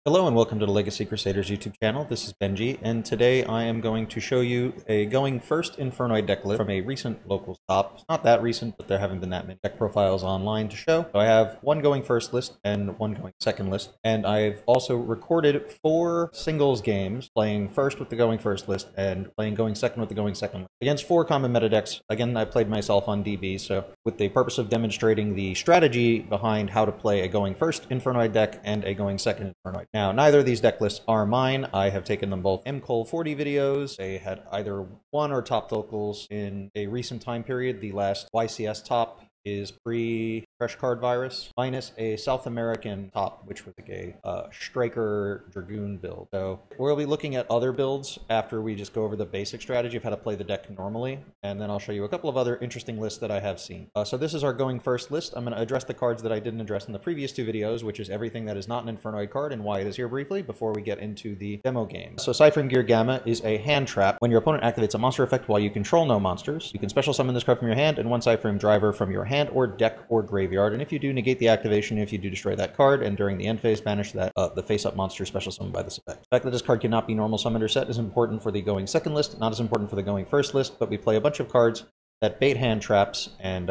Hello and welcome to the Legacy Crusaders YouTube channel. This is Benji, and today I am going to show you a going first Infernoid deck list from a recent local stop. It's not that recent, but there haven't been that many deck profiles online to show. So I have one going first list and one going second list, and I've also recorded 4 singles games, playing first with the going first list and playing going second with the going second list, against 4 common meta decks. Again, I played myself on DB, so with the purpose of demonstrating the strategy behind how to play a going first Infernoid deck and a going second Infernoid. Now, neither of these deck lists are mine. I have taken them both MCOL 40 videos. They had either won or topped locals in a recent time period. The last YCS top is pre-Fresh Card Virus, minus a South American top, which was like a Striker Dragoon build. So we'll be looking at other builds after we just go over the basic strategy of how to play the deck normally, and then I'll show you a couple of other interesting lists that I have seen. So this is our going first list. I'm going to address the cards that I didn't address in the previous 2 videos, which is everything that is not an Infernoid card and why it is here briefly before we get into the demo game. So Ciphering Gear Gamma is a hand trap. When your opponent activates a monster effect while you control no monsters, you can special summon this card from your hand and 1 Ciphering Driver from your hand or deck or graveyard, and if you do, negate the activation if you do destroy that card, and during the end phase banish that the face-up monster special summoned by this effect. The fact that this card cannot be normal summoned or set is important for the going second list, not as important for the going first list, but we play a bunch of cards that bait hand traps, and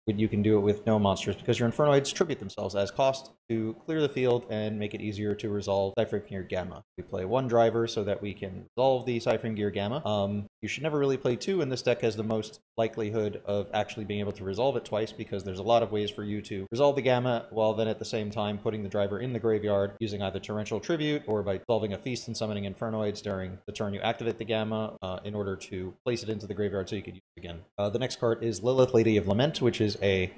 you can do it with no monsters because your Infernoids tribute themselves as cost to clear the field and make it easier to resolve Ciphering Gear Gamma. We play 1 driver so that we can resolve the Ciphering Gear Gamma. You should never really play 2, and this deck has the most likelihood of actually being able to resolve it twice because there's a lot of ways for you to resolve the Gamma while then at the same time putting the driver in the graveyard using either Torrential Tribute or by solving a feast and summoning Infernoids during the turn you activate the Gamma in order to place it into the graveyard so you could use it again. The next card is Lilith, Lady of Lament, which is a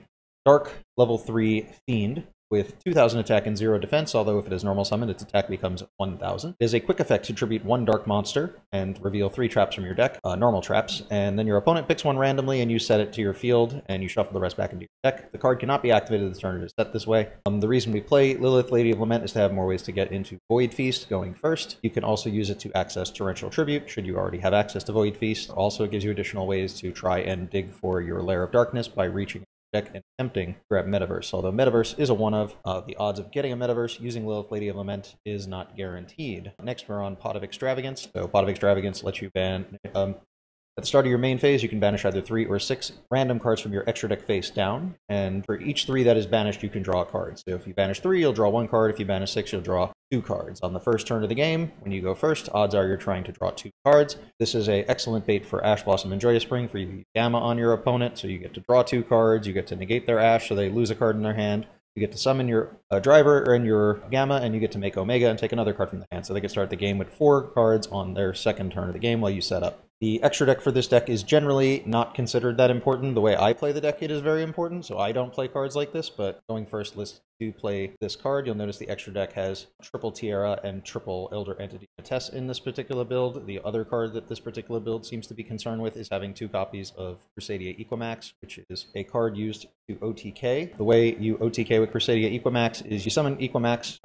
dark level 3 fiend with 2,000 attack and 0 defense, although if it is normal summoned, its attack becomes 1,000. It is a quick effect to tribute 1 dark monster and reveal 3 traps from your deck, normal traps, and then your opponent picks 1 randomly and you set it to your field and you shuffle the rest back into your deck. The card cannot be activated the turn it is set this way. The reason we play Lilith, Lady of Lament is to have more ways to get into Void Feast going first. You can also use it to access Torrential Tribute, should you already have access to Void Feast. Also, it gives you additional ways to try and dig for your Lair of Darkness by reaching deck and attempting to grab Metaverse. Although Metaverse is a 1 of, the odds of getting a Metaverse using Lilith, Lady of Lament is not guaranteed. Next, we're on Pot of Extravagance. So Pot of Extravagance lets you ban at the start of your main phase, you can banish either 3 or 6 random cards from your extra deck face down, and for each 3 that is banished, you can draw a card. So if you banish 3, you'll draw 1 card. If you banish 6, you'll draw 2 cards. On the first turn of the game, when you go first, odds are you're trying to draw 2 cards. This is an excellent bait for Ash Blossom and Joyous Spring for you to use Gamma on your opponent, so you get to draw 2 cards, you get to negate their Ash so they lose a card in their hand, you get to summon your driver and your Gamma, and you get to make Omega and take another card from the hand. So they can start the game with 4 cards on their second turn of the game while you set up. The extra deck for this deck is generally not considered that important. The way I play the deck, it is very important, so I don't play cards like this, but going first list to play this card, you'll notice the extra deck has triple Tiara and triple Elder Entity Tess in this particular build. The other card that this particular build seems to be concerned with is having 2 copies of Crusadia Equimax, which is a card used to OTK. The way you OTK with Crusadia Equimax is you summon Equimax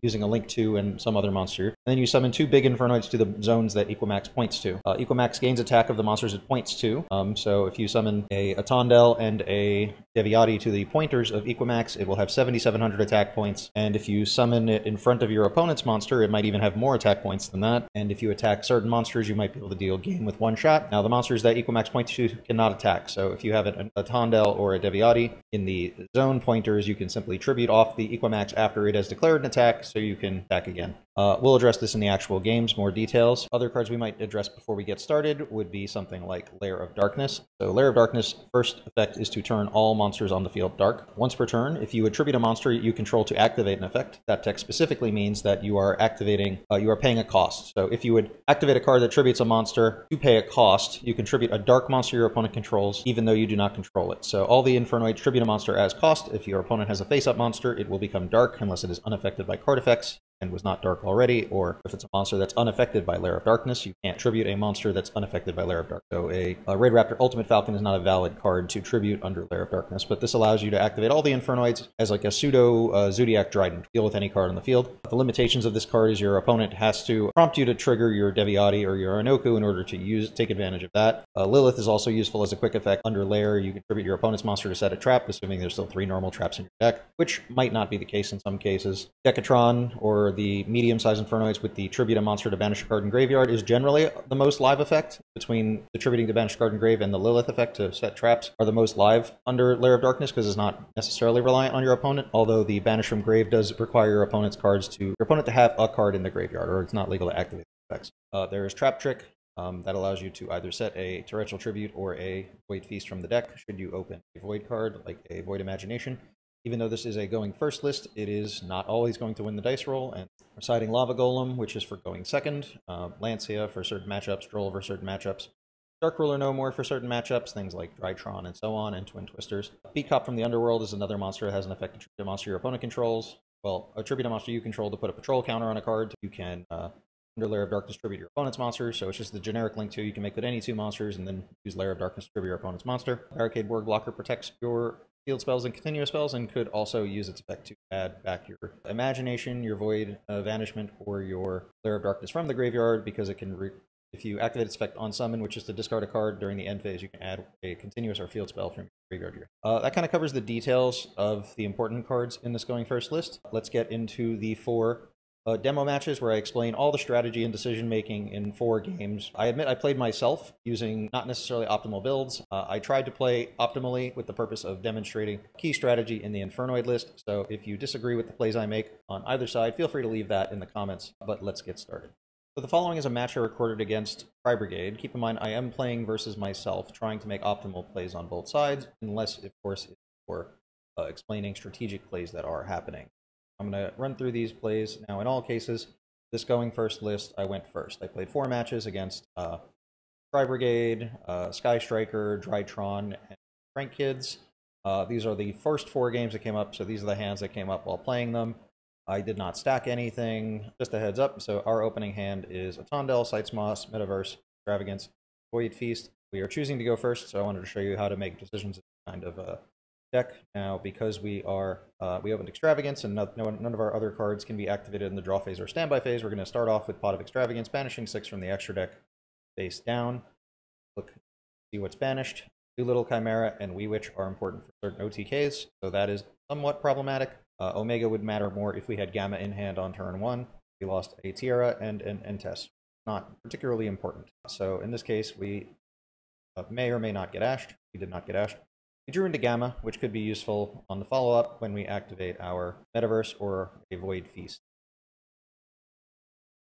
using a Link 2 and some other monster, and then you summon 2 big Infernoids to the zones that Equimax points to. Equimax gains attack of the monsters it points to, so if you summon a Tondel and a Deviati to the pointers of Equimax, it will have 7,700 attack points, and if you summon it in front of your opponent's monster, it might even have more attack points than that, and if you attack certain monsters, you might be able to deal game with 1 shot. Now, the monsters that Equimax points to cannot attack, so if you have a Tondel or a Deviati in the zone pointers, you can simply tribute off the Equimax after it has declared an attack, so you can attack again. We'll address this in the actual games, more details. Other cards we might address before we get started would be something like Lair of Darkness. So Lair of Darkness, first effect is to turn all monsters on the field dark. Once per turn, if you attribute a monster you control to activate an effect, that text specifically means that you are activating, you are paying a cost. So if you would activate a card that tributes a monster to pay a cost, you contribute a dark monster your opponent controls, even though you do not control it. So all the Infernoids tribute a monster as cost. If your opponent has a face-up monster, it will become dark unless it is unaffected by card effects and was not dark already, or if it's a monster that's unaffected by Lair of Darkness, you can't tribute a monster that's unaffected by Lair of Darkness. So a Raid Raptor Ultimate Falcon is not a valid card to tribute under Lair of Darkness, but this allows you to activate all the Infernoids as like a pseudo Zodiac Trident, deal with any card on the field. The limitations of this card is your opponent has to prompt you to trigger your Deviati or your Anoku in order to take advantage of that. Lilith is also useful as a quick effect. Under Lair, you can tribute your opponent's monster to set a trap, assuming there's still 3 normal traps in your deck, which might not be the case in some cases. Decatron, or for the medium-sized Infernoids with the Tribute a Monster to Banish a Card in Graveyard is generally the most live effect. Between the Tributing to Banish a Card in Grave and the Lilith effect to set traps are the most live under Lair of Darkness because it's not necessarily reliant on your opponent, although the Banish from Grave does require your opponent to have a card in the graveyard, or it's not legal to activate the effects. There is Trap Trick. That allows you to either set a Torrential Tribute or a Void Feast from the deck should you open a Void card, like a Void Imagination. Even though this is a going first list, it is not always going to win the dice roll. And Reciting Lava Golem, which is for going second, Lancia for certain matchups, Droll for certain matchups, Dark Ruler No More for certain matchups, things like Drytron and so on, and Twin Twisters. Beat Cop from the Underworld is another monster that has an effect to tribute a monster your opponent controls. Well, attribute a monster you control to put a patrol counter on a card. You can, under Lair of Darkness, tribute your opponent's monster, so it's just the generic link to you can make with any two monsters and then use Lair of Darkness to tribute your opponent's monster. Barricade Ward Blocker protects your field spells and continuous spells, and could also use its effect to add back your Imagination, your Void Vanishment, or your Lair of Darkness from the graveyard, because it can, if you activate its effect on summon, which is to discard a card during the end phase, you can add a continuous or field spell from your graveyard. That kind of covers the details of the important cards in this going first list. Let's get into the 4 demo matches where I explain all the strategy and decision making in 4 games. I admit I played myself using not necessarily optimal builds. I tried to play optimally with the purpose of demonstrating key strategy in the Infernoid list. So if you disagree with the plays I make on either side, feel free to leave that in the comments, but let's get started. So the following is a match I recorded against Cry Brigade. Keep in mind I am playing versus myself, trying to make optimal plays on both sides, unless of course it's for explaining strategic plays that are happening. I'm going to run through these plays. Now, in all cases, this going first list, I went first. I played 4 matches against Cry Brigade, Sky Striker, Drytron, and Crank Kids. These are the first 4 games that came up, so these are the hands that came up while playing them. I did not stack anything. Just a heads up, so our opening hand is Atondel, Sight's Moss, Metaverse, Extravagance, Void Feast. We are choosing to go first, so I wanted to show you how to make decisions in kind of deck. Now, because we opened Extravagance and none of our other cards can be activated in the draw phase or standby phase, we're going to start off with Pot of Extravagance, banishing 6 from the extra deck face down. Look, see what's banished. Doolittle, Chimera, and Wee Witch are important for certain OTKs, so that is somewhat problematic. Omega would matter more if we had Gamma in hand on turn 1. We lost a Tiara and an Entes. Not particularly important. So in this case, we may or may not get ashed. We did not get ashed. We drew into Gamma, which could be useful on the follow-up when we activate our Metaverse or a Void Feast.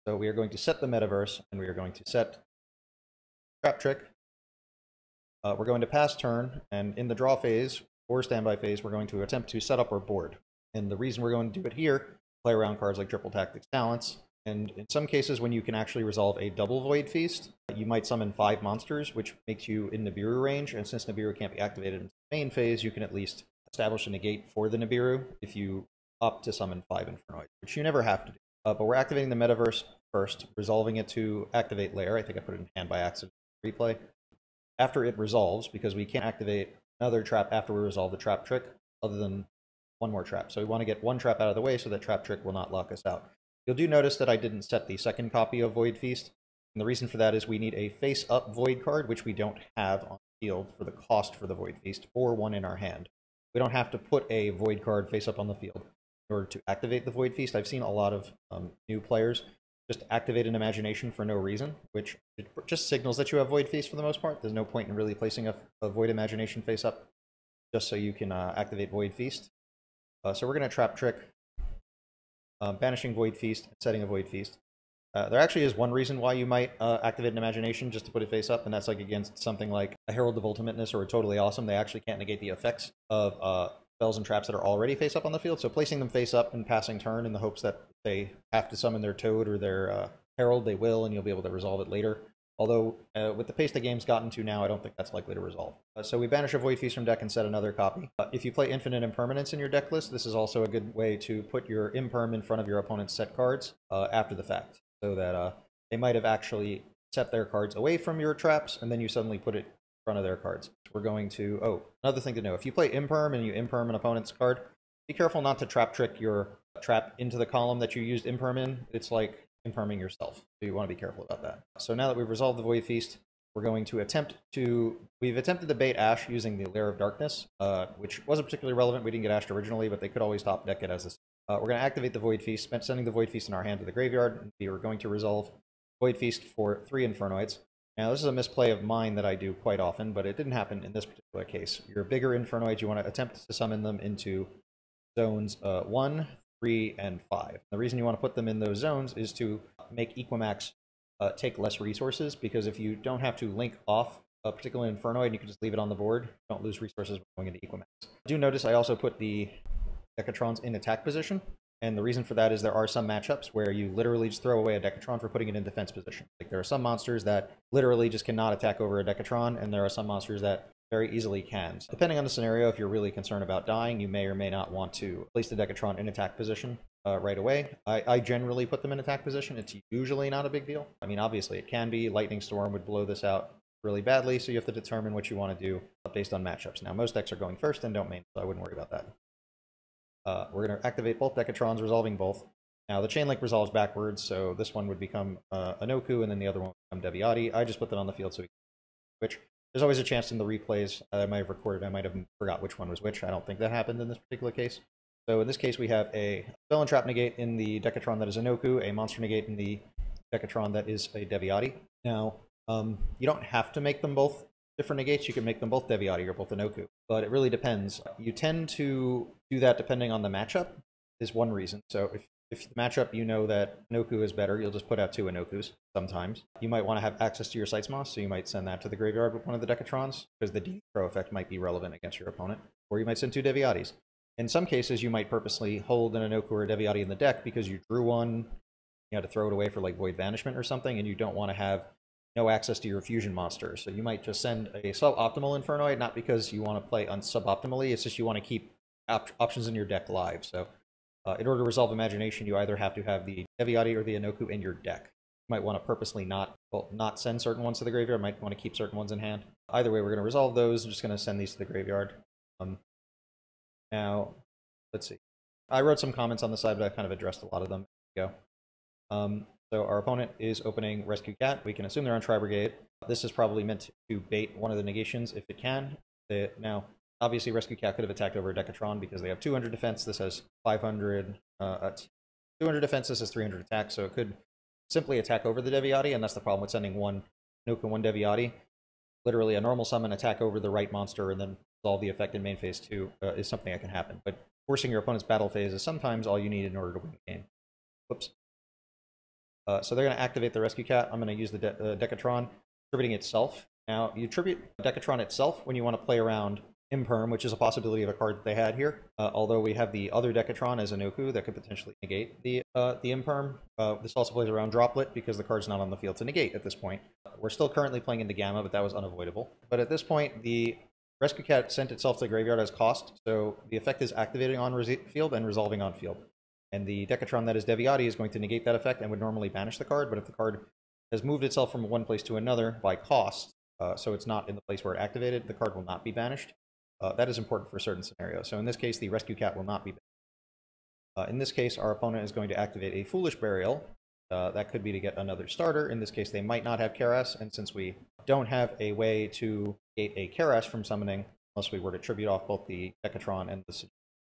So we are going to set the Metaverse, and we are going to set Trap Trick. We're going to pass turn, and in the draw phase or standby phase, we're going to attempt to set up our board. And the reason we're going to do it here, play around cards like Triple Tactics Talents, and in some cases when you can actually resolve a double Void Feast, you might summon 5 monsters, which makes you in Nibiru range, and since Nibiru can't be activated in the main phase, you can at least establish a negate for the Nibiru if you opt to summon 5 Infernoid, which you never have to do. But we're activating the Metaverse first, resolving it to activate Lair. I think I put it in hand by accident in replay. After it resolves, because we can't activate another trap after we resolve the Trap Trick, other than 1 more trap. So we want to get 1 trap out of the way so that Trap Trick will not lock us out. You'll do notice that I didn't set the second copy of Void Feast, and the reason for that is we need a face-up Void card, which we don't have on the field for the cost for the Void Feast, or 1 in our hand. We don't have to put a Void card face-up on the field in order to activate the Void Feast. I've seen a lot of new players just activate an Imagination for no reason, which it just signals that you have Void Feast for the most part. There's no point in really placing a Void Imagination face-up just so you can activate Void Feast. So we're going to Trap Trick, banishing Void Feast, and setting a Void Feast. There actually is one reason why you might activate an Imagination just to put it face up, and that's like against something like a Herald of Ultimateness or a Totally Awesome. They actually can't negate the effects of spells and traps that are already face up on the field, so placing them face up and passing turn in the hopes that they have to summon their Toad or their Herald, they will, and you'll be able to resolve it later. Although, with the pace the game's gotten to now, I don't think that's likely to resolve. So we banish a Void Feast from deck and set another copy. If you play Infinite Impermanence in your deck list, this is also a good way to put your Imperm in front of your opponent's set cards after the fact, so that they might have actually set their cards away from your traps, and then you suddenly put it in front of their cards. We're going to... Oh, another thing to know. If you play Imperm and you Imperm an opponent's card, be careful not to Trap Trick your trap into the column that you used Imperm in. It's like Imperming yourself, so you want to be careful about that. So now that we've resolved the Void Feast, we're going to we've attempted to bait Ash using the Lair of Darkness, which wasn't particularly relevant. We didn't get Ashed originally, but they could always top deck it as this. We're going to activate the Void Feast, sending the Void Feast in our hand to the graveyard. We are going to resolve Void Feast for 3 Infernoids. Now, this is a misplay of mine that I do quite often, but it didn't happen in this particular case. Your bigger Infernoids, you want to attempt to summon them into zones 1, 3, and 5. The reason you want to put them in those zones is to make Equimax take less resources, because if you don't have to link off a particular Infernoid, you can just leave it on the board. You don't lose resources when going into Equimax. Do notice I also put the Decatrons in attack position, and the reason for that is there are some matchups where you literally just throw away a Decatron for putting it in defense position. Like, there are some monsters that literally just cannot attack over a Decatron, and there are some monsters that very easily can. So depending on the scenario, if you're really concerned about dying, you may or may not want to place the Decatron in attack position right away. I generally put them in attack position. It's usually not a big deal. I mean, obviously it can be. Lightning Storm would blow this out really badly, so you have to determine what you want to do based on matchups. Now, most decks are going first and don't main, so I wouldn't worry about that. We're going to activate both Decatrons, resolving both. Now, the chain link resolves backwards, so this one would become Anoku, and then the other one would become Deviati. I just put that on the field so we can switch. There's always a chance in the replays I might have recorded, I might have forgot which one was which. I don't think that happened in this particular case. So in this case, we have a Spell and Trap negate in the Decatron that is Anoku, a Monster negate in the Decatron that is a Deviati. Now, you don't have to make them both different negates. You can make them both Deviati or both Anoku, but it really depends. You tend to do that depending on the matchup, is one reason. So if the matchup, you know that Anoku is better, you'll just put out 2 Anokus sometimes. You might want to have access to your Sights Moss, so you might send that to the graveyard with one of the Decatrons, because the D-Pro effect might be relevant against your opponent. Or you might send 2 Deviatis. In some cases, you might purposely hold an Anoku or a Deviati in the deck because you drew one, you had to throw it away for like Void Banishment or something, and you don't want to have no access to your fusion monster. So you might just send a suboptimal Infernoid, not because you want to play suboptimally, it's just you want to keep options in your deck live. So in order to resolve Imagination, you either have to have the Deviati or the Anoku in your deck. You might want to purposely not send certain ones to the graveyard, might want to keep certain ones in hand. Either way, we're going to resolve those. I'm just going to send these to the graveyard. Now, let's see. I wrote some comments on the side, but I kind of addressed a lot of them. There we go. So our opponent is opening Rescue Cat. We can assume they're on Tri-Brigade. This is probably meant to bait one of the negations if it can. Now, obviously, Rescue Cat could have attacked over a Decatron because they have 200 defense. This has 500, 200 defense. This has 300 attack, so it could simply attack over the Deviati, and that's the problem with sending one Nuke and one Deviati. Literally, a normal summon, attack over the right monster, and then resolve the effect in main phase 2 is something that can happen. But forcing your opponent's battle phase is sometimes all you need in order to win the game. Whoops. So they're going to activate the Rescue Cat. I'm going to use the Decatron, attributing itself. Now, you attribute Decatron itself when you want to play around Imperm, which is a possibility of a card that they had here. Although we have the other Decatron as Anoku that could potentially negate the Imperm. This also plays around Droplet because the card's not on the field to negate at this point. We're still currently playing into Gamma, but that was unavoidable. But at this point, the Rescue Cat sent itself to the graveyard as cost, so the effect is activating on field and resolving on field. And the Decatron that is Deviati is going to negate that effect and would normally banish the card, but if the card has moved itself from one place to another by cost, so it's not in the place where it activated, the card will not be banished. That is important for certain scenarios. So in this case, the Rescue Cat will not be banished. In this case, our opponent is going to activate a Foolish Burial. That could be to get another starter. In this case, they might not have Keras, and since we don't have a way to negate a Keras from summoning, unless we were to tribute off both the Decatron and the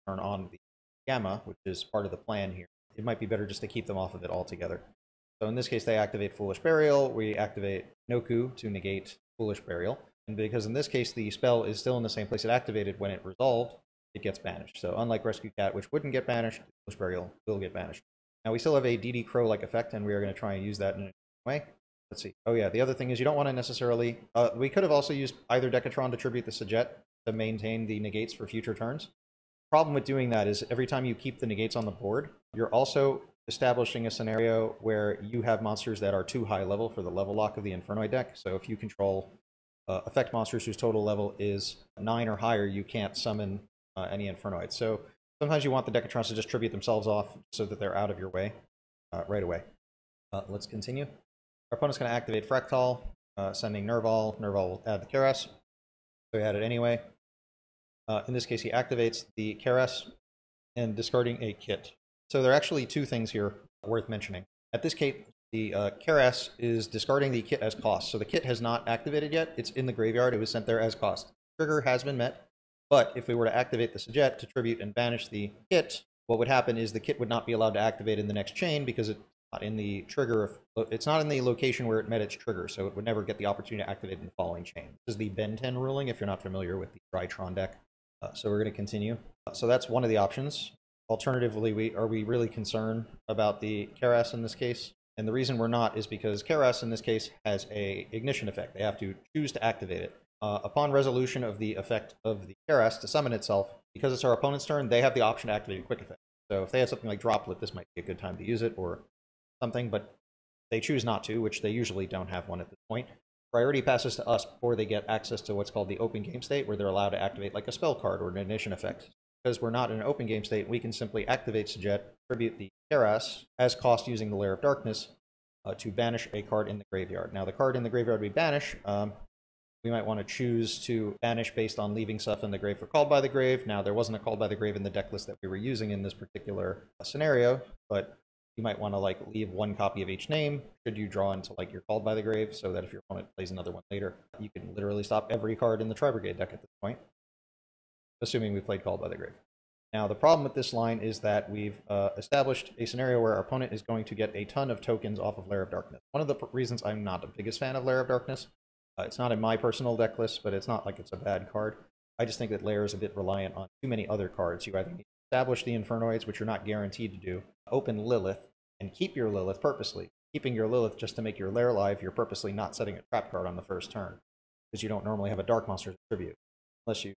turn on the Gamma, which is part of the plan here, it might be better just to keep them off of it altogether. So in this case, they activate Foolish Burial. We activate Noku to negate Foolish Burial. And because in this case, the spell is still in the same place it activated when it resolved, it gets banished. So unlike Rescue Cat, which wouldn't get banished, Foolish Burial will get banished. Now we still have a DD Crow-like effect, and we are going to try and use that in a way. Let's see. Oh yeah, the other thing is you don't want to necessarily... we could have also used either Decatron to tribute the Sajet to maintain the negates for future turns. Problem with doing that is every time you keep the negates on the board, you're also establishing a scenario where you have monsters that are too high level for the level lock of the Infernoid deck. So if you control effect monsters whose total level is 9 or higher, you can't summon any Infernoids. So sometimes you want the Decatrons to just tribute themselves off so that they're out of your way right away. Let's continue. Our opponent's going to activate Fractal, sending Nerval. Nerval will add the Keras. So he had it anyway. In this case, he activates the Keras and discarding a kit. So there are actually 2 things here worth mentioning. At this case, the Keras is discarding the kit as cost. So the kit has not activated yet. It's in the graveyard. It was sent there as cost. Trigger has been met. But if we were to activate the Sajet to tribute and banish the kit, what would happen is the kit would not be allowed to activate in the next chain because it's not in the trigger it's not in the location where it met its trigger, so it would never get the opportunity to activate in the following chain. This is the Ben 10 ruling if you're not familiar with the Drytron deck. So we're going to continue. So that's one of the options. Alternatively, are we really concerned about the Keras in this case? And the reason we're not is because Keras in this case has a ignition effect. They have to choose to activate it. Upon resolution of the effect of the Keras to summon itself, because it's our opponent's turn, they have the option to activate a quick effect. So if they have something like Droplet, this might be a good time to use it or something, but they choose not to, which they usually don't have one at this point. Priority passes to us before they get access to what's called the open game state, where they're allowed to activate like a spell card or an ignition effect. Because we're not in an open game state, we can simply activate Sujet, tribute the Keras as cost using the Lair of Darkness to banish a card in the graveyard. Now the card in the graveyard we banish, we might want to choose to banish based on leaving stuff in the grave for Called by the Grave. Now there wasn't a Called by the Grave in the deck list that we were using in this particular scenario, but you might want to like leave one copy of each name should you draw into like your Called by the Grave, so that if your opponent plays another one later, you can literally stop every card in the Tri-Brigade deck at this point, assuming we played Called by the Grave. Now the problem with this line is that we've established a scenario where our opponent is going to get a ton of tokens off of Lair of Darkness. One of the reasons I'm not the biggest fan of Lair of Darkness, it's not in my personal deck list, but it's not like it's a bad card. I just think that Lair is a bit reliant on too many other cards. You either need to establish the Infernoids, which you're not guaranteed to do, open Lilith, and keep your Lilith purposely. Keeping your Lilith just to make your Lair live, you're purposely not setting a trap card on the first turn, because you don't normally have a Dark Monster to tribute. Unless you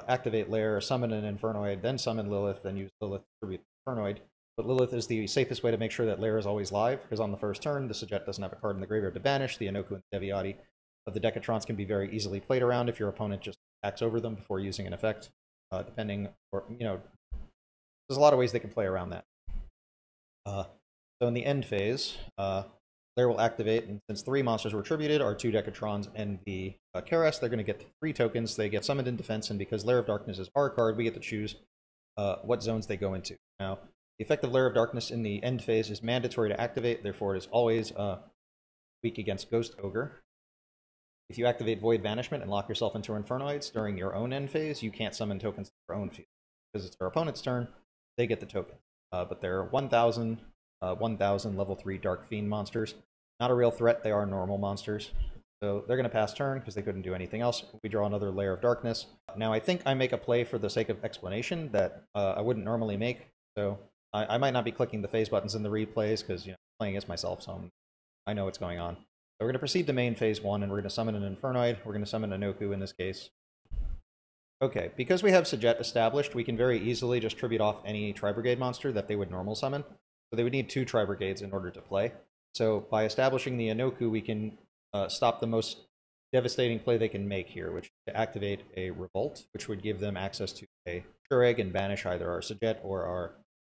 activate Lair, summon an Infernoid, then summon Lilith, then use Lilith to tribute the Infernoid. But Lilith is the safest way to make sure that Lair is always live, because on the first turn, the Sujet doesn't have a card in the graveyard to banish. The Inoku and the Deviati of the Decatrons can be very easily played around if your opponent just attacks over them before using an effect, depending, or, you know, there's a lot of ways they can play around that. So in the end phase, Lair will activate, and since 3 monsters were tributed, our 2 Decatrons and the Keras, they're going to get 3 tokens. They get summoned in defense, and because Lair of Darkness is our card, we get to choose what zones they go into. Now, the effect of Lair of Darkness in the end phase is mandatory to activate, therefore it is always weak against Ghost Ogre. If you activate Void Banishment and lock yourself into Infernoids during your own end phase, you can't summon tokens to your own field. Because it's their opponent's turn, they get the token. But they're 1,000 level 3 Dark Fiend monsters. Not a real threat, they are normal monsters. So they're going to pass turn because they couldn't do anything else. We draw another Lair of Darkness. Now I think I make a play for the sake of explanation that I wouldn't normally make. So I might not be clicking the phase buttons in the replays because, you know, I'm playing against myself, so I know what's going on. So we're going to proceed to main phase 1, and we're going to summon an Infernoid. We're going to summon a Inoku in this case. Okay, because we have Sujet established, we can very easily just tribute off any Tri-Brigade monster that they would normal summon. So they would need 2 Tri-Brigades in order to play. So by establishing the Inoku, we can stop the most devastating play they can make here, which is to activate a Revolt, which would give them access to a Sure Egg and banish either our Sujet or our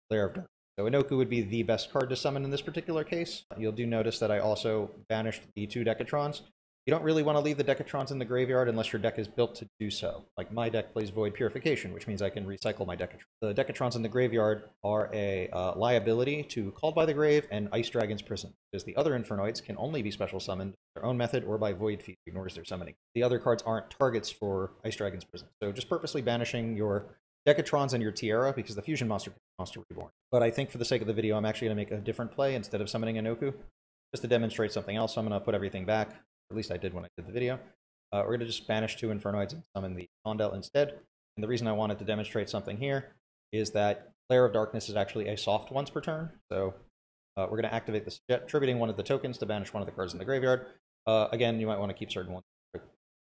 Lair of Darkness. So Inoku would be the best card to summon in this particular case. You'll do notice that I also banished the 2 Decatrons. You don't really want to leave the Decatrons in the graveyard unless your deck is built to do so. Like my deck plays Void Purification, which means I can recycle my Decatrons. The Decatrons in the graveyard are a liability to Called by the Grave and Ice Dragon's Prison, because the other Infernoids can only be special summoned their own method or by Void Feast, ignores their summoning. The other cards aren't targets for Ice Dragon's Prison. So just purposely banishing your Decatrons and your Tiara, because the Fusion Monster can Monster Reborn. But I think for the sake of the video, I'm actually going to make a different play instead of summoning Inoku, just to demonstrate something else. So I'm going to put everything back. At least I did when I did the video. We're going to just banish 2 Infernoids and summon the Tondel instead. And the reason I wanted to demonstrate something here is that Lair of Darkness is actually a soft once per turn. So we're going to activate the Sujet, tributing 1 of the tokens to banish 1 of the cards in the graveyard. Again, you might want to keep certain ones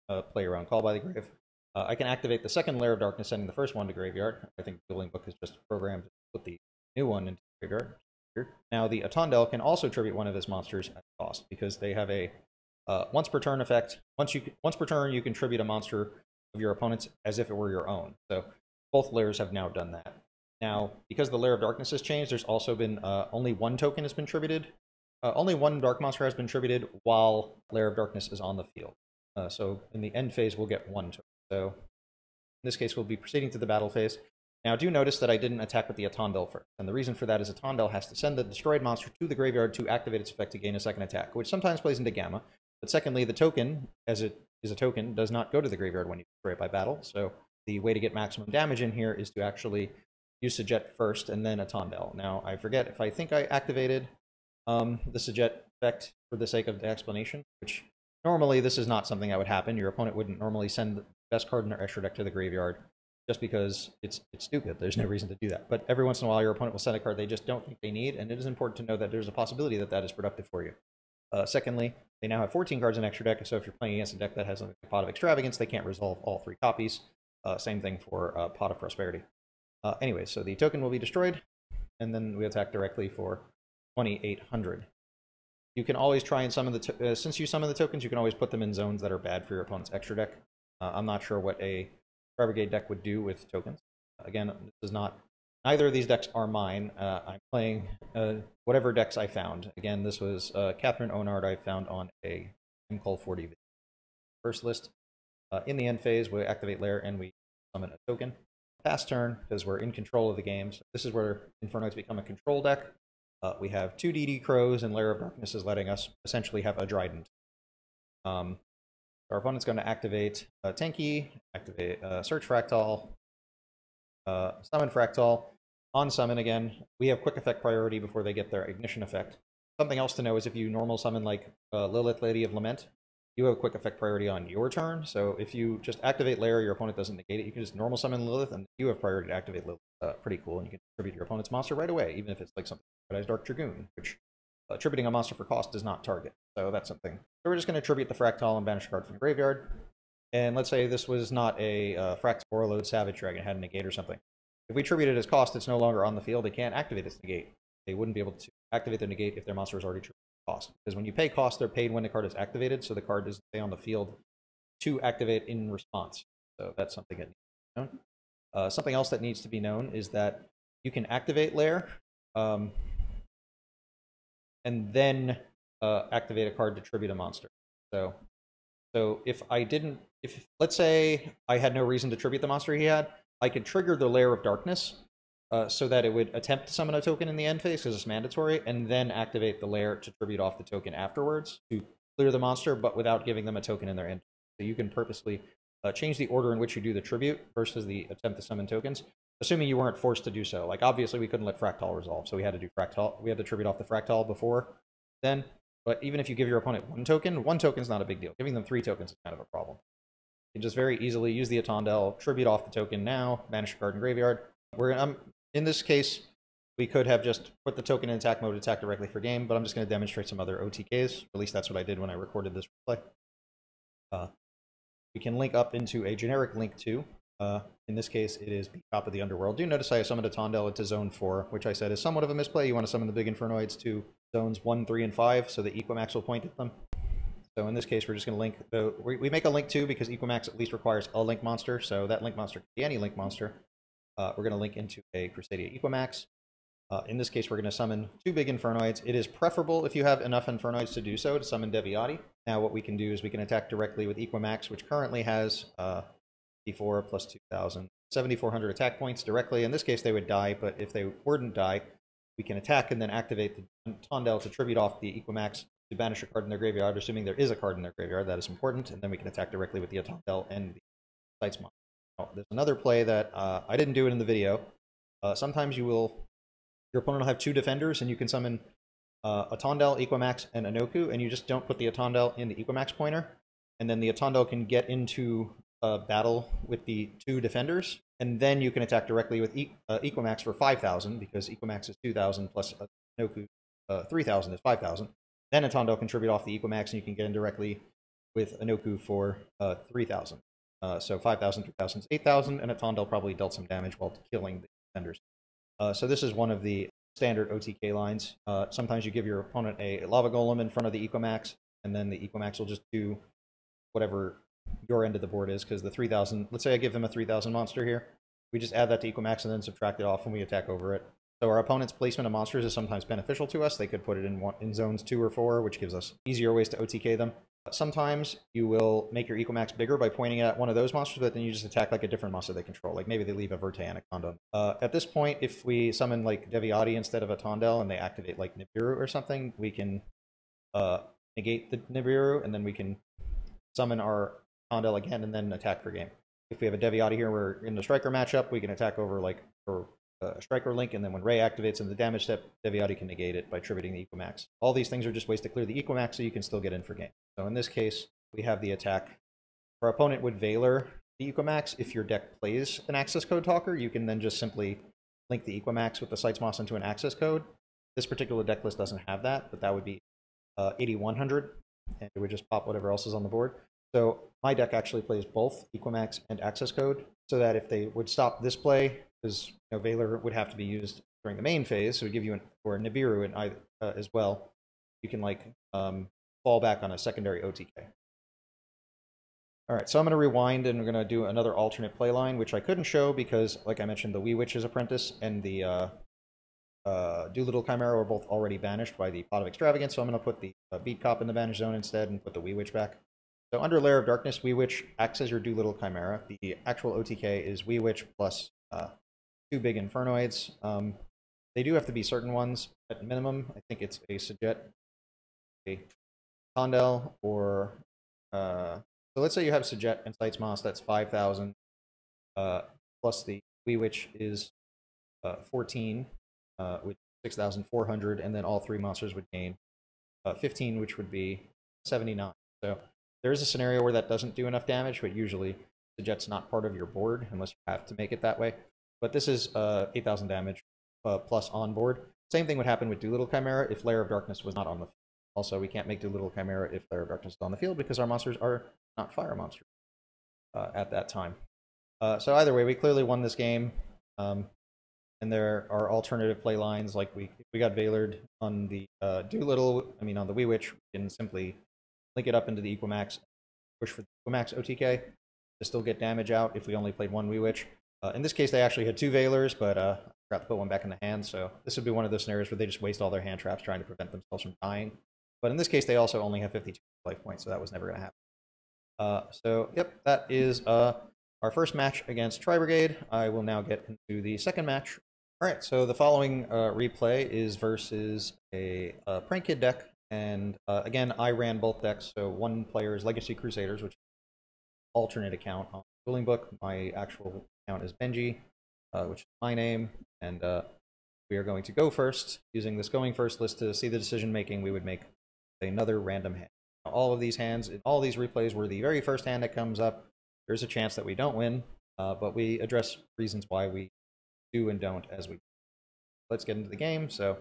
to play around Call by the Grave. I can activate the second Lair of Darkness, sending the first one to graveyard. I think the Dueling Book is just programmed to put the new one into graveyard. Now the Tondel can also tribute 1 of his monsters at cost, because they have a once per turn effect. Once per turn, you can tribute a monster of your opponent's as if it were your own. So both Lairs have now done that. Now, because the Lair of Darkness has changed, there's also been only 1 token has been tributed. Only 1 Dark Monster has been tributed while Lair of Darkness is on the field. So in the end phase, we'll get 1 token. So in this case, we'll be proceeding to the battle phase. Now, do notice that I didn't attack with the Tondel first. And the reason for that is Tondel has to send the destroyed monster to the graveyard to activate its effect to gain a second attack, which sometimes plays into Gamma. But secondly, the token, as it is a token, does not go to the graveyard when you destroy it by battle. So the way to get maximum damage in here is to actually use Sajet first and then a Tondel. Now, I forget if I think I activated the Sajet effect for the sake of the explanation, which normally this is not something that would happen. Your opponent wouldn't normally send the best card in their extra deck to the graveyard just because it's stupid. There's no reason to do that. But every once in a while, your opponent will send a card they just don't think they need, and it is important to know that there's a possibility that that is productive for you. Secondly, they now have 14 cards in extra deck, so if you're playing against a deck that has a Pot of Extravagance, they can't resolve all 3 copies. Same thing for Pot of Prosperity. Anyway, so the token will be destroyed, and then we attack directly for 2,800. You can always try and summon the since you summon the tokens, you can always put them in zones that are bad for your opponent's extra deck. I'm not sure what a Fire Brigade deck would do with tokens. Again, this is not. Neither of these decks are mine. I'm playing whatever decks I found. Again, this was Catherine Onard I found on a MCall 40 video. First list. In the end phase, we activate Lair and we summon a token. Pass turn, because we're in control of the game. So this is where Infernoids become a control deck. We have 2 DD Crows, and Lair of Darkness is letting us essentially have a Trident. Our opponent's going to activate Tenki, activate Search Fractal, Summon Fractal. On summon again, we have quick effect priority before they get their ignition effect. Something else to know is if you normal summon like Lilith, Lady of Lament, you have a quick effect priority on your turn. So if you just activate Lair, your opponent doesn't negate it. You can just normal summon Lilith, and you have priority to activate Lilith. Pretty cool, and you can attribute your opponent's monster right away, even if it's like something like Dark Dragoon, which attributing a monster for cost does not target. So that's something. So we're just going to attribute the Fractal and banish a card from the graveyard. And let's say this was not a Fractal Overload Savage Dragon, had a negate or something. If we attribute it as cost, it's no longer on the field. They can't activate its negate. They wouldn't be able to activate their negate if their monster is already attributed cost. Because when you pay cost, they're paid when the card is activated, so the card doesn't stay on the field to activate in response. So that's something that needs to be known. Something else that needs to be known is that you can activate Lair, and then activate a card to tribute a monster. So if let's say I had no reason to tribute the monster he had, I could trigger the Lair of Darkness so that it would attempt to summon a token in the end phase because it's mandatory, and then activate the Lair to tribute off the token afterwards to clear the monster, but without giving them a token in their end. So you can purposely change the order in which you do the tribute versus the attempt to summon tokens, assuming you weren't forced to do so. Like, obviously, we couldn't let Fractal resolve, so we had to do Fractal. We had to tribute off the Fractal before then. But even if you give your opponent one token is not a big deal. Giving them 3 tokens is kind of a problem. You can just very easily use the Atondel, tribute off the token now, banish a card in graveyard. In this case, we could have just put the token in attack mode, attack directly for game, but I'm just going to demonstrate some other OTKs. At least that's what I did when I recorded this replay. We can link up into a generic link 2. In this case, it is Top of the Underworld. Do notice I summoned a Tondel into Zone 4, which I said is somewhat of a misplay. You want to summon the big Infernoids to Zones 1, 3, and 5, so the Equimax will point at them. So in this case, we're just going to link... we make a link 2 because Equimax at least requires a link monster, so that link monster can be any link monster. We're going to link into a Crusadia Equimax. In this case, we're going to summon 2 big Infernoids. It is preferable if you have enough Infernoids to do so to summon Deviati. Now what we can do is we can attack directly with Equimax, which currently has D4 plus 2,000, 7,400 attack points directly. In this case, they would die, but if they wouldn't die, we can attack and then activate the Tondel to tribute off the Equimax to banish a card in their graveyard, assuming there is a card in their graveyard. That is important, and then we can attack directly with the Tondel and the Sights monster. Now, there's another play that I didn't do it in the video. Sometimes your opponent will have 2 defenders, and you can summon Atondel, Equimax, and Anoku, and you just don't put the Atondel in the Equimax pointer, and then the Atondel can get into battle with the 2 defenders, and then you can attack directly with Equimax for 5,000, because Equimax is 2,000 plus Anoku 3,000 is 5,000. Then Atondel can tribute off the Equimax, and you can get in directly with Anoku for 3,000. So 5,000, 3,000 is 8,000, and Atondel probably dealt some damage while killing the defenders. So this is one of the standard OTK lines. Sometimes you give your opponent a Lava Golem in front of the Equimax, and then the Equimax will just do whatever your end of the board is, because the 3,000, let's say I give them a 3,000 monster here. We just add that to Equimax and then subtract it off when we attack over it. So our opponent's placement of monsters is sometimes beneficial to us. They could put it in zones 2 or 4, which gives us easier ways to OTK them. Sometimes you will make your Equimax bigger by pointing at one of those monsters, but then you just attack like a different monster they control. Like maybe they leave a Verte Anaconda. At this point, if we summon like Deviati instead of a Tondel and they activate like Nibiru or something, we can negate the Nibiru, and then we can summon our Tondel again and then attack for game. If we have a Deviati here, we're in the striker matchup, we can attack over like, or a Striker Link, and then when Ray activates in the damage step, Deviati can negate it by tributing the Equimax. All these things are just ways to clear the Equimax so you can still get in for game. So in this case, we have the attack. Our opponent would Valor the Equimax. If your deck plays an access code talker, you can then just simply link the Equimax with the Sights Moss into an access code. This particular deck list doesn't have that, but that would be 8100, and it would just pop whatever else is on the board. So my deck actually plays both Equimax and access code, so that if they would stop this play, because Valor would have to be used during the main phase, so it would give you or Nibiru as well. You can fall back on a secondary OTK. All right, so I'm going to rewind and we're going to do another alternate play line, which I couldn't show because, like I mentioned, the Wee Witch's Apprentice and the Doolittle Chimera were both already banished by the Pot of Extravagance, so I'm going to put the Beat Cop in the banish zone instead and put the Wee Witch back. So under Lair of Darkness, Wee Witch acts as your Doolittle Chimera. The actual OTK is Wee Witch plus 2 big Infernoids. They do have to be certain ones at minimum. I think it's a Sajet, a Tondel, or so let's say you have Sajet and Sights Moss, that's 5,000, plus the Wee Witch is 14, which is 6,400, and then all 3 monsters would gain 15, which would be 79. So there is a scenario where that doesn't do enough damage, but usually Sajet's not part of your board unless you have to make it that way. But this is 8,000 damage plus on board. Same thing would happen with Doolittle Chimera if Lair of Darkness was not on the field. Also, we can't make Doolittle Chimera if Lair of Darkness is on the field because our monsters are not fire monsters at that time. So either way, we clearly won this game. And there are alternative play lines, like we got Valored on the on the Wee Witch, we can simply link it up into the Equimax, push for the Equimax OTK to still get damage out if we only played 1 Wee Witch. In this case, they actually had 2 Valors, but I forgot to put one back in the hand, so this would be one of those scenarios where they just waste all their hand traps trying to prevent themselves from dying. But in this case, they also only have 52 life points, so that was never going to happen. So, yep, that is our first match against Tri-Brigade. I will now get into the second match. All right, so the following replay is versus a Prank Kid deck. And again, I ran both decks. So one player is Legacy Crusaders, which is an alternate account on the Dueling Book. My actual account is Benji, which is my name. And we are going to go first. Using this going first list to see the decision making, we would make another random hand. Now, all of these hands, in all these replays, were the very first hand that comes up. There's a chance that we don't win, but we address reasons why we do and don't as we. Let's get into the game. So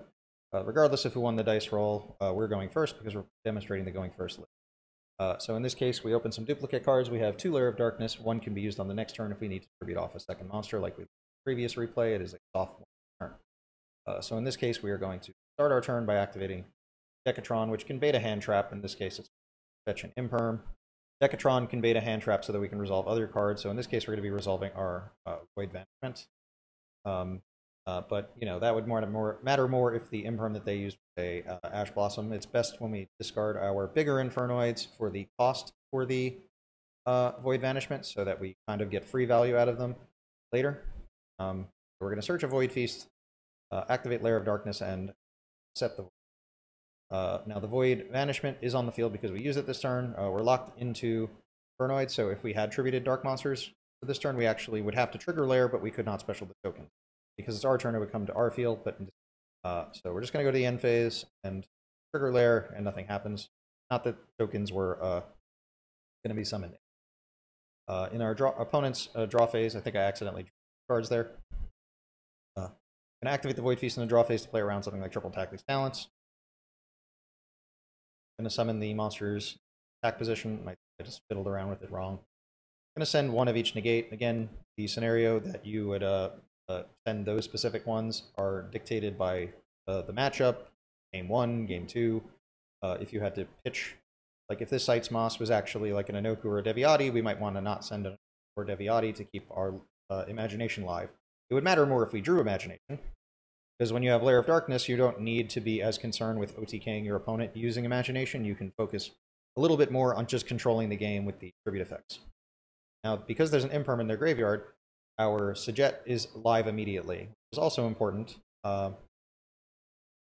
regardless of who won the dice roll, we're going first because we're demonstrating the going first list. So in this case, we open some duplicate cards. We have 2 Lair of Darkness. 1 can be used on the next turn if we need to tribute off a second monster like we did in the previous replay. It is a soft turn. So in this case, we are going to start our turn by activating Decatron, which can bait a hand trap. In this case, it's fetch an Imperm. Decatron can bait a hand trap so that we can resolve other cards. So in this case, we're going to be resolving our Void Banishment. But that would matter more if the Imperm that they use was a Ash Blossom. It's best when we discard our bigger Infernoids for the cost for the Void Banishment, so that we kind of get free value out of them later. We're going to search a Void Feast, activate Lair of Darkness, and set the Void. Now the Void Banishment is on the field because we use it this turn. We're locked into Infernoid, so if we had tributed Dark Monsters for this turn, we actually would have to trigger Lair, but we could not special the token. Because it's our turn, it would come to our field, but so we're just going to go to the end phase and trigger Lair, and nothing happens. Not that tokens were going to be summoned. In our opponent's draw phase, I think I accidentally drew cards there. I'm going to activate the Void Feast in the draw phase to play around something like Triple Tactics Talents. I'm going to summon the monster's attack position. I just fiddled around with it wrong. I'm going to send 1 of each negate. Again, the scenario that you would send those specific ones are dictated by the matchup, game 1, game 2. If you had to pitch, like if this Sights Moss was actually like an Anoku or a Deviati, we might want to not send an Anoku or Deviati to keep our imagination live. It would matter more if we drew imagination, because when you have Lair of Darkness, you don't need to be as concerned with OTKing your opponent using imagination. You can focus a little bit more on just controlling the game with the tribute effects. Now, because there's an Imperm in their graveyard, our Sajet is live immediately, which is also important.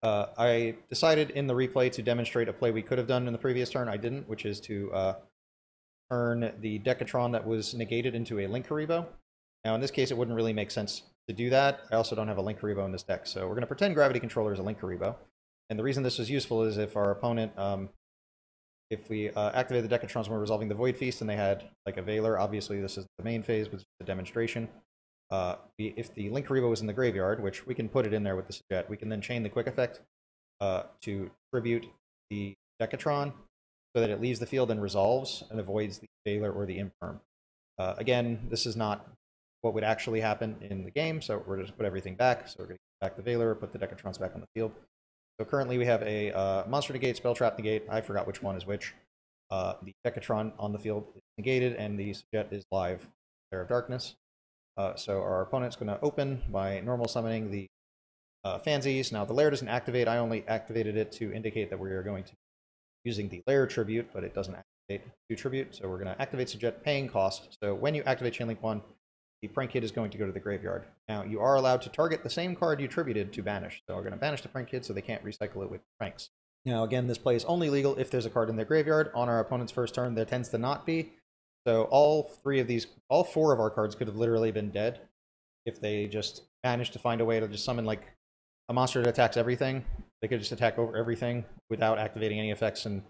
I decided in the replay to demonstrate a play we could have done in the previous turn. I didn't, which is to turn the Decatron that was negated into a Link Haribo. Now, in this case, it wouldn't really make sense to do that, I also don't have a Link Haribo in this deck, so we're going to pretend Gravity Controller is a Link Haribo. And the reason this is useful is if our opponent, if we activate the Decatrons when we're resolving the Void Feast and they had like a Valor, obviously this is the main phase, which is the demonstration. If the Link Haribo was in the graveyard, which we can put it in there with the Sujet, we can then chain the quick effect to tribute the Decatron so that it leaves the field and resolves and avoids the Valor or the Infirm. Again, this is not what would actually happen in the game, so we're just put everything back. So we're going to get back the Valor, put the Decatrons back on the field. So currently we have a Monster Negate, Spell Trap Negate. I forgot which one is which. The Decatron on the field is negated, and the Sujet is live, Lair of Darkness. So our opponent's going to open by normal summoning the Fansies. Now the Lair doesn't activate. I only activated it to indicate that we are going to be using the Lair Tribute, but it doesn't activate 2 Tribute. So we're going to activate Sujet paying cost. So when you activate Chain Link 1, the Prank Kid is going to go to the graveyard. Now you are allowed to target the same card you tributed to banish. So we're going to banish the Prank Kid so they can't recycle it with pranks. Now again, this play is only legal if there's a card in their graveyard. On our opponent's first turn, there tends to not be. So all 4 of our cards could have literally been dead if they just managed to find a way to just summon like a monster that attacks everything. They could just attack over everything without activating any effects, and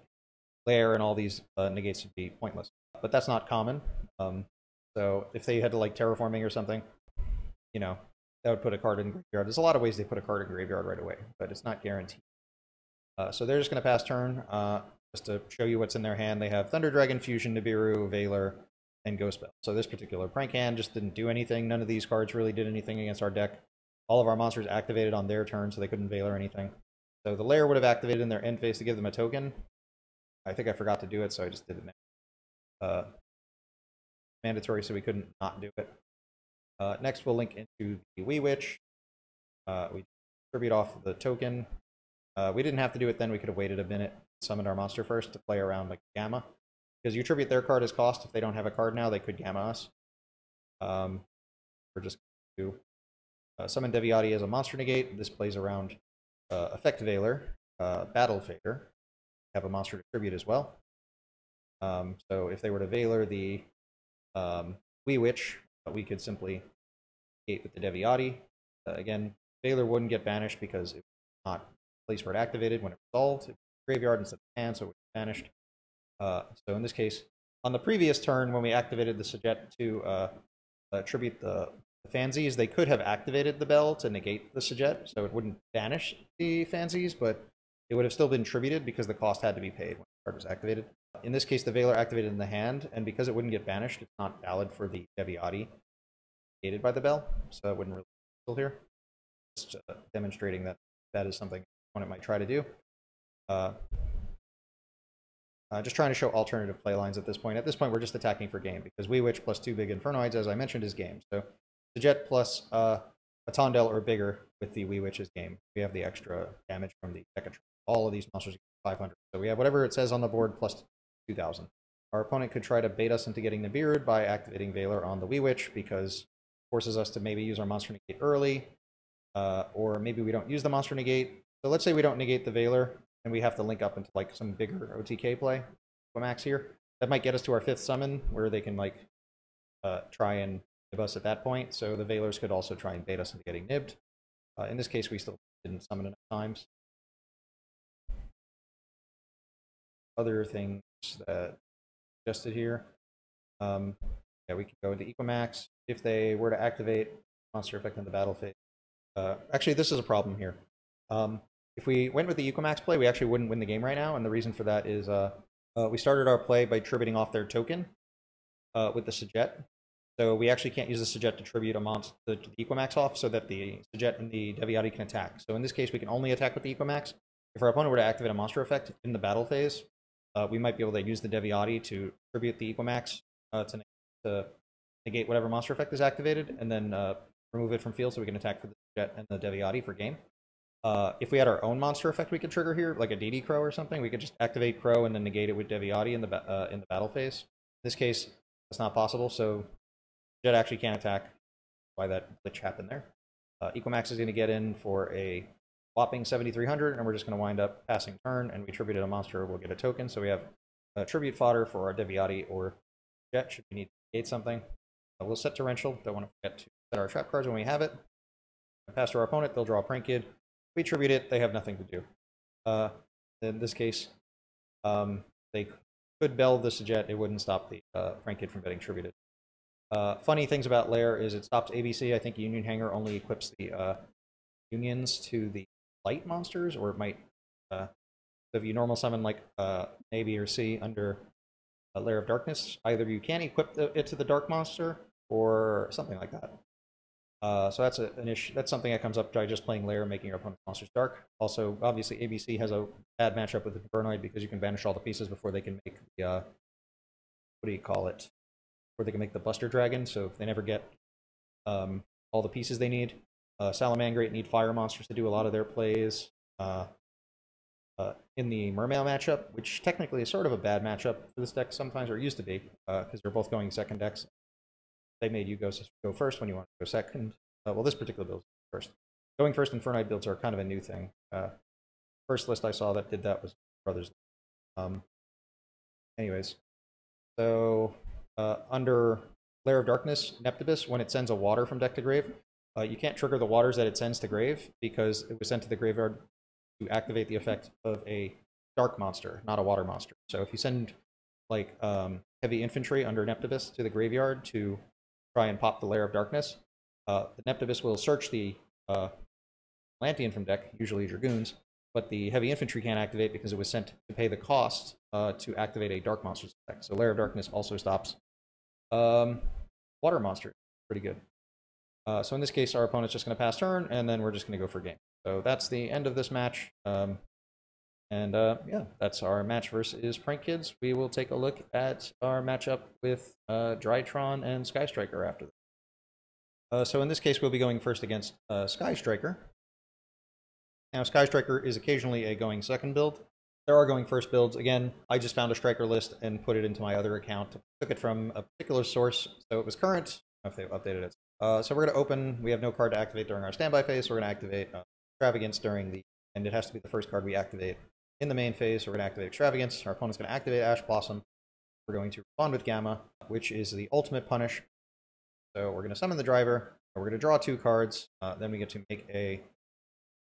Lair and all these negates would be pointless. But that's not common. So if they had to like terraforming or something, you know, that would put a card in graveyard. There's a lot of ways they put a card in graveyard right away, but it's not guaranteed. So they're just going to pass turn. Just to show you what's in their hand, they have Thunder Dragon, Fusion, Nibiru, Valor, and Ghost Bell. So this particular prank hand just didn't do anything. None of these cards really did anything against our deck. All of our monsters activated on their turn, so they couldn't Valor anything. So the Lair would have activated in their end phase to give them a token. I think I forgot to do it, so I just did it now. Mandatory, so we couldn't not do it. Next, we'll link into the Wee Witch. We tribute off the token. We didn't have to do it then. We could have waited a minute, summoned our monster first to play around like Gamma. Because you tribute their card as cost. If they don't have a card now, they could Gamma us. We're just going to summon Deviati as a monster negate. This plays around Effect Valor, Battle Fader. Have a monster to tribute as well. So if they were to Valor the Wee Witch, we could simply negate with the Deviati. Again, Valor wouldn't get banished because it's not a place where it activated when it resolved. It's graveyard instead of hand, so it was banished. So in this case, on the previous turn, when we activated the Sujet to tribute the Fansies, they could have activated the Bell to negate the Sujet, so it wouldn't banish the Fansies, but it would have still been tributed because the cost had to be paid when the card was activated. In this case, the Valor activated in the hand, and because it wouldn't get banished, it's not valid for the Deviati negated by the Bell, so that wouldn't really be useful here. Just demonstrating that that is something one might try to do. Just trying to show alternative play lines at this point. At this point, we're just attacking for game, because Wee Witch plus 2 big Infernoids, as I mentioned, is game. So Sujet plus a Tondel or bigger with the Wee Witch is game. We have the extra damage from the Decatron. All of these monsters are 500. So we have whatever it says on the board plus 2,000. Our opponent could try to bait us into getting Nibiru by activating Valor on the Wee Witch, because it forces us to maybe use our monster negate early, or maybe we don't use the monster negate. So let's say we don't negate the Valor, and we have to link up into like some bigger OTK play, Max here. That might get us to our 5th summon, where they can like try and nib us at that point. So the Valors could also try and bait us into getting nibbed. In this case, we still didn't summon enough times. Other things that suggested here. Yeah, we can go into Equimax. If they were to activate monster effect in the battle phase. Actually, this is a problem here. If we went with the Equimax play, we actually wouldn't win the game right now, and the reason for that is we started our play by tributing off their token with the Sujet. So we actually can't use the Sujet to tribute a monster to the Equimax off so that the Sujet and the Deviati can attack. So in this case, we can only attack with the Equimax. If our opponent were to activate a monster effect in the battle phase, we might be able to use the Deviati to tribute the Equimax to negate whatever monster effect is activated, and then remove it from field so we can attack for the Sujet and the Deviati for game. If we had our own monster effect we could trigger here, like a DD Crow or something, we could just activate Crow and then negate it with Deviati in the battle phase. In this case, that's not possible, so Jet actually can't attack. Why that glitch happened there. Equimax is going to get in for a whopping 7,300, and we're just going to wind up passing turn, and we tributed a monster, we'll get a token. So we have tribute fodder for our Deviati or Jet should we need to negate something. We'll set Torrential. Don't want to forget to set our trap cards when we have it. Pass to our opponent, they'll draw a Prank Kid. We tribute it, they have nothing to do. In this case, they could bell the Sajet, it wouldn't stop the Prank Kid from getting tributed. Funny things about Lair is it stops ABC. I think Union Hanger only equips the unions to the light monsters, or it might, if you normal summon like A, B, or C under a Lair of Darkness, either you can equip it to the dark monster, or something like that. So that's an issue. That's something that comes up by just playing Lair, making your opponent's monsters dark. Also, obviously, ABC has a bad matchup with the Infernoid because you can banish all the pieces before they can make the what do you call it? Before they can make the Buster Dragon. So if they never get all the pieces they need, Salamangreat need fire monsters to do a lot of their plays. In the Mermail matchup, which technically is sort of a bad matchup for this deck sometimes, or used to be, because they're both going second decks. They made you go first when you want to go second. Well, this particular build is first. Going first Infernoid builds are kind of a new thing. First list I saw that did that was Brothers. Anyways, so under Lair of Darkness, Neptibus, when it sends a water from deck to grave, you can't trigger the waters that it sends to grave because it was sent to the graveyard to activate the effect of a dark monster, not a water monster. So if you send like heavy infantry under Neptibus to the graveyard to try and pop the Lair of Darkness, the Neptibus will search the Atlantean from deck, usually Dragoons, but the heavy infantry can't activate because it was sent to pay the cost to activate a dark monster's effect. So Lair of Darkness also stops water monsters. Pretty good. So in this case, our opponent's just going to pass turn, and then we're just going to go for game. So that's the end of this match. Yeah, that's our match versus Prank Kids. We will take a look at our matchup with Drytron and Sky Striker after this. So in this case, we'll be going first against Sky Striker. Now, Sky Striker is occasionally a going second build. There are going first builds. Again, I just found a Striker list and put it into my other account. Took it from a particular source, so it was current. I don't know if they've updated it. So we're going to open. We have no card to activate during our standby phase, so we're going to activate Extravagance during the... And it has to be the first card we activate in the main phase. So we're going to activate Extravagance. Our opponent's going to activate Ash Blossom. We're going to respond with Gamma, which is the ultimate punish. So we're going to summon the driver. We're going to draw 2 cards. Then we get to make a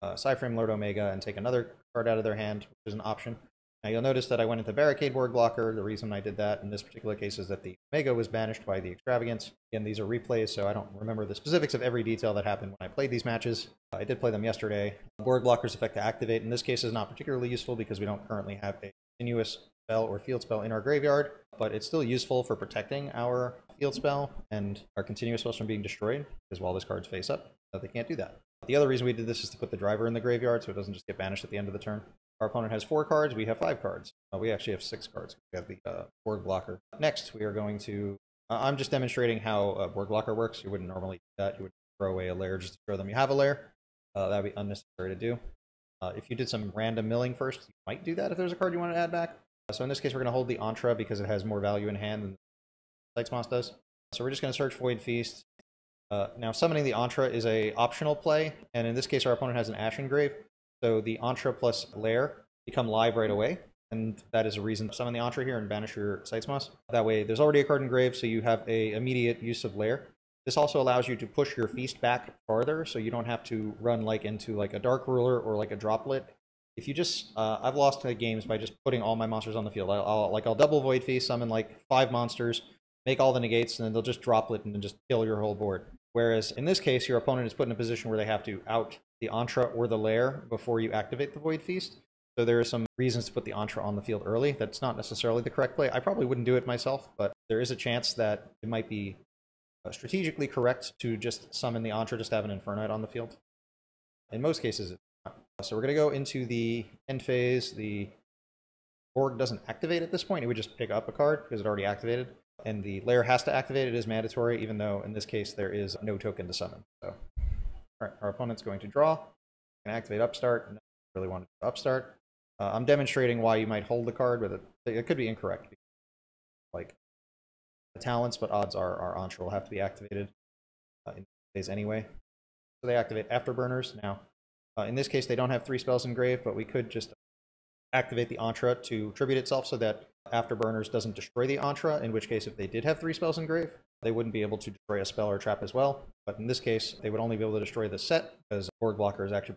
Psyframe Lord Omega and take another card out of their hand, which is an option. Now you'll notice that I went into Barricade Board Blocker. The reason I did that in this particular case is that the Omega was banished by the Extravagance. Again, these are replays, so I don't remember the specifics of every detail that happened when I played these matches. I did play them yesterday. Board Blocker's effect to activate in this case is not particularly useful because we don't currently have a continuous spell or field spell in our graveyard, but it's still useful for protecting our field spell and our continuous spells from being destroyed, because while this card's face up, they can't do that. The other reason we did this is to put the driver in the graveyard so it doesn't just get banished at the end of the turn. Our opponent has 4 cards, we have 5 cards. We actually have 6 cards. We have the board blocker. Next, we are going to... I'm just demonstrating how board blocker works. You wouldn't normally do that. You would throw away a lair just to show them you have a lair. That would be unnecessary to do. If you did some random milling first, you might do that if there's a card you want to add back. So in this case, we're going to hold the Entra because it has more value in hand than Sightsmoss does. So we're just going to search Void Feast. Now, summoning the Entra is a optional play, and in this case, our opponent has an Ash Engrave. So the Entra plus Lair become live right away, and that is a reason to summon the Entra here and banish your Sightsmoss. That way, there's already a card engraved, so you have a immediate use of Lair. This also allows you to push your Feast back farther, so you don't have to run like into like a Dark Ruler or like a Droplet. If you just, I've lost games by just putting all my monsters on the field. I'll double Void Feast, summon like 5 monsters, make all the negates, and then they'll just Droplet and then just kill your whole board. Whereas in this case, your opponent is put in a position where they have to out the Entra or the Lair before you activate the Void Feast. So there are some reasons to put the Entra on the field early. That's not necessarily the correct play. I probably wouldn't do it myself, but there is a chance that it might be strategically correct to just summon the Entra, just have an Infernoid on the field. In most cases, it's not. So we're going to go into the end phase. The Borg doesn't activate at this point. It would just pick up a card because it already activated. And the Lair has to activate. It is mandatory, even though in this case there is no token to summon. So, all right, our opponent's going to draw. Can activate Upstart. No, really want to do Upstart. I'm demonstrating why you might hold the card, but it could be incorrect. Like the talents, but odds are our Entra will have to be activated in phase anyway. So they activate Afterburners. Now, in this case, they don't have 3 spells engraved, but we could just activate the Entra to tribute itself so that Afterburners doesn't destroy the Entra, in which case if they did have 3 spells in grave, they wouldn't be able to destroy a spell or trap as well. But in this case, they would only be able to destroy the set, because Board Blocker is actually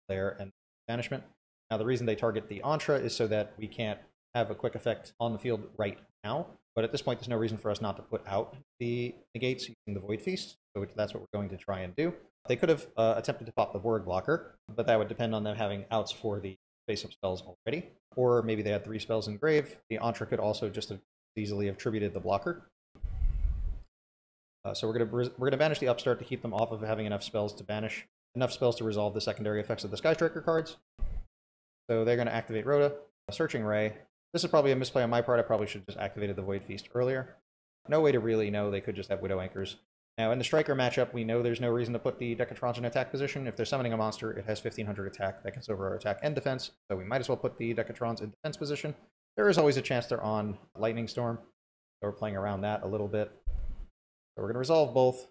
there and banishment. Now the reason they target the Entra is so that we can't have a quick effect on the field right now, but at this point there's no reason for us not to put out the negates using the Void Feast, so that's what we're going to try and do. They could have attempted to pop the Board Blocker, but that would depend on them having outs for the face-up spells already, or maybe they had 3 spells in grave. The Entra could also just have easily have tributed the blocker. So we're gonna banish the Upstart to keep them off of having enough spells to resolve the secondary effects of the Sky Striker cards. So they're going to activate Rhoda, Searching Ray. This is probably a misplay on my part. I probably should have just activated the Void Feast earlier. No way to really know. They could just have Widow Anchors. Now, in the Striker matchup, we know there's no reason to put the Decatrons in attack position. If they're summoning a monster, it has 1500 attack. That gets over our attack and defense, so we might as well put the Decatrons in defense position. There is always a chance they're on Lightning Storm, so we're playing around that a little bit. So we're going to resolve both.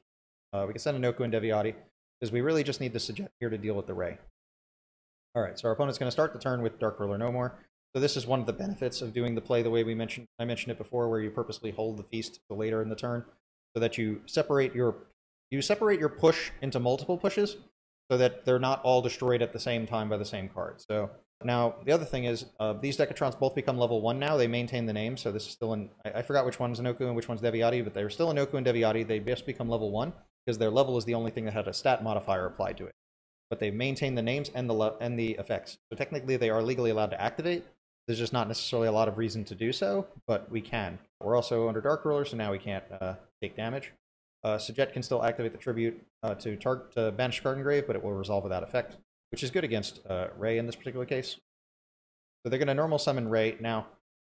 We can send Inoku and Deviati, because we really just need the Sujet here to deal with the Ray. Alright, so our opponent's going to start the turn with Dark Ruler No More. So this is one of the benefits of doing the play the way I mentioned it before, where you purposely hold the feast till later in the turn, so that you separate your push into multiple pushes, so that they're not all destroyed at the same time by the same card. So now the other thing is, these Decatrons both become level 1 now. They maintain the name, so this is still in... I forgot which one's Inoku and which one's Deviati, but they're still Inoku and Deviati. They just become level 1, because their level is the only thing that had a stat modifier applied to it. But they maintain the names and the effects. So technically they are legally allowed to activate. There's just not necessarily a lot of reason to do so, but we can. We're also under Dark Ruler, so now we can't take damage. Sujet can still activate the Tribute to banish card engrave, but it will resolve without effect, which is good against Ray in this particular case. So they're going to normal summon Ray. Now,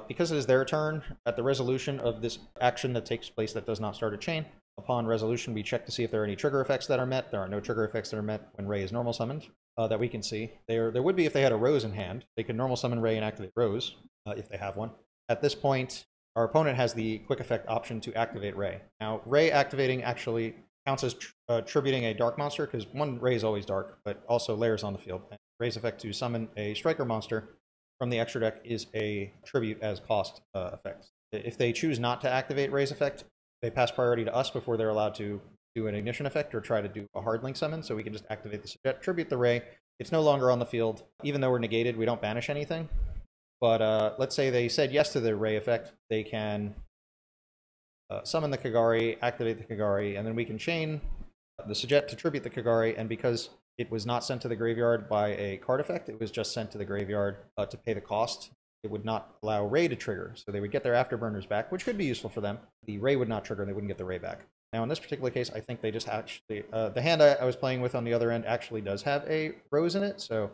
because it is their turn, at the resolution of this action that takes place that does not start a chain, upon resolution we check to see if there are any trigger effects that are met. There are no trigger effects that are met when Ray is normal summoned that we can see. There would be if they had a Rose in hand. They could normal summon Ray and activate Rose if they have one. At this point, our opponent has the quick effect option to activate Ray. Now, Ray activating actually counts as tributing a dark monster, because one, Ray is always dark, but also layers on the field. And Ray's effect to summon a striker monster from the extra deck is a tribute as cost effect. If they choose not to activate Ray's effect, they pass priority to us before they're allowed to do an ignition effect or try to do a hard link summon, so we can just activate the Sujet, tribute the Ray. It's no longer on the field. Even though we're negated, we don't banish anything. But let's say they said yes to the Ray effect, they can summon the Kagari, activate the Kagari, and then we can chain the Sujet to tribute the Kagari, and because it was not sent to the graveyard by a card effect, it was just sent to the graveyard to pay the cost. It would not allow Ray to trigger, so they would get their Afterburners back, which could be useful for them. The Ray would not trigger, and they wouldn't get the Ray back. Now, in this particular case, I think they just actually... the hand I was playing with on the other end actually does have a Rose in it, so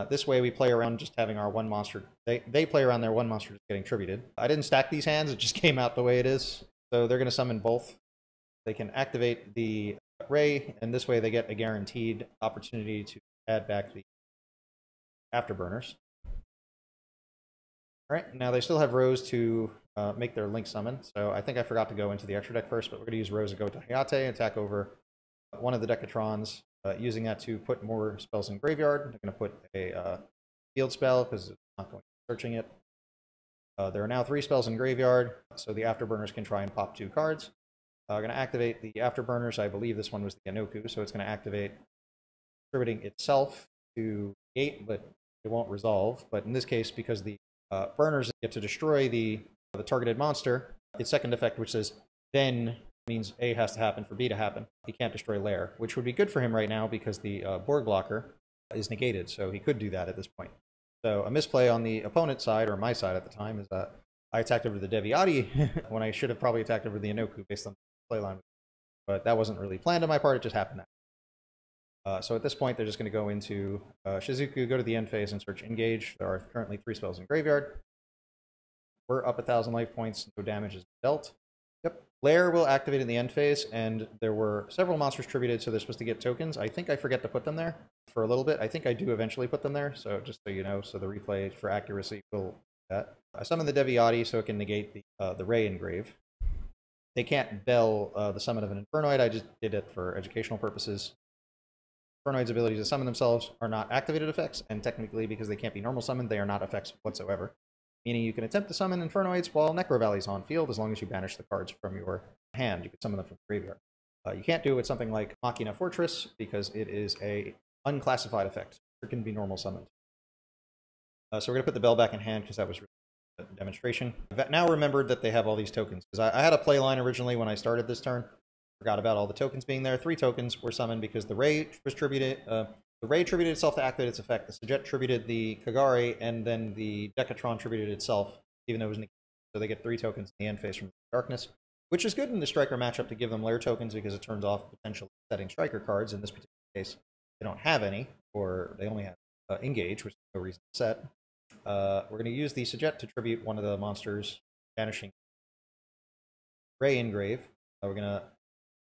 this way we play around just having our one monster... They play around their one monster just getting tributed. I didn't stack these hands, it just came out the way it is. So they're going to summon both. They can activate the Ray, and this way they get a guaranteed opportunity to add back the Afterburners. Alright, now they still have Rose to make their Link summon, so I think I forgot to go into the extra deck first, but we're going to use Rose to go to Hayate, attack over one of the Decatrons, using that to put more spells in graveyard. They're going to put a field spell, because it's not going to be searching it. There are now 3 spells in graveyard, so the Afterburners can try and pop 2 cards. I'm going to activate the Afterburners. I believe this one was the Inoku, so it's going to activate tributing itself to 8, but it won't resolve. But in this case, because the burners get to destroy the targeted monster, its second effect, which says then, means A has to happen for B to happen. He can't destroy Lair, which would be good for him right now because the board blocker is negated, so he could do that at this point. So a misplay on the opponent's side, or my side at the time, is that I attacked over the Deviati when I should have probably attacked over the Inoku based on the playline. But that wasn't really planned on my part, it just happened that. So at this point, they're just going to go into Shizuku, go to the end phase, and search Engage. There are currently 3 spells in graveyard. We're up 1,000 life points, no damage is dealt. Yep. Lair will activate in the end phase, and there were several monsters tributed, so they're supposed to get tokens. I think I forget to put them there for a little bit. I think I do eventually put them there, so just so you know, so the replay for accuracy will do that. I summon the Deviati so it can negate the Ray engrave. They can't bell the summon of an Infernoid. I just did it for educational purposes. Infernoid's ability to summon themselves are not activated effects, and technically, because they can't be normal summoned, they are not effects whatsoever. Meaning you can attempt to summon Infernoids while Necro Valley's on field, as long as you banish the cards from your hand. You can summon them from the graveyard. You can't do it with something like Machina Fortress, because it is a unclassified effect. It can be normal summoned. So we're going to put the bell back in hand, because that was a demonstration. I've now remembered that they have all these tokens, because I had a play line originally when I started this turn. Forgot about all the tokens being there. 3 tokens were summoned because the Ray was tributed. The Ray tributed itself to activate its effect. The Sajet tributed the Kagari, and then the Decatron tributed itself, even though it was negated. So they get 3 tokens in the end phase from Darkness, which is good in the Striker matchup to give them lair tokens, because it turns off potential setting Striker cards. In this particular case, they don't have any, or they only have Engage, which is no reason to set. We're going to use the Sajet to tribute one of the monsters, banishing Ray Engrave. We're going to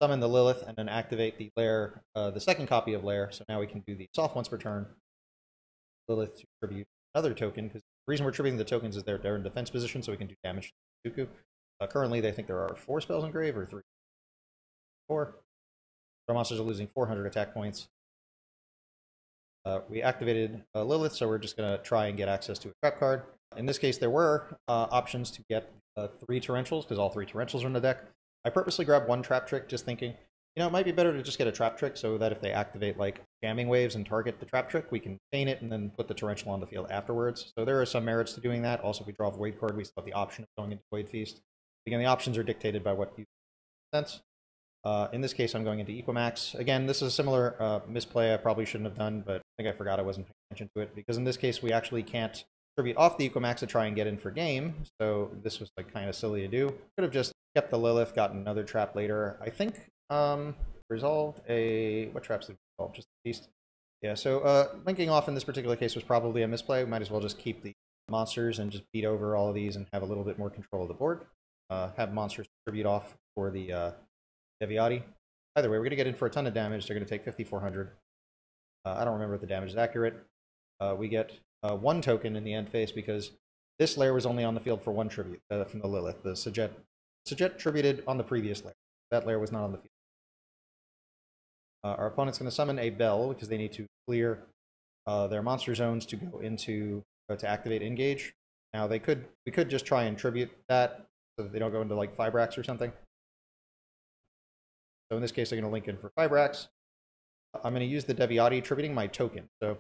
summon the Lilith and then activate the lair, the second copy of lair. So now we can do the soft once per turn. Lilith to tribute another token, because the reason we're tributing the tokens is they're in defense position, so we can do damage to Dooku. Currently, they think there are 4 spells in grave, or 3. 4. Our monsters are losing 400 attack points. We activated Lilith, so we're just going to try and get access to a trap card. In this case, there were options to get 3 Torrentials, because all 3 Torrentials are in the deck. I purposely grabbed 1 Trap Trick, just thinking, you know, it might be better to just get a Trap Trick, so that if they activate, like, jamming waves and target the Trap Trick, we can feign it and then put the Torrential on the field afterwards. So there are some merits to doing that. Also, if we draw a Void card, we still have the option of going into Void Feast. Again, the options are dictated by what you sense. In this case, I'm going into Equimax. Again, this is a similar misplay I probably shouldn't have done, but I think I forgot I wasn't paying attention to it, because in this case, we actually can't tribute off the Equimax to try and get in for game, so this was like kind of silly to do. Could have just kept the Lilith, gotten another trap later. I think resolved a... What traps did we resolve? Just the Beast? Yeah, so linking off in this particular case was probably a misplay. We might as well just keep the monsters and just beat over all of these and have a little bit more control of the board. Have monsters tribute off for the Deviati. Either way, we're going to get in for a ton of damage. They're going to take 5,400. I don't remember if the damage is accurate. We get 1 token in the end phase, because this lair was only on the field for 1 tribute from the Lilith. The Sajet tributed on the previous lair. That lair was not on the field. Our opponent's going to summon a Bell, because they need to clear their monster zones to go into to activate Engage. Now we could just try and tribute that so that they don't go into like Fibrax or something. So in this case, I'm going to link in for Fibrax. I'm going to use the Deviati tributing my token. So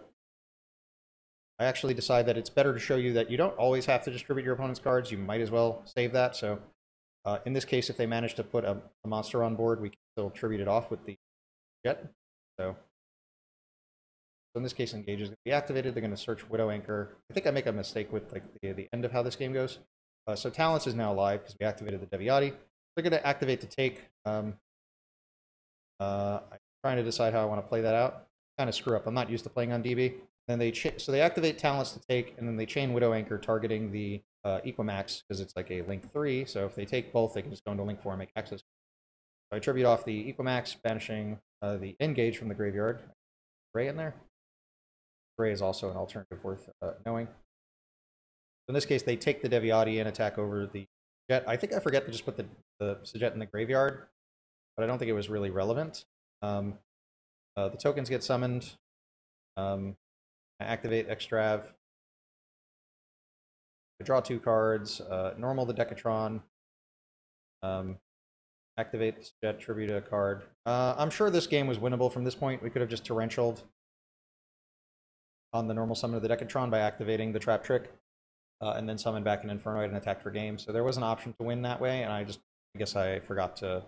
I actually decide that it's better to show you that you don't always have to distribute your opponent's cards. You might as well save that. So in this case, if they manage to put a monster on board, we can still tribute it off with the Jet. So in this case, Engage is going to be activated. They're going to search Widow Anchor. I think I make a mistake with like the end of how this game goes. So Talents is now live because we activated the Deviati. They're going to activate to take. I'm trying to decide how I want to play that out. Kind of screw up. I'm not used to playing on DB. Then so they activate Talents to take, and then they chain Widow Anchor targeting the Equimax, because it's like a Link 3. So if they take both, they can just go into Link 4 and make access. So I tribute off the Equimax, banishing the Engage from the graveyard. Ray in there. Ray is also an alternative worth knowing. In this case, they take the Deviati and attack over the Jet. I think I forget to just put the Sajet in the graveyard, but I don't think it was really relevant. The tokens get summoned. I activate Extrav. I draw 2 cards. Normal the Decatron. Activate the Jet, tribute a card. I'm sure this game was winnable from this point. We could have just torrentialed on the normal summon of the Decatron by activating the Trap Trick, and then summon back an Infernoid and attack for game. So there was an option to win that way, and I guess I forgot to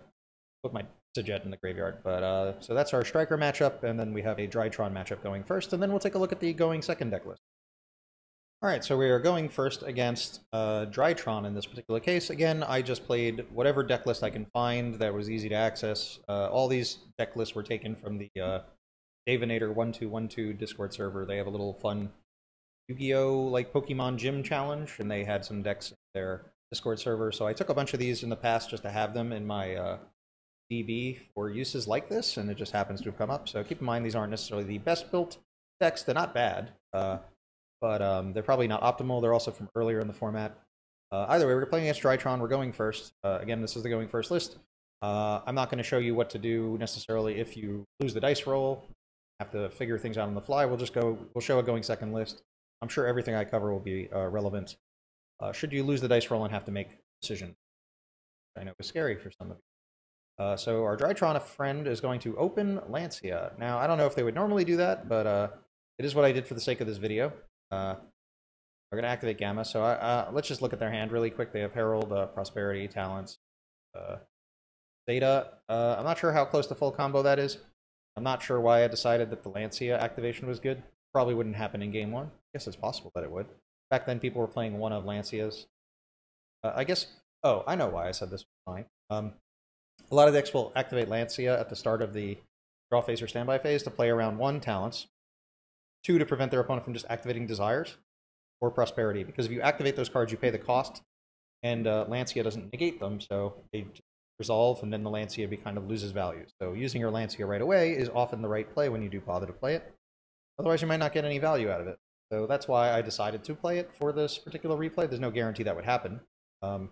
put my Sajet in the graveyard. But so that's our Striker matchup, and then we have a Drytron matchup going first, and then we'll take a look at the going second deck list. Alright, so we are going first against Drytron in this particular case. Again, I just played whatever deck list I can find that was easy to access. All these deck lists were taken from the Davinator 1212 Discord server. They have a little fun Yugioh like Pokemon Gym challenge, and they had some decks in their Discord server. So I took a bunch of these in the past just to have them in my DB for uses like this, and it just happens to have come up. So keep in mind, these aren't necessarily the best built decks. They're not bad. But they're probably not optimal. They're also from earlier in the format. Either way, we're playing against Drytron. We're going first. Again, this is the going first list. I'm not going to show you what to do necessarily if you lose the dice roll. have to figure things out on the fly, we'll show a going second list. I'm sure everything I cover will be relevant. Should you lose the dice roll and have to make a decision? I know it's scary for some of you. So our Drytron friend is going to open Lancia. Now, I don't know if they would normally do that, but it is what I did for the sake of this video. We're going to activate Gamma. So let's just look at their hand really quick. They have Herald, Prosperity, Talents, Zeta. I'm not sure how close to full combo that is. I'm not sure why I decided that the Lancia activation was good. Probably wouldn't happen in game 1. I guess it's possible that it would. Back then, people were playing one of Lancias. I guess... Oh, I know why I said this was fine. A lot of decks will activate Lancia at the start of the draw phase or standby phase to play around 1, Talents. 2, to prevent their opponent from just activating Desires. Or Prosperity. Because if you activate those cards, you pay the cost. And Lancia doesn't negate them, so they just resolve, and then the Lancia kind of loses value. So using your Lancia right away is often the right play when you do bother to play it. Otherwise, you might not get any value out of it. So that's why I decided to play it for this particular replay. There's no guarantee that would happen. So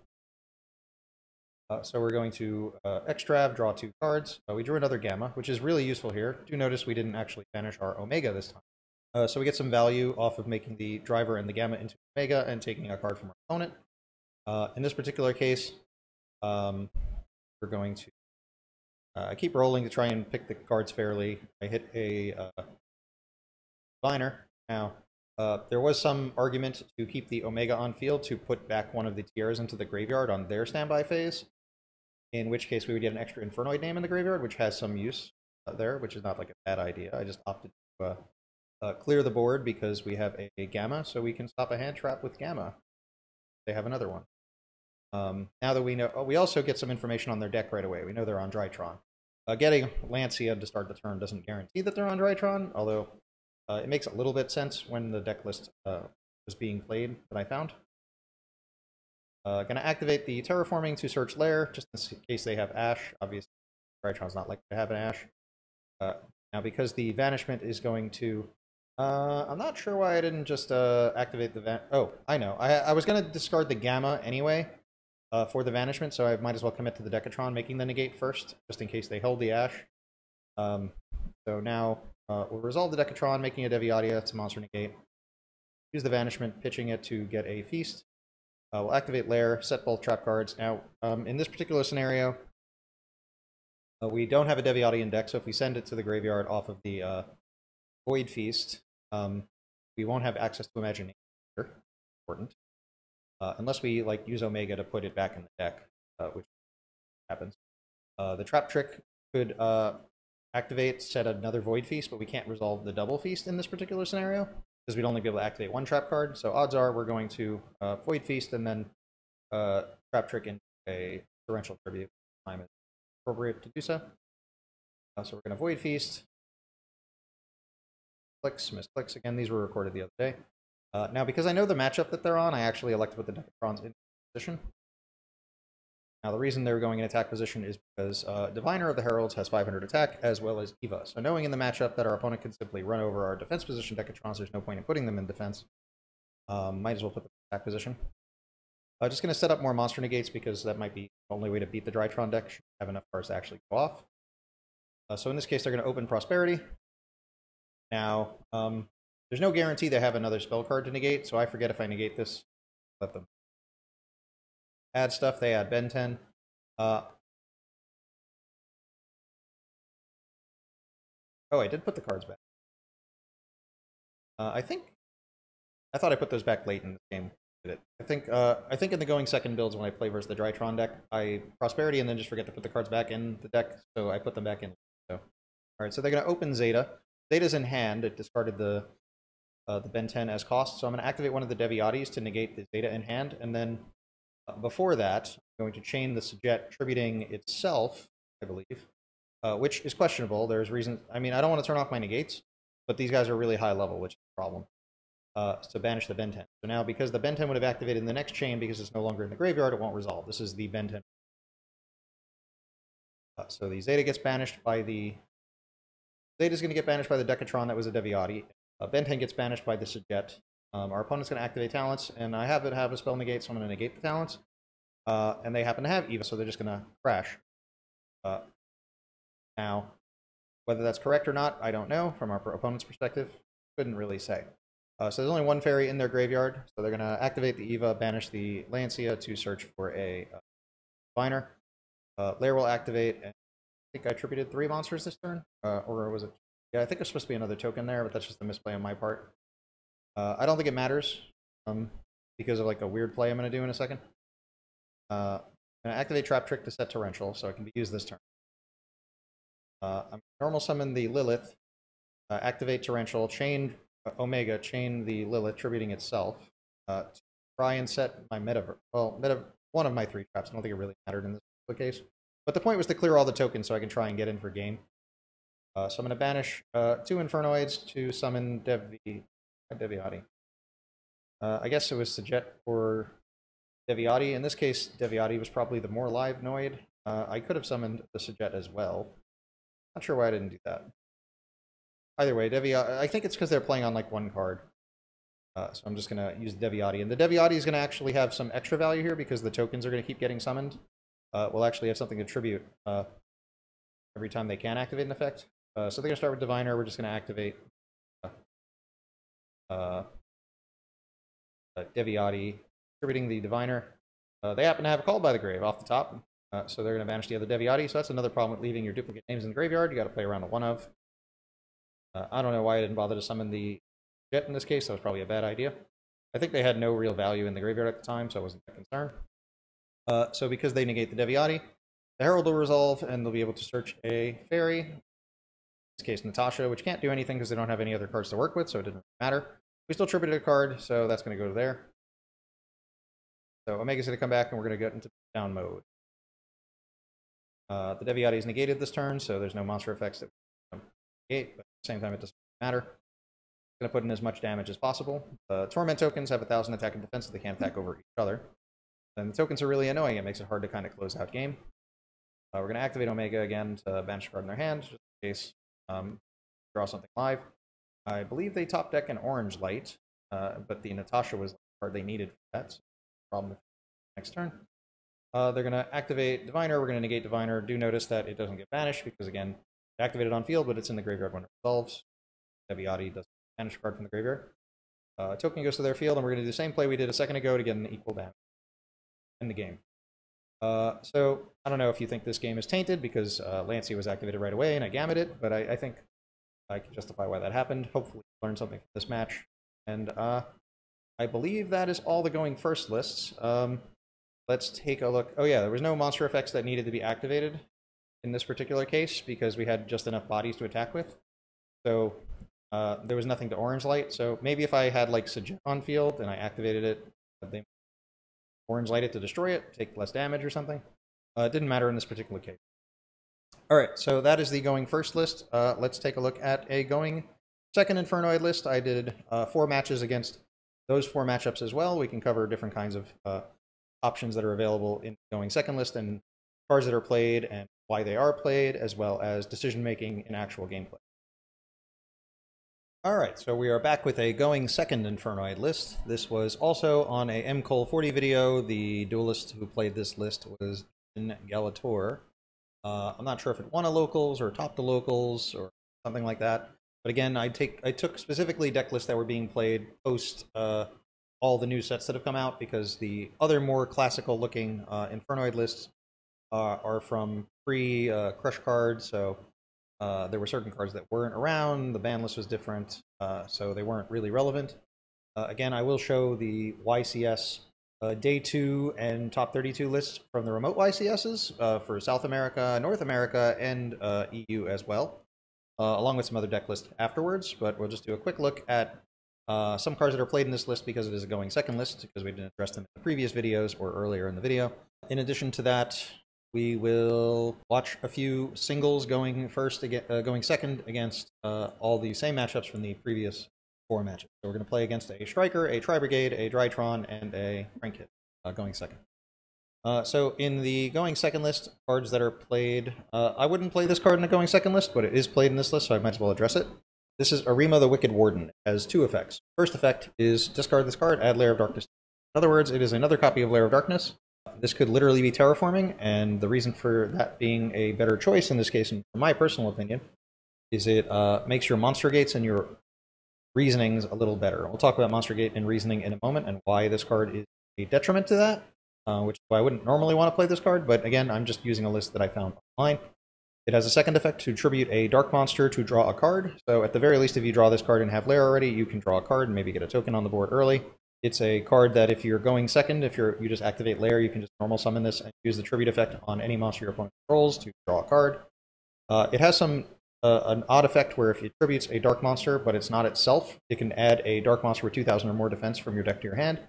we're going to Extrav, draw 2 cards. We drew another Gamma, which is really useful here. Do notice we didn't actually banish our Omega this time. So we get some value off of making the Driver and the Gamma into Omega and taking a card from our opponent. In this particular case, we're going to keep rolling to try and pick the cards fairly. I hit a Diviner. Now, there was some argument to keep the Omega on field to put back one of the Tiaras into the graveyard on their standby phase, in which case we would get an extra Infernoid name in the graveyard, which has some use there, which is not like a bad idea. I just opted to clear the board because we have a Gamma, so we can stop a hand trap with Gamma. They have another one. Now that we know, we also get some information on their deck right away. We know they're on Drytron. Getting Lancia to start the turn doesn't guarantee that they're on Drytron, although it makes a little bit sense when the deck list was being played that I found. Going to activate the Terraforming to search Lair, just in case they have Ash. Obviously, Drytron's not likely to have an Ash. Now, because the Vanishment is going to... I'm not sure why I didn't just activate the... Oh, I know. I was going to discard the Gamma anyway for the Vanishment, so I might as well commit to the Decatron, making the negate first, just in case they hold the Ash. So now we'll resolve the Decatron, making a Deviatia. It's a monster negate. Use the Vanishment, pitching it to get a Feast. We'll activate Lair, set both trap cards. Now, in this particular scenario, we don't have a Deviatia in deck, so if we send it to the graveyard off of the Void Feast, we won't have access to Imagination. Important. Unless we use Omega to put it back in the deck, which happens. The Trap Trick could activate, set another Void Feast, but we can't resolve the double Feast in this particular scenario, because we'd only be able to activate 1 trap card. So odds are we're going to Void Feast and then Trap Trick into a Torrential Tribute. Time is appropriate to do so. So we're going to Void Feast. Clicks, misclicks. Again, these were recorded the other day. Now, because I know the matchup that they're on, I actually elect to put the Decatrons in position. Now, the reason they're going in attack position is because Diviner of the Heralds has 500 attack, as well as Eva. So knowing in the matchup that our opponent can simply run over our defense position Decatrons, there's no point in putting them in defense. Might as well put them in attack position. Just going to set up more monster negates, because that might be the only way to beat the Drytron deck. Should have enough cards to actually go off. So in this case, they're going to open Prosperity. Now, there's no guarantee they have another spell card to negate, so I forget if I negate this. Let them add stuff. They add Ben 10. Oh, I did put the cards back. I thought I put those back late in the game. I think in the going second builds when I play versus the Drytron deck, I Prosperity and then just forget to put the cards back in the deck, so I put them back in. So, all right, so they're going to open Zeta. Zeta's in hand. It discarded the Ben 10 as cost, so I'm going to activate one of the Deviatis to negate the Zeta in hand, and then before that, I'm going to chain the Sujet, tributing itself, I believe, which is questionable. There's reasons. I mean, I don't want to turn off my negates, but these guys are really high level, which is a problem. So banish the Ben 10. So now, because the Ben 10 would have activated in the next chain, because it's no longer in the graveyard, it won't resolve. This is the Ben 10. So the Zeta gets banished by the... Zeta's going to get banished by the Decatron that was a Deviati. Ben 10 gets banished by the Sujet. Our opponent's going to activate talents, and I have a spell negate, so I'm going to negate the talents. And they happen to have Eva, so they're just going to crash. Now, Whether that's correct or not, I don't know. From our opponent's perspective, couldn't really say. So there's only one fairy in their graveyard, so they're going to activate the Eva, banish the Lancia to search for a diviner. Lair will activate, and I think I attributed 3 monsters this turn, or was it? Yeah, I think there's supposed to be another token there, but that's just a misplay on my part. I don't think it matters, because of like a weird play I'm going to do in a second. I'm going to activate Trap Trick to set Torrential, so it can be used this turn. I'm normal summon the Lilith, activate Torrential, chain Omega, chain the Lilith, tributing itself, to try and set my one of my 3 traps. I don't think it really mattered in this case. But the point was to clear all the tokens so I can try and get in for game. So I'm going to banish 2 Infernoids to summon Deviati. I guess it was Sujet or Deviati. In this case, Deviati was probably the more live Noid. I could have summoned the Sujet as well. Not sure why I didn't do that. Either way, Deviati, I think it's because they're playing on like 1 card. So I'm just going to use Deviati. And the Deviati is going to actually have some extra value here because the tokens are going to keep getting summoned. We'll actually have something to tribute every time they can activate an effect. So they're going to start with Diviner. We're just going to activate Deviati, tributing the Diviner. They happen to have a Call by the Grave off the top. So they're going to banish the other Deviati. So that's another problem with leaving your duplicate names in the graveyard. You got to play around a 1 of. I don't know why I didn't bother to summon the Jet in this case. That was probably a bad idea. I think they had no real value in the graveyard at the time, so I wasn't that concerned. So because they negate the Deviati, the Herald will resolve, and they'll be able to search a fairy. In this case, Natasha, which can't do anything because they don't have any other cards to work with, so it didn't matter. We still tributed a card, so that's going to go to there. So Omega's going to come back, and we're going to get into down mode. The Deviati is negated this turn, so there's no monster effects that we negate, but at the same time, it doesn't matter. Going to put in as much damage as possible. Torment tokens have 1,000 attack and defense, so they can't attack over each other. And the tokens are really annoying. It makes it hard to kind of close out game. We're going to activate Omega again to banish a card in their hand, just in case draw something live. I believe they top deck an orange light, but the Natasha was the card they needed for that. So problem next turn. They're going to activate Diviner. We're going to negate Diviner. Do notice that it doesn't get banished because, again, it's activated on field, but it's in the graveyard when it resolves. Deviati doesn't banish a card from the graveyard. Token goes to their field, and we're going to do the same play we did a second ago to get an equal damage in the game. So I don't know if you think this game is tainted because Lancia was activated right away and I gammed it, but I think I can justify why that happened. Hopefully you learned something from this match. And I believe that is all the going first lists. Let's take a look. Oh yeah, there was no monster effects that needed to be activated in this particular case because we had just enough bodies to attack with. So there was nothing to orange light. So maybe if I had like Sujet on field and I activated it, they orange light it to destroy it, take less damage or something. It didn't matter in this particular case. All right, so that is the going first list. Let's take a look at a going second Infernoid list. I did 4 matches against those 4 matchups as well. We can cover different kinds of options that are available in the going second list and cards that are played and why they are played, as well as decision making in actual gameplay. Alright, so we are back with a going second Infernoid list. This was also on a MCole40 video. The duelist who played this list was Galator. I'm not sure if it won a locals or topped the locals or something like that. But again, I took specifically deck lists that were being played post all the new sets that have come out, because the other more classical looking Infernoid lists are from pre-Crush cards, so there were certain cards that weren't around, the ban list was different, so they weren't really relevant. Again, I will show the YCS Day 2 and Top 32 lists from the remote YCSs for South America, North America, and EU as well, along with some other deck lists afterwards, but we'll just do a quick look at some cards that are played in this list because it is a going second list, because we didn't address them in the previous videos or earlier in the video. In addition to that, we will watch a few singles going second against all the same matchups from the previous 4 matches. So we're going to play against a Striker, a Tri-Brigade, a Drytron, and a Trinket going second. So in the going second list, cards that are played, I wouldn't play this card in a going second list, but it is played in this list, so I might as well address it. This is Arima the Wicked Warden. It has 2 effects. First effect is discard this card, add Lair of Darkness. In other words, it is another copy of Lair of Darkness. This could literally be terraforming, and the reason for that being a better choice in this case, in my personal opinion, is it makes your monster gates and your reasonings a little better. We'll talk about monster gate and reasoning in a moment and why this card is a detriment to that, which is why I wouldn't normally want to play this card, but again, I'm just using a list that I found online. It has a second effect to tribute a dark monster to draw a card. So at the very least, if you draw this card and have Lair already, you can draw a card and maybe get a token on the board early. It's a card that if you're going second, if you just activate Lair, you can just normal summon this and use the tribute effect on any monster your opponent controls to draw a card. It has an odd effect where if it tributes a dark monster, but it's not itself, it can add a dark monster with 2,000 or more defense from your deck to your hand.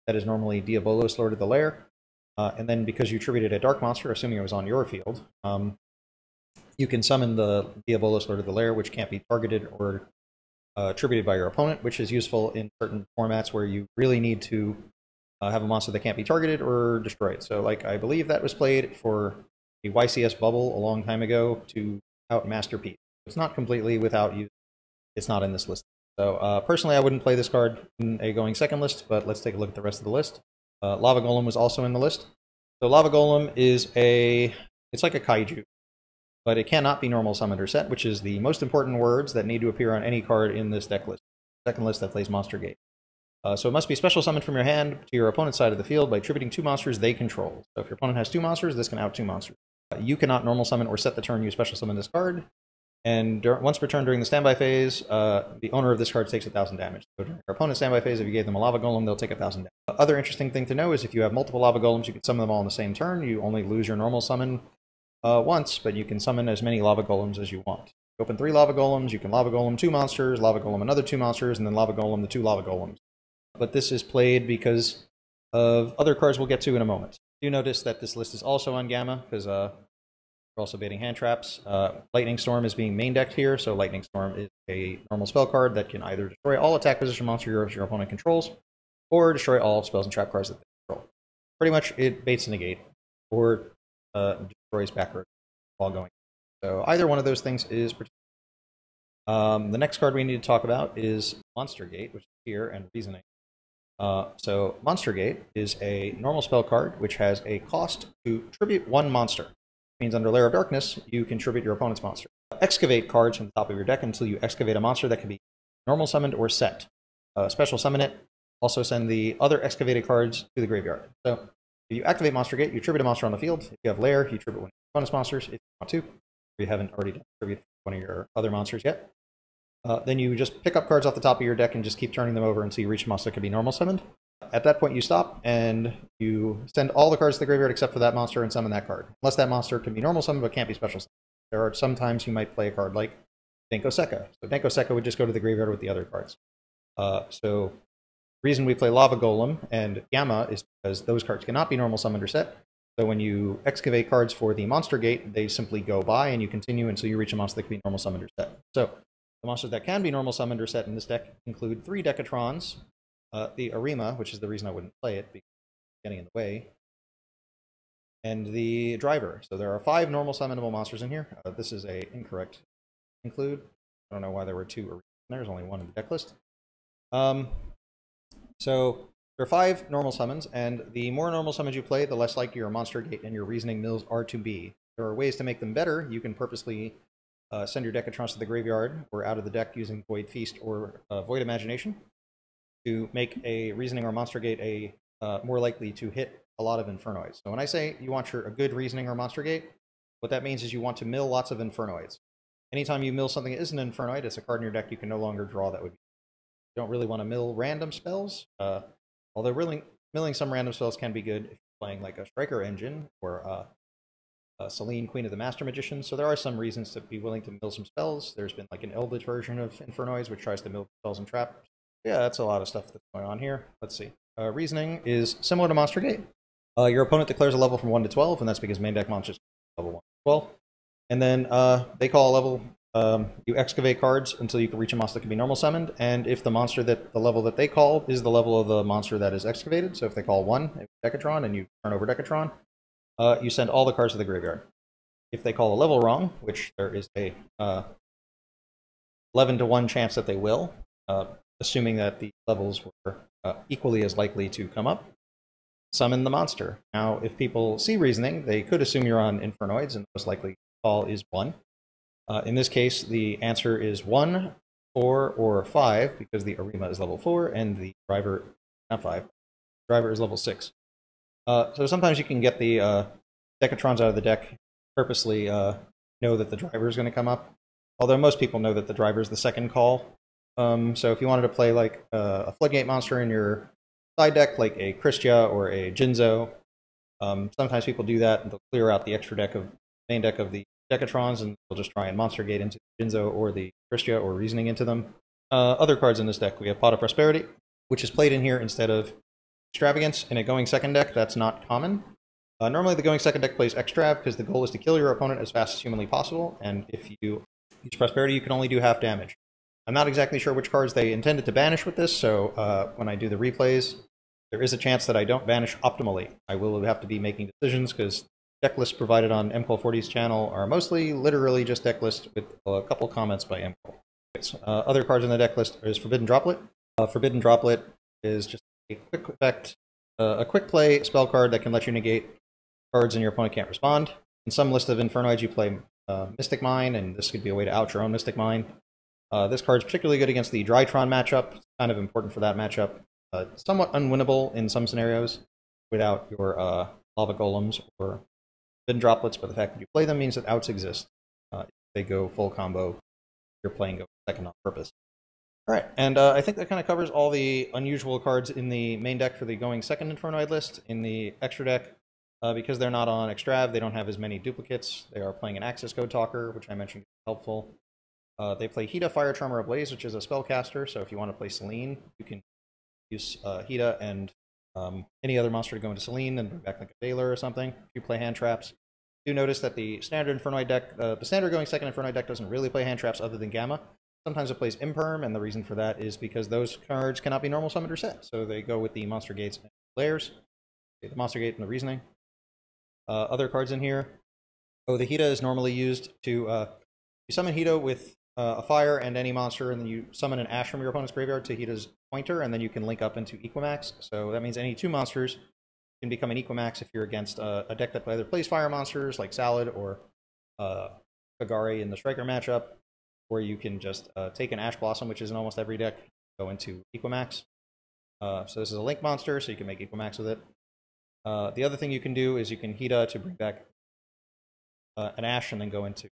That is normally Diabolos, Lord of the Lair. And then because you tributed a dark monster, assuming it was on your field, you can summon the Diabolos, Lord of the Lair, which can't be targeted or tributed by your opponent, which is useful in certain formats where you really need to have a monster that can't be targeted or destroyed. So, like, I believe that was played for a YCS bubble a long time ago to out Masterpiece. It's not completely without use. It's not in this list. So, personally, I wouldn't play this card in a going second list, but let's take a look at the rest of the list. Lava Golem was also in the list. So, Lava Golem is it's like a kaiju, but it cannot be normal summoned or set, which is the most important words that need to appear on any card in this deck list. Second list that plays Monster Gate. So it must be special summoned from your hand to your opponent's side of the field by tributing 2 monsters they control. So if your opponent has 2 monsters, this can out 2 monsters. You cannot normal summon or set the turn you special summon this card. And once per turn during the standby phase, the owner of this card takes 1,000 damage. So during your opponent's standby phase, if you gave them a Lava Golem, they'll take 1,000 damage. Other interesting thing to know is if you have multiple Lava Golems, you can summon them all in the same turn. You only lose your normal summon once, but you can summon as many Lava Golems as you want. You open 3 Lava Golems, you can Lava Golem 2 monsters, Lava Golem another 2 monsters, and then Lava Golem the 2 Lava Golems. But this is played because of other cards we'll get to in a moment. You notice that this list is also on Gamma, because we're also baiting hand traps. Lightning Storm is being main decked here, so Lightning Storm is a normal spell card that can either destroy all attack position monsters your opponent controls, or destroy all spells and trap cards that they control. Pretty much it baits a negate, or destroys back row while going. So either one of those things is protected. The next card we need to talk about is Monster Gate, which is here, and Reasoning. So Monster Gate is a normal spell card which has a cost to tribute 1 monster. It means under Lair of Darkness, you can tribute your opponent's monster. Excavate cards from the top of your deck until you excavate a monster that can be normal summoned or set. Special summon it. Also send the other excavated cards to the graveyard. So if you activate Monster Gate, you tribute a monster on the field. If you have Lair, you tribute one of your opponent's monsters if you want to. If you haven't already tributed one of your other monsters yet. Then you just pick up cards off the top of your deck and just keep turning them over until you reach a monster that can be normal summoned. At that point, you stop and you send all the cards to the graveyard except for that monster and summon that card. Unless that monster can be normal summoned but can't be special summoned. There are sometimes you might play a card like Denko Sekka. So Denko Sekka would just go to the graveyard with the other cards. So the reason we play Lava Golem and Gamma is because those cards cannot be normal summoned or set. So when you excavate cards for the Monster Gate, they simply go by and you continue until you reach a monster that can be normal summoned or set. So the monsters that can be normal summoned or set in this deck include 3 Decatrons, the Arima, which is the reason I wouldn't play it, because it's getting in the way, and the Driver. So there are 5 normal summonable monsters in here. This is a incorrect include. I don't know why there were 2 Arimas. There's only 1 in the deck list. So there are 5 normal summons, and the more normal summons you play, the less likely your Monster Gate and your Reasoning Mills are to be. There are ways to make them better. You can purposely send your Decatrons to the graveyard or out of the deck using Void Feast or Void Imagination to make a Reasoning or Monster Gate more likely to hit a lot of Infernoids. So when I say you want a good Reasoning or Monster Gate, what that means is you want to mill lots of Infernoids. Anytime you mill something that isn't an Infernoid, it's a card in your deck you can no longer draw that would be. You don't really want to mill random spells, although milling some random spells can be good if you're playing like a Striker Engine or Selene, Queen of the Master Magician. So there are some reasons to be willing to mill some spells. There's been like an Eldritch version of Infernoids, which tries to mill spells and traps. Yeah, that's a lot of stuff that's going on here. Let's see. Reasoning is similar to Monster Gate. Your opponent declares a level from 1 to 12, and that's because main deck monsters level 1 to 12. And then they call a level. You excavate cards until you can reach a monster that can be normal summoned, and if the monster the level that they call is the level of the monster that is excavated, so if they call 1, Decatron, and you turn over Decatron, you send all the cards to the graveyard. If they call a level wrong, which there is a 11 to 1 chance that they will, assuming that the levels were equally as likely to come up, summon the monster. Now, if people see Reasoning, they could assume you're on Infernoids, and the most likely call is 1. In this case, the answer is 1, 4, or 5, because the Arima is level 4 and the driver, not 5, driver is level 6. So sometimes you can get the Decatrons out of the deck, purposely know that the driver is going to come up. Although most people know that the driver is the second call. So if you wanted to play like a Floodgate monster in your side deck, like a Christia or a Jinzo, sometimes people do that and they'll clear out the extra deck of main deck of the Decatrons and they'll just try and monster gate into the Jinzo or the Christia or Reasoning into them. Other cards in this deck, we have Pot of Prosperity, which is played in here instead of Extravagance in a going second deck. That's not common. Normally the going second deck plays Extrav because the goal is to kill your opponent as fast as humanly possible, and if you use Prosperity you can only do half damage. I'm not exactly sure which cards they intended to banish with this, so when I do the replays, there is a chance that I don't banish optimally. I will have to be making decisions because deck lists provided on MCall40's channel are mostly literally just deck lists with a couple comments by MCall. Other cards in the deck list is Forbidden Droplet. Forbidden Droplet is just a quick effect, a quick play spell card that can let you negate cards and your opponent can't respond. In some list of Infernoids, you play Mystic Mine, and this could be a way to out your own Mystic Mine. This card is particularly good against the Drytron matchup. It's kind of important for that matchup. Somewhat unwinnable in some scenarios without your Lava Golems or Forbidden Droplets, but the fact that you play them means that outs exist. If they go full combo, you're playing go second on purpose. Alright, and I think that kind of covers all the unusual cards in the main deck for the going second Infernoid list. In the extra deck, because they're not on Extrav, they don't have as many duplicates. They are playing an Access Code Talker, which I mentioned is helpful. They play Hida, Fire Tremor Ablaze, which is a spellcaster, so if you want to play Selene, you can use Hida and any other monster to go into Selene and bring back like a Baylor or something. If you play hand traps, do notice that the standard Infernoid deck, the standard going second Infernoid deck doesn't really play hand traps other than Gamma. Sometimes it plays Imperm, and the reason for that is because those cards cannot be normal summoned or set, so they go with the Monster Gates and Layers, the Monster Gate and the Reasoning. Other cards in here. Oh, the Hida is normally used to you summon Hida with a fire and any monster, and then you summon an Ash from your opponent's graveyard to Hida's pointer, and then you can link up into Equimax. So that means any two monsters can become an Equimax if you're against a deck that either plays fire monsters like Salad or Kagari in the Striker matchup, or you can just take an Ash Blossom, which is in almost every deck, go into Equimax. So this is a link monster, so you can make Equimax with it. The other thing you can do is you can Hida to bring back an Ash and then go into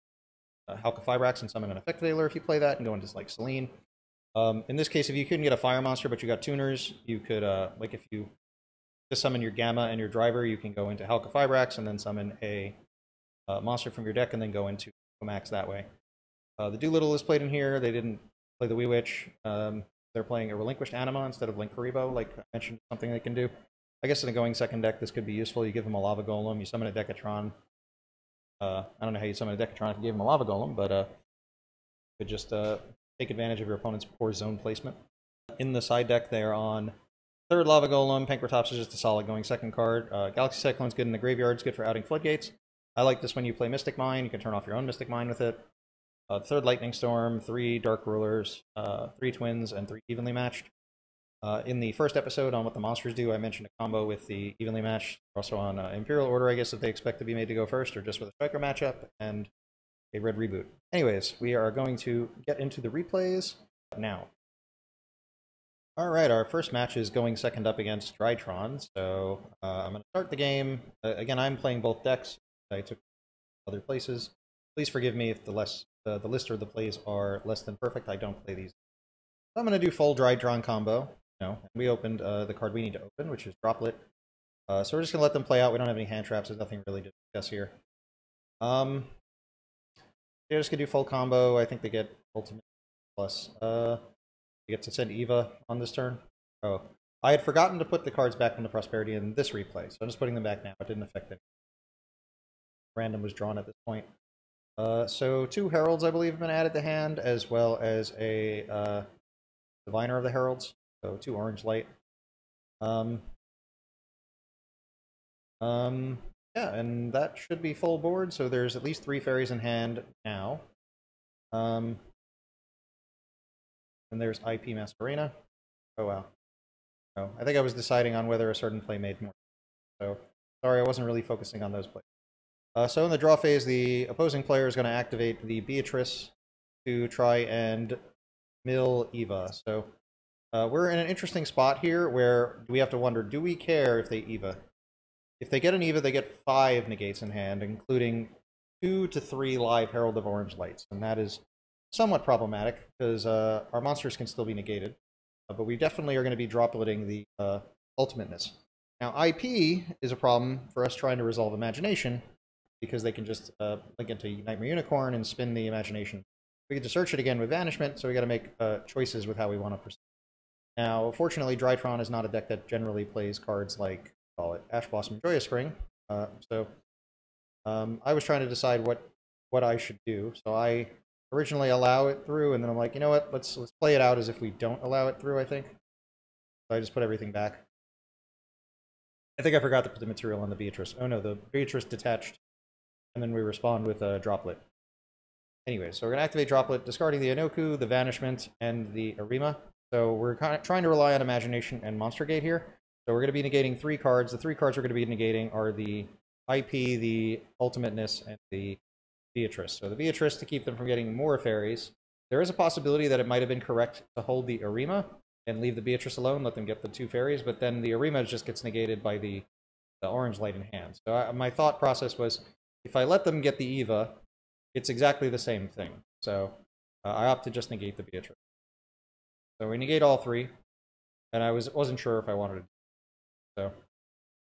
Halka Fibrax and summon an Effect Veiler if you play that, and go into like Selene. In this case, if you couldn't get a fire monster but you got tuners, you could, like if you just summon your Gamma and your Driver, you can go into Halka Fibrax and then summon a monster from your deck and then go into Equimax that way. The Doolittle is played in here. They didn't play the Wee Witch. They're playing a Relinquished Anima instead of Link Karibo, like I mentioned, something they can do. I guess in a going second deck, this could be useful. You give them a Lava Golem, you summon a Decatron. I don't know how you summon a Decatron if you gave them a Lava Golem, but you could just take advantage of your opponent's poor zone placement. In the side deck, they are on third Lava Golem. Pankratops is just a solid going second card. Galaxy Cyclone's good in the graveyard. It's good for outing Floodgates. I like this when you play Mystic Mine. You can turn off your own Mystic Mine with it. Third Lightning Storm, 3 Dark Rulers, 3 Twins, and 3 Evenly Matched. In the first episode on what the monsters do, I mentioned a combo with the Evenly Matched. Also on Imperial Order, I guess, if they expect to be made to go first, or just with a Striker matchup, and a Red Reboot. Anyways, we are going to get into the replays now. Alright, our first match is going second up against Drytron, so I'm going to start the game. Again, I'm playing both decks. I took other places. Please forgive me if the list or the plays are less than perfect. I don't play these. So I'm going to do full Drytron combo. We opened the card we need to open, which is Droplet. So we're just going to let them play out. We don't have any hand traps. There's nothing really to discuss here. They're just going to do full combo. I think they get Ultimate Plus. They get to send Eva on this turn. Oh, I had forgotten to put the cards back into Prosperity in this replay, so I'm just putting them back now. It didn't affect it. Random was drawn at this point. So 2 Heralds, I believe, have been added to hand, as well as a Diviner of the Heralds. So 2 orange light. Yeah, and that should be full board, so there's at least 3 fairies in hand now. And there's IP Masquerena. Oh wow. Oh, I think I was deciding on whether a certain play made more. So sorry, I wasn't really focusing on those plays. So in the draw phase, the opposing player is going to activate the Beatrice to try and mill Eva. So we're in an interesting spot here where we have to wonder, do we care if they Eva? If they get an Eva, they get 5 negates in hand, including 2 to 3 live Herald of Orange Lights. And that is somewhat problematic, because our monsters can still be negated. But we definitely are going to be dropletting the ultimateness. Now, IP is a problem for us trying to resolve Imagination, because they can just link into Nightmare Unicorn and spin the Imagination. We get to search it again with Banishment, so we got to make choices with how we want to proceed. Now, fortunately, Drytron is not a deck that generally plays cards like, call it, Ash Blossom Joyous Spring. So I was trying to decide what I should do. So I originally allow it through, and then I'm like, you know what, let's play it out as if we don't allow it through, I think. So I just put everything back. I think I forgot to put the material on the Beatrice. Oh no, the Beatrice detached, and then we respond with a Droplet. Anyway, so we're going to activate Droplet, discarding the Inoku, the Vanishment, and the Arima. So we're kind of trying to rely on Imagination and Monster Gate here. So we're going to be negating 3 cards. The 3 cards we're going to be negating are the IP, the Ultimateness, and the Beatrice. So the Beatrice, to keep them from getting more fairies. There is a possibility that it might have been correct to hold the Arima and leave the Beatrice alone, let them get the 2 fairies, but then the Arima just gets negated by the orange light in hand. So my thought process was, if I let them get the Eva, it's exactly the same thing. So I opt to just negate the Beatrice. So we negate all 3, and I wasn't sure if I wanted to. So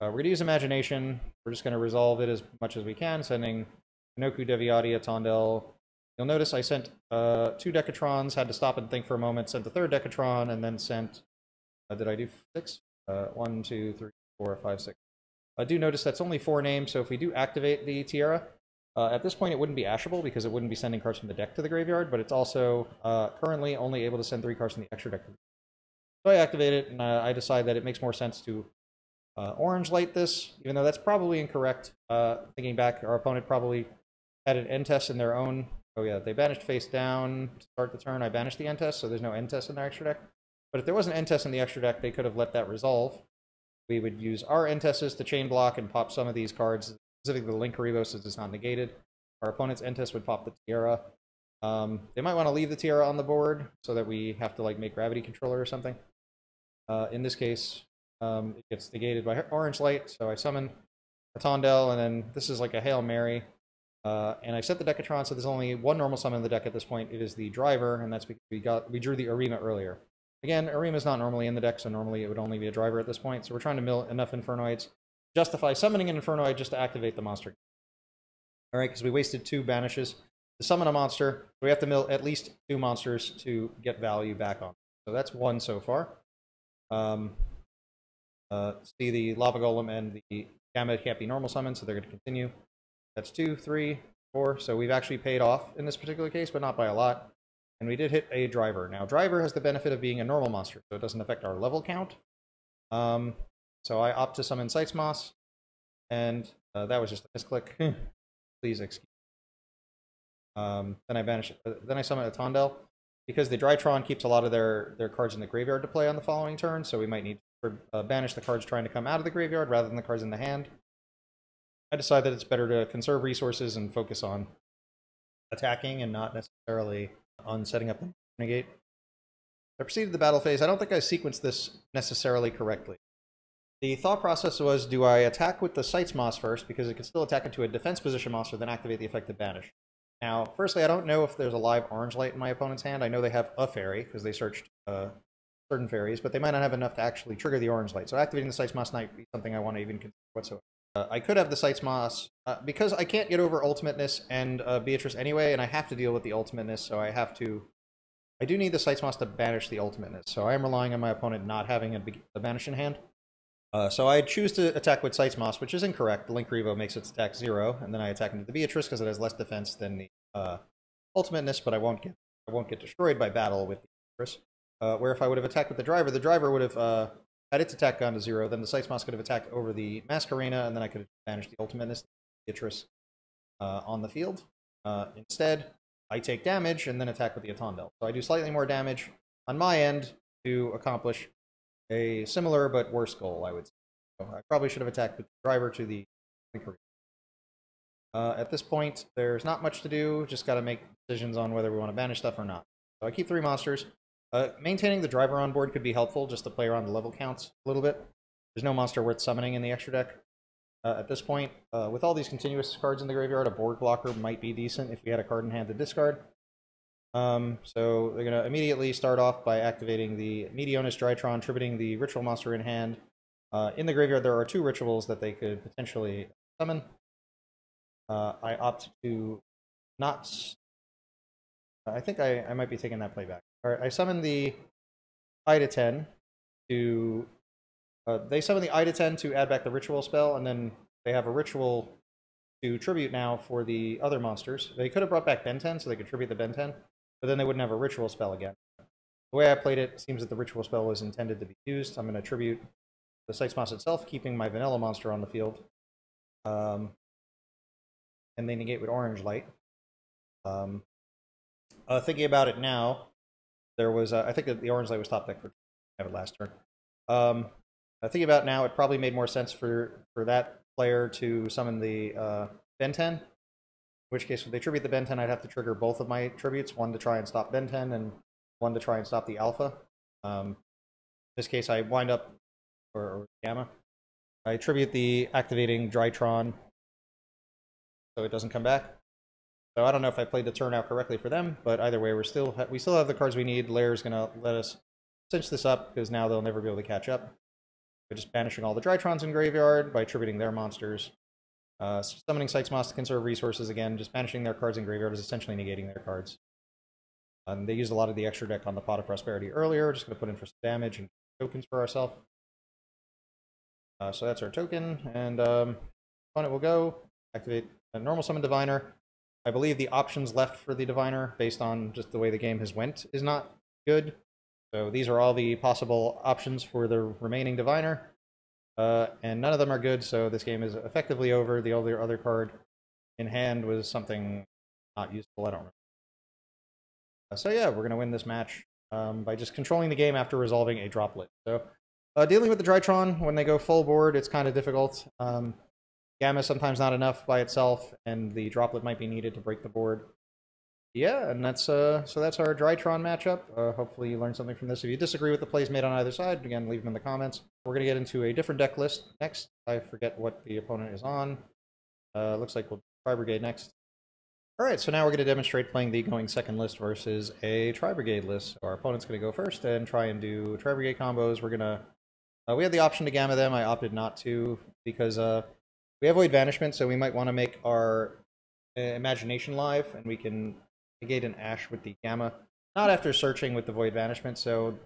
we're going to use Imagination. We're just going to resolve it as much as we can, sending Inoku, Deviatia, Tondel. You'll notice I sent 2 Decatrons, had to stop and think for a moment, sent the 3rd Decatron, and then sent, did I do 6? 1, 2, 3, 4, 5, 6. I do notice that's only 4 names, so if we do activate the Tiara, at this point it wouldn't be ashable because it wouldn't be sending cards from the deck to the graveyard, but it's also currently only able to send 3 cards from the extra deck. So I activate it, and I decide that it makes more sense to orange light this, even though that's probably incorrect. Thinking back, our opponent probably had an end test in their own. Oh yeah, they banished face down to start the turn. I banished the end test, so there's no end test in their extra deck. But if there was an end test in the extra deck, they could have let that resolve. We would use our end tests to chain block and pop some of these cards, specifically the Link Karibo, since it's not negated. Our opponent's end test would pop the Tiara. They might want to leave the Tiara on the board so that we have to like make Gravity Controller or something. In this case, it gets negated by orange light, so I summon a Tondel, and then this is like a Hail Mary. And I set the Decatron, so there's only 1 normal summon in the deck at this point. It is the Driver, and that's because we drew the Arima earlier. Again, Arima's not normally in the deck, so normally it would only be a Driver at this point. So we're trying to mill enough Infernoids, justify summoning an Infernoid just to activate the monster. All right, because we wasted 2 banishes to summon a monster. We have to mill at least 2 monsters to get value back on. So that's 1 so far. See the Lava Golem and the Gamma can't be normal summon, so they're going to continue. That's 2, 3, 4. So we've actually paid off in this particular case, but not by a lot. And we did hit a Driver. Now, Driver has the benefit of being a normal monster, so it doesn't affect our level count. So I opt to summon Seitzmoss, and that was just a misclick. Please excuse. Then I banish. Then I summon a Tondel, because the Drytron keeps a lot of their cards in the graveyard to play on the following turn, so we might need to banish the cards trying to come out of the graveyard rather than the cards in the hand. I decide that it's better to conserve resources and focus on attacking and not necessarily on setting up the negate. I proceeded to the battle phase. I don't think I sequenced this necessarily correctly. The thought process was, do I attack with the Seitzmoss first, because it can still attack into a defense position monster, then activate the effect of Banish. Now, firstly, I don't know if there's a live orange light in my opponent's hand. I know they have a fairy, because they searched certain fairies, but they might not have enough to actually trigger the orange light. So activating the Seitzmoss might be something I want to even consider whatsoever. I could have the Seitzmoss, because I can't get over Ultimateness and Beatrice anyway, and I have to deal with the Ultimateness, so I do need the Seitzmoss to banish the Ultimateness, so I am relying on my opponent not having a banish in hand. So I choose to attack with Seitzmoss, which is incorrect. The Link Revo makes its attack 0, and then I attack into the Beatrice because it has less defense than the Ultimateness, but I won't get destroyed by battle with the Beatrice. Where if I would have attacked with the Driver would have had its attack gone to 0, then the Seitzmoss could have attacked over the Masquerena, and then I could have banished the Ultimateness, Beatrice, on the field. Instead, I take damage and then attack with the Atondel. So I do slightly more damage on my end to accomplish a similar but worse goal, I would say. So I probably should have attacked with the Driver to the Link Revo. At this point, there's not much to do. Just got to make decisions on whether we want to banish stuff or not. So I keep 3 monsters. Maintaining the driver on board could be helpful just to play around the level counts a little bit. There's no monster worth summoning in the extra deck. At this point, with all these continuous cards in the graveyard, a board blocker might be decent if we had a card in hand to discard. So they're going to immediately start off by activating the Meteonis Drytron, tributing the ritual monster in hand. In the graveyard, there are 2 rituals that they could potentially summon. I opt to not... I think I might be taking that play back. Alright, I summon the I to 10 to... they summon the I to 10 to add back the ritual spell, and then they have a ritual to tribute now for the other monsters. They could have brought back Ben 10, so they could tribute the Ben 10, but then they wouldn't have a ritual spell again. The way I played it, seems that the ritual spell was intended to be used. I'm going to tribute the Sightsmoss itself, keeping my vanilla monster on the field. And they negate with orange light. Thinking about it now, there was I think that the orange light was top deck for have it last turn. Thinking about it now, it probably made more sense for that player to summon the Ben 10. In which case, if they tribute the Ben 10, I'd have to trigger both of my tributes, one to try and stop Ben 10 and one to try and stop the Alpha. In this case, I wind up, or Gamma. I tribute the activating Drytron so it doesn't come back. So I don't know if I played the turn out correctly for them, but either way, we still have the cards we need. Lair's going to let us cinch this up, because now they'll never be able to catch up. We're just banishing all the Drytrons in graveyard by tributing their monsters. Summoning Sightsmoss to conserve resources again, just banishing their cards in graveyard is essentially negating their cards. They used a lot of the extra deck on the Pot of Prosperity earlier. Just going to put in for some damage and tokens for ourselves. So that's our token, and opponent will go, activate a normal summon Diviner. I believe the options left for the Diviner, based on just the way the game has went, is not good. So these are all the possible options for the remaining Diviner. And none of them are good, so this game is effectively over. The only other card in hand was something not useful, I don't remember. So yeah, we're going to win this match by just controlling the game after resolving a Droplet. So dealing with the Drytron, when they go full board, it's kind of difficult. Gamma is sometimes not enough by itself, and the Droplet might be needed to break the board. Yeah, and that's so that's our Drytron matchup. Hopefully you learned something from this. If you disagree with the plays made on either side, again, leave them in the comments. We're going to get into a different deck list next. I forget what the opponent is on. Looks like we'll Tri-Brigade next. Alright, so now we're going to demonstrate playing the going second list versus a Tri-Brigade list. So our opponent's going to go first and try and do Tri-Brigade combos. We're going to... we had the option to Gamma them. I opted not to, because we have Void Banishment, so we might want to make our Imagination live, and we can negate an Ash with the Gamma. Not after searching with the Void Banishment, so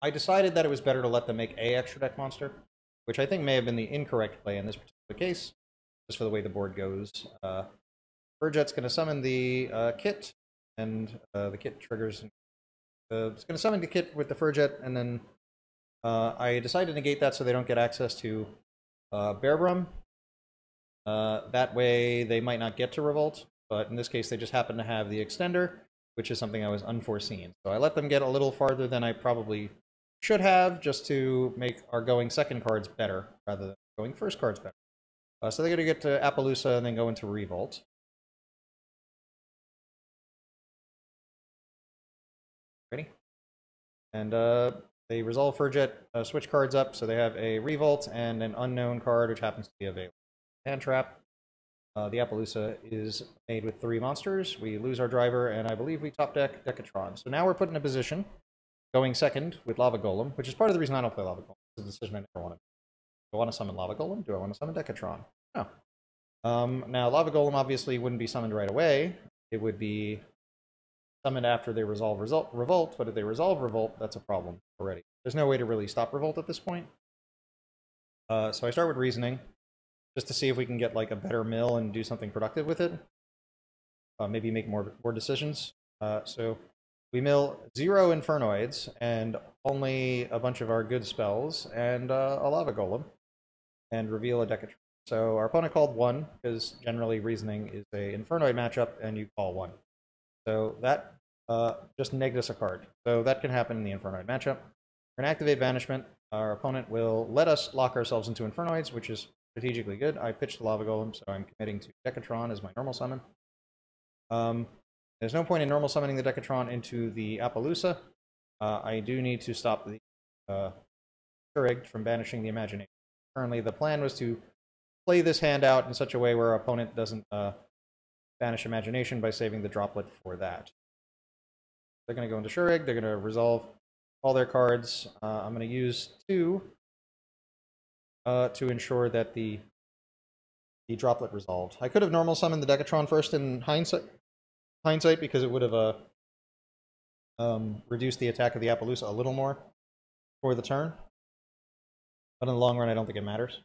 I decided that it was better to let them make a extra deck monster, which I think may have been the incorrect play in this particular case, just for the way the board goes. Furjet's going to summon the Kit, and the Kit triggers. It's going to summon the Kit with the Furjet, and then I decided to negate that so they don't get access to Bearbrum. That way they might not get to Revolt, but in this case they just happen to have the Extender, which is something I was unforeseen. So I let them get a little farther than I probably should have, just to make our going second cards better, rather than going first cards better. So they're going to get to Appaloosa and then go into Revolt. Ready? And they resolve Furjet, switch cards up, so they have a Revolt and an unknown card, which happens to be available. Hand Trap. The Appaloosa is made with 3 monsters. We lose our driver, and I believe we top deck Decatron. So now we're put in a position, going second with Lava Golem, which is part of the reason I don't play Lava Golem. It's a decision I never want to make. Do I want to summon Lava Golem? Do I want to summon Decatron? No. Now, Lava Golem obviously wouldn't be summoned right away. It would be summoned after they resolve Revolt, but if they resolve Revolt, that's a problem already. There's no way to really stop Revolt at this point. So I start with Reasoning, just to see if we can get like a better mill and do something productive with it. Maybe make more decisions. So we mill 0 Infernoids and only a bunch of our good spells and a Lava Golem, and reveal a Decatron. So our opponent called 1, because generally Reasoning is a Infernoid matchup, and you call 1. So that just negged us a card. So that can happen in the Infernoid matchup. We're going to activate Banishment. Our opponent will let us lock ourselves into Infernoids, which is strategically good. I pitched the Lava Golem, so I'm committing to Decatron as my normal summon. There's no point in normal summoning the Decatron into the Appaloosa. I do need to stop the Keurig from banishing the Imagination. Currently, the plan was to play this hand out in such a way where our opponent doesn't banish Imagination by saving the Droplet for that. They're going to go into Keurig. They're going to resolve all their cards. I'm going to use 2 to ensure that the Droplet resolved. I could have normal summoned the Decatron first in hindsight because it would have reduced the attack of the Appaloosa a little more for the turn. But in the long run, I don't think it matters.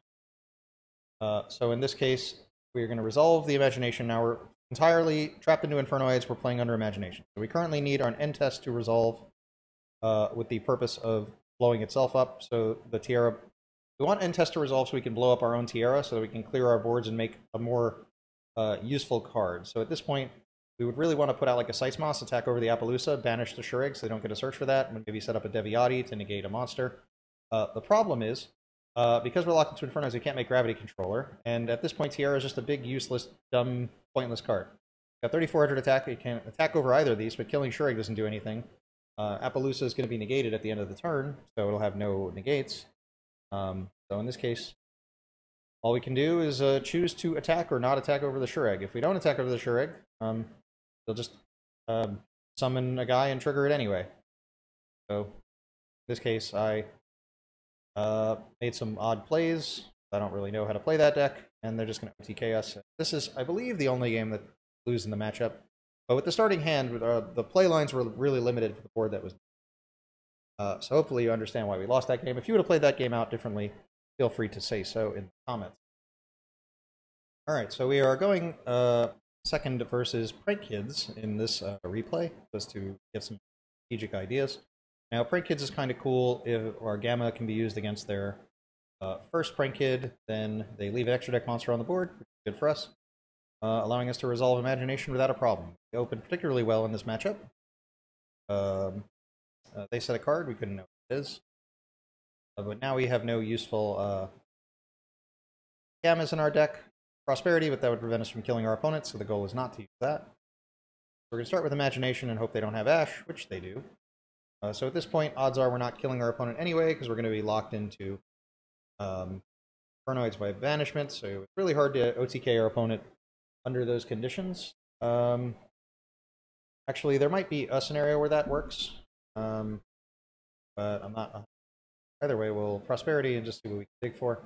So in this case, we're going to resolve the Imagination. Now we're entirely trapped into Infernoids. We're playing under Imagination. So we currently need our end test to resolve with the purpose of blowing itself up. So the Tiara... We want end test to resolve so we can blow up our own Tiara so that we can clear our boards and make a more useful card. So at this point, we would really want to put out like a Seismos, attack over the Appaloosa, banish the Keurig so they don't get a search for that, and maybe set up a Deviati to negate a monster. The problem is, because we're locked into Infernos, we can't make Gravity Controller, and at this point Tiara is just a big, useless, dumb, pointless card. Got 3,400 attack, it can attack over either of these, but killing Keurig doesn't do anything. Appaloosa is going to be negated at the end of the turn, so it'll have no negates. So in this case, all we can do is choose to attack or not attack over the Keurig. If we don't attack over the Keurig, they'll just summon a guy and trigger it anyway. So in this case, I made some odd plays. I don't really know how to play that deck, and they're just going to OTK us. This is, I believe, the only game that lose in the matchup. But with the starting hand, the play lines were really limited for the board that was. So hopefully you understand why we lost that game. If you would have played that game out differently, feel free to say so in the comments. Alright, so we are going second versus Prank Kids in this replay, just to get some strategic ideas. Now, Prank Kids is kind of cool if our Gamma can be used against their first Prank Kid, then they leave an extra deck monster on the board, which is good for us, allowing us to resolve Imagination without a problem. They opened particularly well in this matchup. They set a card, we couldn't know what it is. But now we have no useful Gammas in our deck. Prosperity, but that would prevent us from killing our opponents, so the goal is not to use that. We're going to start with Imagination and hope they don't have Ash, which they do. So at this point, odds are we're not killing our opponent anyway, because we're going to be locked into Infernoids by banishment, so it's really hard to OTK our opponent under those conditions. Actually, there might be a scenario where that works, but I'm not. Either way, we'll Prosperity and just see what we can dig for.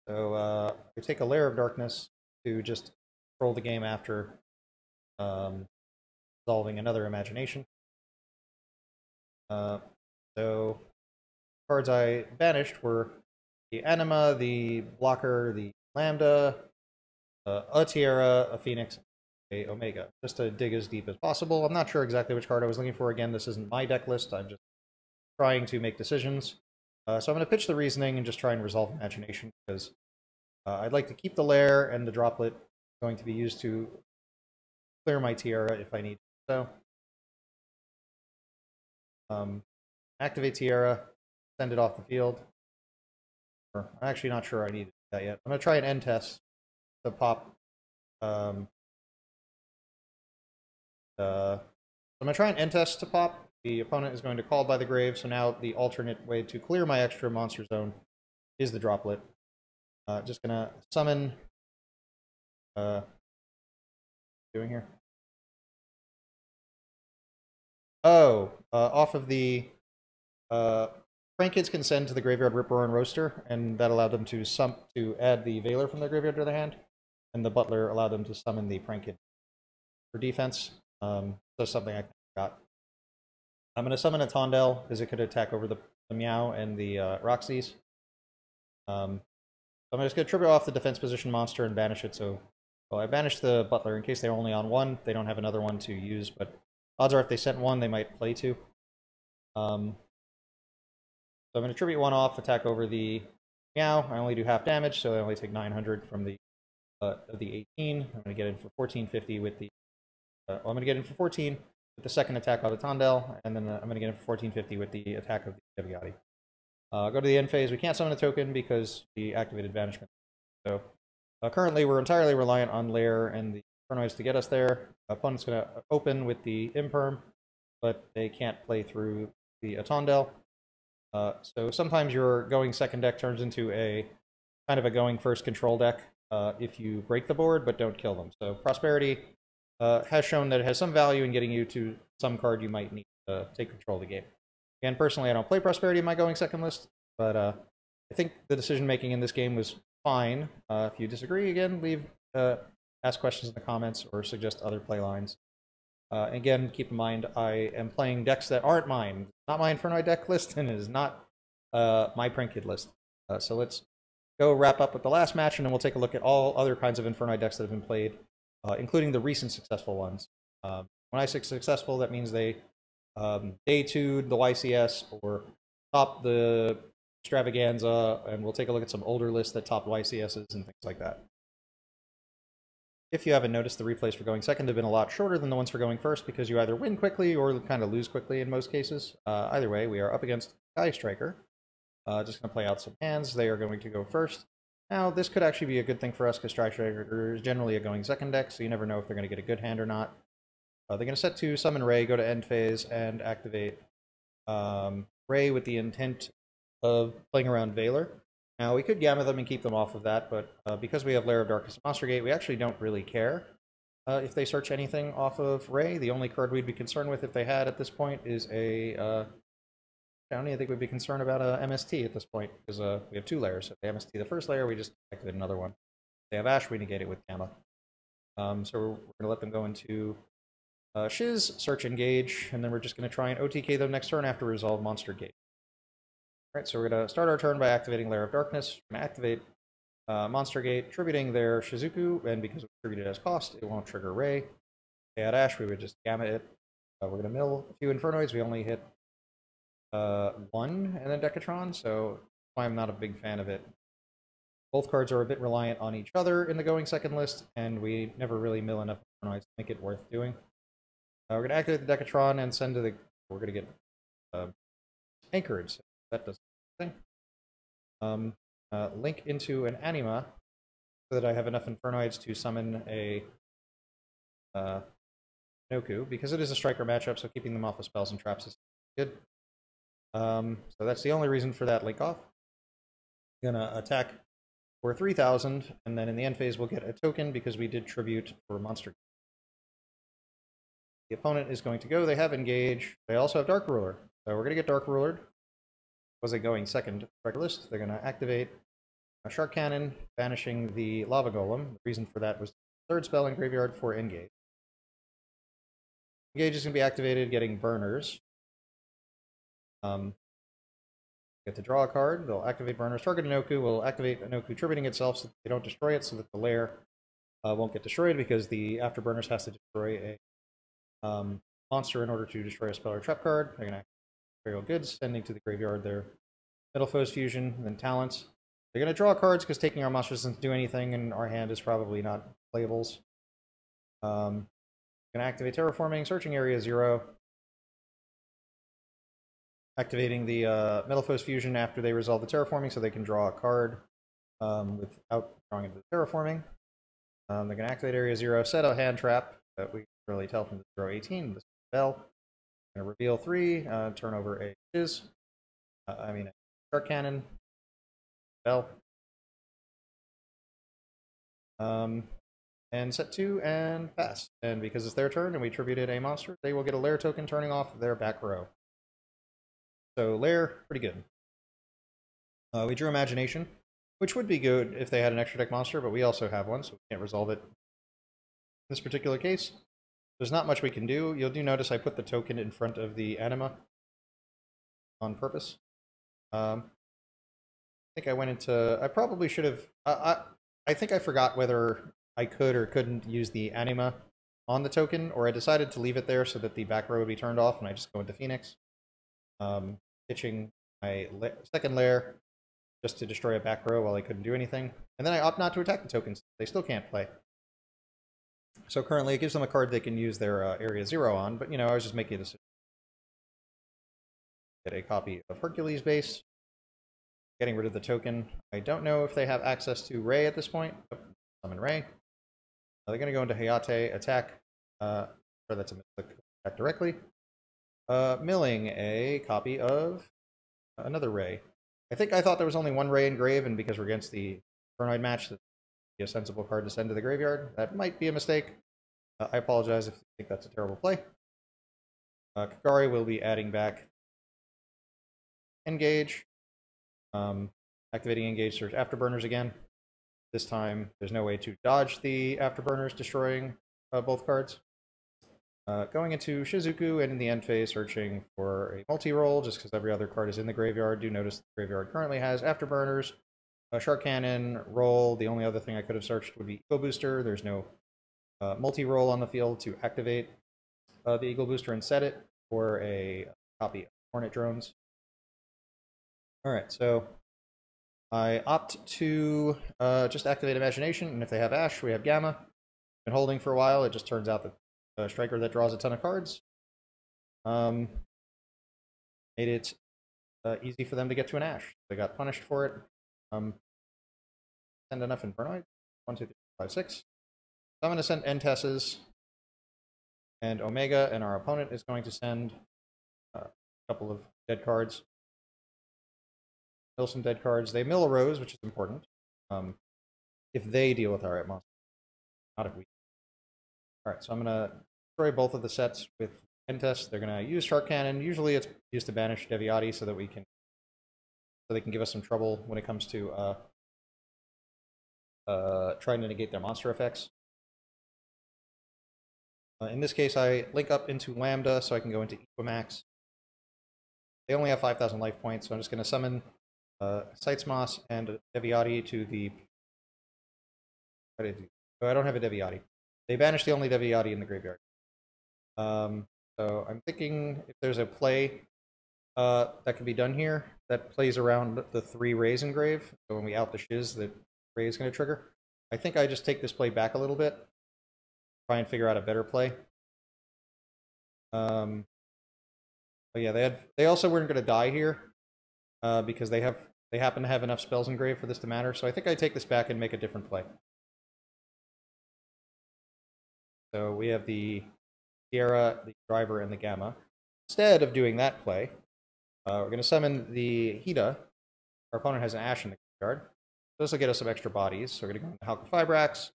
So we take a Lair of Darkness to just control the game after resolving another Imagination. So cards I banished were the Anima, the Blocker, the Lambda, a Tiara, a Phoenix, a Omega. Just to dig as deep as possible. I'm not sure exactly which card I was looking for. Again, this isn't my deck list. I'm just trying to make decisions. So I'm going to pitch the reasoning and just try and resolve Imagination, because I'd like to keep the Lair, and the Droplet going to be used to clear my Tiara if I need so. Activate Tiara, send it off the field. I'm actually not sure I need that yet. I'm going to try an end test to pop. I'm going to try an end test to pop. The opponent is going to call by the grave, so now the alternate way to clear my extra monster zone is the Droplet. Just gonna summon. Doing here? Oh, off of the Prank Kids can send to the graveyard Ripper and Roaster, and that allowed them to add the Veiler from their graveyard to their hand, and the Butler allowed them to summon the Prank Kid for defense. That's something I got. I'm going to summon a Tondel, because it could attack over the Meow and the Roxy's. I'm just going to trip it off the defense position monster and banish it. So, well, I banished the Butler in case they're only on one. They don't have another one to use, but odds are if they sent one, they might play two. So I'm going to tribute one off, attack over the Meow. I only do half damage, so I only take 900 from the 18. I'm going to get in for 1450 with the. Well, I'm going to get in for 14 with the second attack on the Tondel, and then I'm going to get in for 1450 with the attack of the Deviati. Go to the end phase. We can't summon a token because we activated Banishment. So currently we're entirely reliant on Lair and the Infernoids to get us there. Opponent's going to open with the Imperm, but they can't play through the Atondel. So sometimes your going second deck turns into a kind of a going first control deck if you break the board but don't kill them. So Prosperity has shown that it has some value in getting you to some card you might need to take control of the game. Again, personally, I don't play Prosperity in my going second list, but I think the decision making in this game was fine. If you disagree, again, ask questions in the comments or suggest other play lines. Again, keep in mind, I am playing decks that aren't mine. Not my Infernoid deck list, and it is not my Print Kid list. So let's go wrap up with the last match, and then we'll take a look at all other kinds of Infernoid decks that have been played, including the recent successful ones. When I say successful, that means they day 2'd the YCS or top the Extravaganza, and we'll take a look at some older lists that top YCSs and things like that. If you haven't noticed, the replays for going second have been a lot shorter than the ones for going first because you either win quickly or kind of lose quickly in most cases. Either way, we are up against Sky Striker. Just going to play out some hands. They are going to go first. Now, this could actually be a good thing for us because Sky Striker is generally a going second deck, so you never know if they're going to get a good hand or not. They're going to set to Summon Ray, go to end phase, and activate Ray with the intent of playing around Velor. Now, we could Gamma them and keep them off of that, but because we have Lair of Darkness and Monster Gate, we actually don't really care if they search anything off of Ray. The only card we'd be concerned with if they had at this point is a... I don't even think we'd be concerned about a MST at this point, because we have 2 layers. So if they MST the first layer, we just activate another one. If they have Ash, we negate it with Gamma. So we're going to let them go into Shiz, search, engage, and then we're just going to try and OTK them next turn after resolve Monster Gate. Alright, so we're going to start our turn by activating Lair of Darkness. We're going to activate Monster Gate, tributing their Shizuku, and because we tributed as cost, it won't trigger Ray. If they had Ash, we would just Gamma it. We're going to mill a few Infernoids. We only hit 1 and then Decatron, so I'm not a big fan of it. Both cards are a bit reliant on each other in the going second list, and we never really mill enough Infernoids to make it worth doing. We're going to activate the Decatron and send to the... We're going to get anchored, so that does thing. Link into an Anima so that I have enough Infernoids to summon a Noku, because it is a striker matchup, so keeping them off of spells and traps is good. So that's the only reason for that link off. Gonna attack for 3,000, and then in the end phase we'll get a token because we did tribute for Monster. The opponent is going to go. They have Engage. They also have Dark Ruler. So we're going to get Dark Rulered. Was it going second striker list? They're going to activate a Shark Cannon, banishing the Lava Golem. The reason for that was the 3rd spell in graveyard for Engage. Engage is going to be activated, getting Burners. Get to draw a card. They'll activate Burners. Target Inoku will activate Inoku, tributing itself so that they don't destroy it, so that the lair won't get destroyed, because the Afterburners has to destroy a monster in order to destroy a spell or trap card. They're going to activate Imperial Goods, sending to the graveyard their Metal Foes Fusion, and then Talents. They're going to draw cards because taking our monsters doesn't do anything, and our hand is probably not playables. Going to activate Terraforming, searching Area 0. Activating the Metal Foes Fusion after they resolve the Terraforming so they can draw a card without drawing into the Terraforming. They're going to activate Area 0, set a hand trap that we can really tell from the 0-18, the spell. Going to reveal 3, turn over a Shiz, a Shark Cannon, spell. And set 2 and pass. And because it's their turn and we tributed a monster, they will get a Lair token turning off their back row. So Lair, pretty good. We drew Imagination, which would be good if they had an extra deck monster, but we also have one, so we can't resolve it in this particular case. There's not much we can do. You'll notice I put the token in front of the Anima on purpose. I think I went into... I probably should have... I think I forgot whether I could or couldn't use the Anima on the token, or I decided to leave it there so that the back row would be turned off and I just go into Phoenix. Pitching my second lair just to destroy a back row while I couldn't do anything. And then I opt not to attack the tokens. They still can't play. So currently it gives them a card they can use their Area 0 on, but I was just making a decision. Get a copy of Hercules base. getting rid of the token. I don't know if they have access to Ray at this point. Oh, summon Ray. They're going to go into Hayate, attack. Sure, that's a misclick. Attack directly. Milling a copy of another Ray. I thought there was only one Ray in grave, and because we're against the Infernoid match, that would be a sensible card to send to the graveyard. That might be a mistake. I apologize if you think that's a terrible play. Kagari will be adding back Engage. Activating Engage, search Afterburners again. This time, there's no way to dodge the Afterburners, destroying both cards. Going into Shizuku, and in the end phase, searching for a multi-roll, just because every other card is in the graveyard. Do notice the graveyard currently has Afterburners, Shark Cannon, Roll. The only other thing I could have searched would be Eagle Booster. There's no multi-roll on the field to activate the Eagle Booster and set it, or a copy of Hornet Drones. Alright, so I opt to just activate Imagination, and if they have Ash, we have Gamma. Been holding for a while. It just turns out that a striker that draws a ton of cards made it easy for them to get to an Ash. They got punished for it. Send enough Infernoid. 1, 2, 3, 4, 5, 6. So I'm going to send Entesses and Omega, and our opponent is going to send a couple of dead cards. Mill some dead cards. They mill a Rose, which is important. If they deal with our monster, not if we. Alright, so I'm going to destroy both of the sets with Entest. They're going to use Shark Cannon. Usually it's used to banish Deviati so that we can, so they can give us some trouble when it comes to trying to negate their monster effects. In this case, I link up into Lambda so I can go into Equimax. They only have 5,000 life points, so I'm just going to summon Sitesmoss and Deviati to the... What did I do? Oh, I don't have a Deviati. They banished the only Deviati in the graveyard. So I'm thinking if there's a play that can be done here that plays around the 3 Rays in grave, so when we out the Shiz, the Ray is going to trigger. I think I just take this play back a little bit, try and figure out a better play. But yeah, they also weren't going to die here because they happen to have enough spells in grave for this to matter. So I think I take this back and make a different play. So we have the Sierra, the Driver, and the Gamma. Instead of doing that play, we're going to summon the Hida. Our opponent has an Ash in the graveyard. This will get us some extra bodies. So we're going to go into Halqifibrax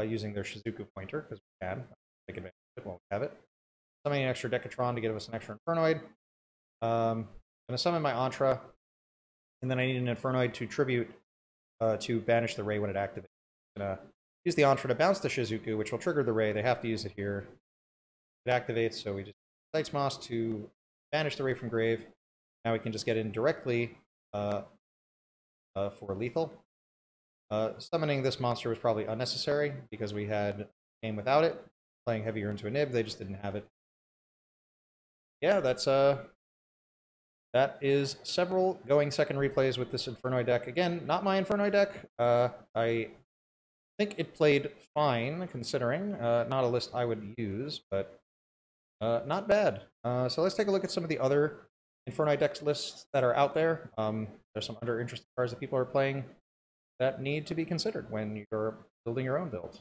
using their Shizuku pointer, because we can. Take advantage of it while we have it. Summoning an extra Decatron to give us an extra Infernoid. I'm going to summon my Antra, and then I need an Infernoid to tribute to banish the Ray when it activates. I'm going to use the Antra to bounce the Shizuku, which will trigger the Ray. They have to use it here. It activates, so we just Sitesmoss to banish the Ray from grave. Now we can just get in directly for lethal. Summoning this monster was probably unnecessary because we had a game without it. Playing heavier into a nib, they just didn't have it. Yeah, that is several going second replays with this Infernoid deck. Again, not my Infernoid deck. I think it played fine, considering. Not a list I would use, but not bad. So let's take a look at some of the other Infernoid deck lists that are out there. There's some other interesting cards that people are playing that need to be considered when you're building your own build.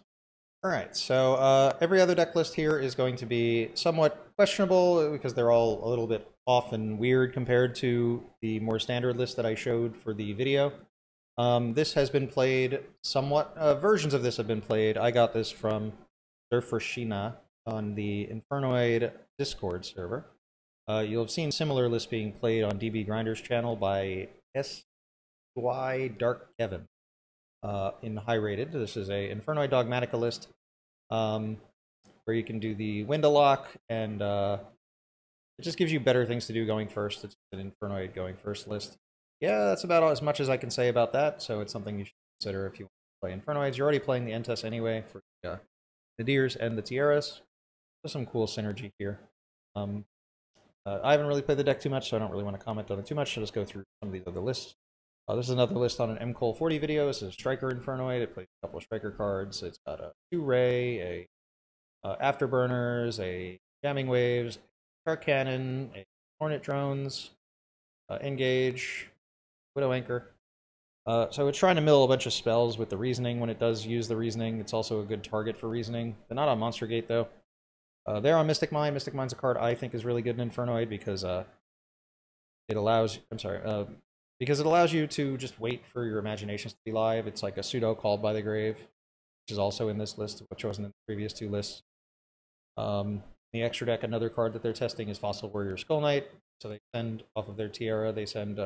Alright, so every other deck list here is going to be somewhat questionable because they're all a little bit off and weird compared to the more standard list that I showed for the video. This has been played somewhat, versions of this have been played. I got this from Surfer Sheena on the Infernoid Discord server. You'll have seen similar lists being played on DB Grinder's channel by SY Dark Kevin. In high rated, this is a Infernoid Dogmatica list where you can do the window lock, and it just gives you better things to do going first. It's an Infernoid going first list. Yeah, that's about as much as I can say about that, so it's something you should consider if you want to play Infernoids. You're already playing the Entess anyway for the Nadirs and the Tierras. There's some cool synergy here. I haven't really played the deck too much, so I don't really want to comment on it too much. I'll just go through some of these other lists. This is another list on an MCole40 video. This is Striker Infernoid. It plays a couple of Striker cards. It's got a 2-Ray, a Afterburners, a Jamming Waves, a Shark Cannon, a Hornet Drones, Engage, Widow Anchor. So it's trying to mill a bunch of spells with the Reasoning. When it does use the Reasoning, it's also a good target for Reasoning. They're not on Monster Gate, though. They're on Mystic Mine. Mystic Mine's a card I think is really good in Infernoid because it allows... because it allows you to just wait for your imaginations to be live. It's like a pseudo Called by the Grave, which is also in this list, which wasn't in the previous two lists. The extra deck, another card that they're testing is Fossil Warrior Skull Knight. So they send off of their Tiara, they send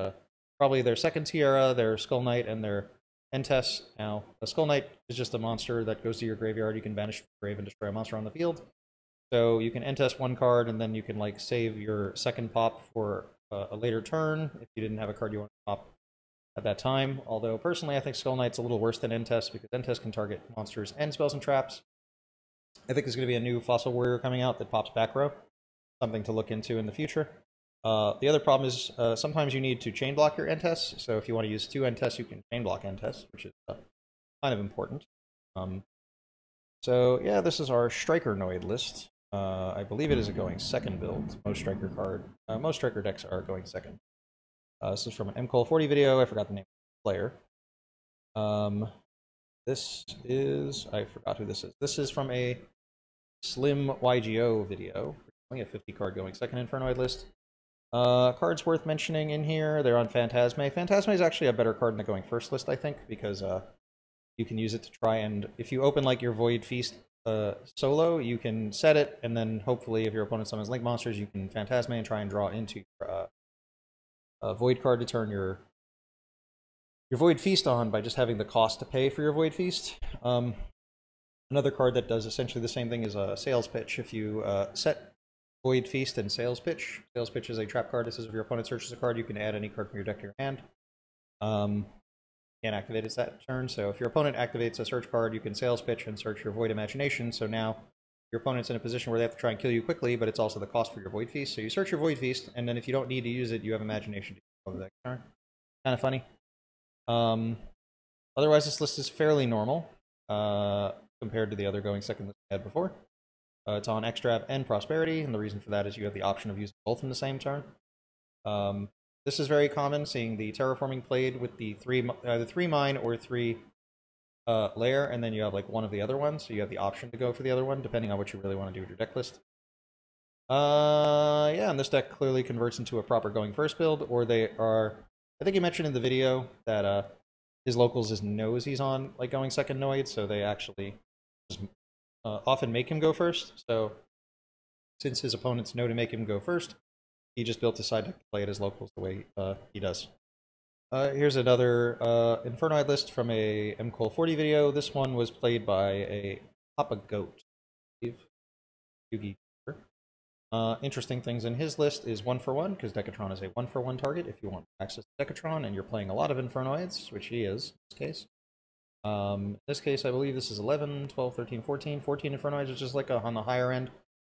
probably their second Tiara, their Skull Knight, and their Entes. Now, the Skull Knight is just a monster that goes to your graveyard. You can banish from the grave and destroy a monster on the field. So you can Entes one card, and then you can like save your second pop for a later turn if you didn't have a card you want to pop at that time. Although, personally, I think Skull Knight's a little worse than Entes because Entes can target monsters and spells and traps. I think there's going to be a new Fossil Warrior coming out that pops back row. Something to look into in the future. The other problem is sometimes you need to chain block your Entes. So if you want to use 2 Entes, you can chain block Entes, which is kind of important. So yeah, this is our Strikernoid list. I believe it is a going second build. Most Striker most Striker decks are going second. This is from an MCOL40 video. I forgot the name of the player. This is... I forgot who this is. This is from a Slim Yugioh video. Only a 50 card going second Infernoid list. Cards worth mentioning in here. They're on Phantasme. Phantasme is actually a better card than the going first list, I think, because you can use it to try and... If you open like your Void Feast solo, you can set it, and then hopefully if your opponent summons Link monsters, you can Phantasme and try and draw into your Void card to turn your Void Feast on by just having the cost to pay for your Void Feast. Another card that does essentially the same thing is a Sales Pitch. If you set Void Feast and Sales Pitch is a trap card. This is if your opponent searches a card, you can add any card from your deck to your hand. Can't activate it that turn, so if your opponent activates a search card, you can Sales Pitch and search your Void Imagination, so now your opponent's in a position where they have to try and kill you quickly, but it's also the cost for your Void Feast. So you search your Void Feast, and then if you don't need to use it, you have Imagination to use the next turn. Kind of funny. Otherwise, this list is fairly normal compared to the other going second list we had before. It's on Extrav and Prosperity, and the reason for that is you have the option of using both in the same turn. This is very common, seeing the Terraforming played with the either 3 mine or 3 lair, and then you have like one of the other ones, so you have the option to go for the other one, depending on what you really want to do with your deck list. Yeah, and this deck clearly converts into a proper going first build, or they are... I think you mentioned in the video that his locals just knows he's on like going second Noid, so they actually just, often make him go first. So since his opponents know to make him go first, he just built a side deck to play at his locals the way he does. Here's another Infernoid list from a MCOL40 video. This one was played by a Papa Goat, Yugioh. Interesting things in his list is 1-for-1, because Decatron is a 1-for-1 target if you want access to Decatron and you're playing a lot of Infernoids, which he is in this case. I believe this is 11, 12, 13, 14 Infernoids, which is like on the higher end.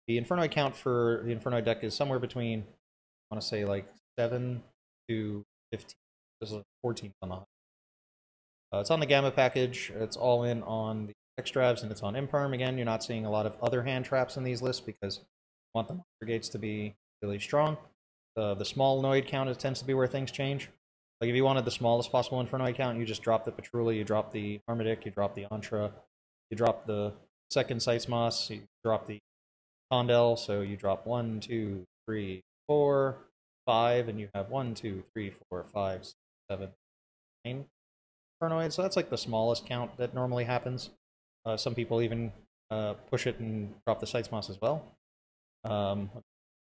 The Infernoid count for the Infernoid deck is somewhere between, I want to say, like 7 to 15. This is 14 on the high. It's on the Gamma package. It's all in on the Extravs, and it's on Imperm. Again, you're not seeing a lot of other hand traps in these lists because want the monster gates to be really strong. The small Noid count tends to be where things change. Like if you wanted the smallest possible Infernoid count, you just drop the Petrula, you drop the Armadic, you drop the Antra, you drop the second Seismos, you drop the Condel, so you drop 1, 2, 3, 4, 5, and you have 1, 2, 3, 4, 5, 6, 7, 9 Infernoids. So that's like the smallest count that normally happens. Some people even push it and drop the Seismos as well.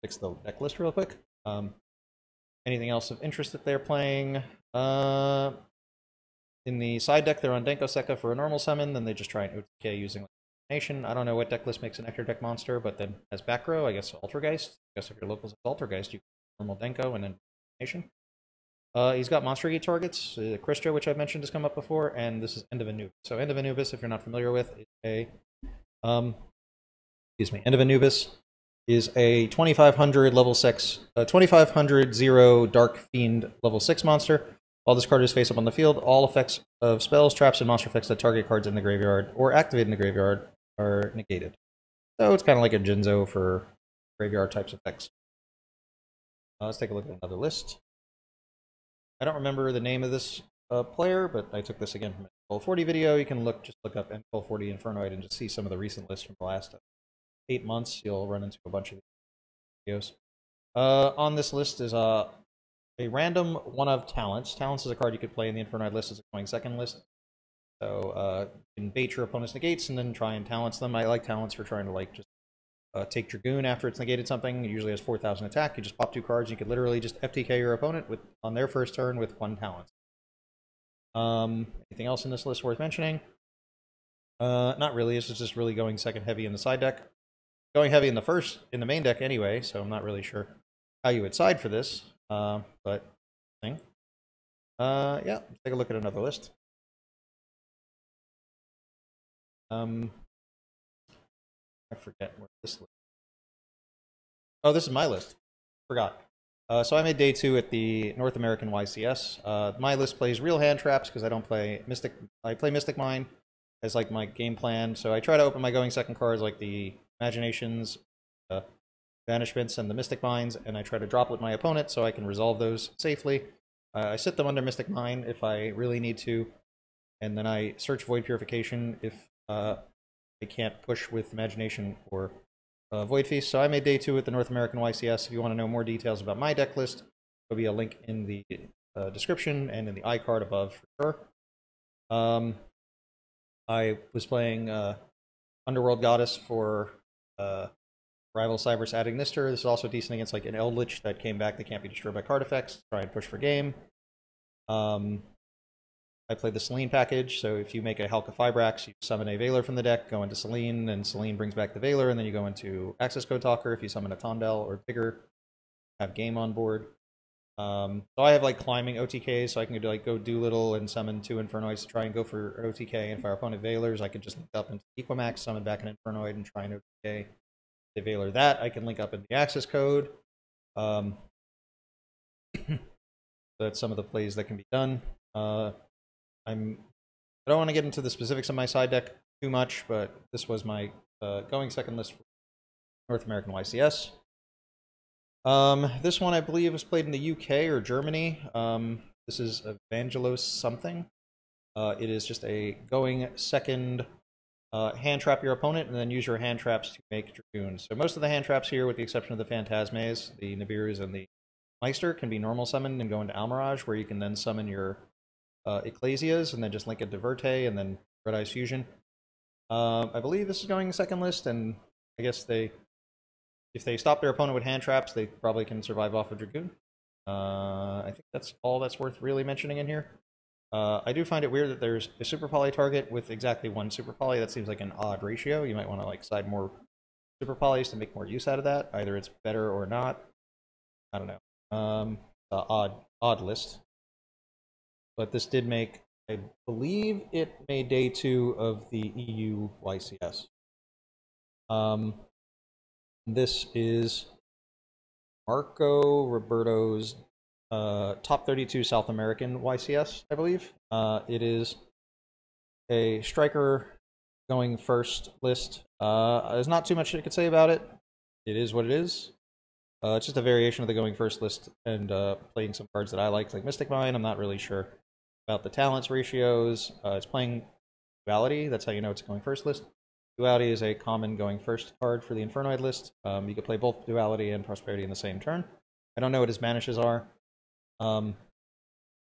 Fix the deck list real quick. Anything else of interest that they're playing? In the side deck, they're on Denko Sekka for a normal summon, then they just try and OTK using Nation. I don't know what deck list makes an extra deck monster, but then as back row, I guess Altergeist. I guess if your locals is Altergeist, you can normal Denko and then Nation. He's got Monster Gate targets. Christo, which I've mentioned, has come up before, and this is End of Anubis. So End of Anubis, if you're not familiar with, is a End of Anubis is a 2500 level 6, 2500 0 Dark Fiend level 6 monster. While this card is face up on the field, all effects of spells, traps, and monster effects that target cards in the graveyard or activate in the graveyard are negated. So it's kind of like a Jinzo for graveyard types effects. Let's take a look at another list. I don't remember the name of this player, but I took this again from a N1240 video. You can just look up N1240 Infernoid and just see some of the recent lists from the last 8 months. You'll run into a bunch of videos. On this list is a random one of Talents. Talents is a card you could play in the Infernoid list as a going second list. So you can bait your opponent's negates and then try and Talents them. I like Talents for trying to just take Dragoon after it's negated something. It usually has 4,000 attack. You just pop 2 cards. You could literally just FTK your opponent on their first turn with 1 Talent. Anything else in this list worth mentioning? Not really. This is just really going second heavy in the side deck. Going heavy in the main deck anyway, so I'm not really sure how you would side for this. Yeah, let's take a look at another list. I forget where this list. Oh, this is my list. Forgot. So I made day 2 at the North American YCS. My list plays real hand traps because I don't play Mystic. I play Mystic Mine as like my game plan. So I try to open my going second cards like the Imaginations, Banishments, and the Mystic Mines, and I try to droplet my opponent so I can resolve those safely. I sit them under Mystic Mine if I really need to, and then I search Void Purification if I can't push with Imagination or Void Feast. So I made day 2 at the North American YCS. If you want to know more details about my deck list, there'll be a link in the description and in the iCard above for sure. I was playing Underworld Goddess for Rival Cyberus Ad Ignister. This is also decent against like an Eldritch that came back that can't be destroyed by card effects. Try and push for game. I played the Selene package, so if you make a Halka Fibrax, you summon a Veiler from the deck, go into Selene, and Selene brings back the Veiler, and then you go into Access Code Talker. If you summon a Tondel or Vigor, have game on board. So I have like climbing OTKs, so I can go Doolittle and summon 2 Infernoids to try and go for OTK, and if our opponent Veilers, I can just link up into Equimax, summon back an Infernoid, and try and OTK. If they Veiler that, I can link up in the Access Code. So that's some of the plays that can be done. I don't want to get into the specifics of my side deck too much, but this was my going second list for North American YCS. This one I believe was played in the UK or Germany. This is Evangelos something. It is just a going second hand trap your opponent and then use your hand traps to make Dragoons. So most of the hand traps here, with the exception of the Phantasmes, the Nibirus, and the Meister, can be normal summoned and go into Almirage, where you can then summon your Ecclesias and then just link it to Verte and then Red Eyes Fusion. I believe this is going second list, and I guess if they stop their opponent with hand traps, they probably can survive off of Dragoon. I think that's all that's worth really mentioning in here. I do find it weird that there's a Super Poly target with exactly 1 Super Poly. That seems like an odd ratio. You might want to like side more Super Polys to make more use out of that. Either it's better or not. I don't know. Odd list. But this did make, I believe it made day 2 of the EU YCS. This is Marco Roberto's top 32 South American YCS, I believe. It is a striker going first list. There's not too much I could say about it. It is what it is. It's just a variation of the going first list and playing some cards that I like Mystic Mine. I'm not really sure about the talents ratios. It's playing Duality. That's how you know it's a going first list. Duality is a common going first card for the Infernoid list. You can play both Duality and Prosperity in the same turn. I don't know what his banishes are. I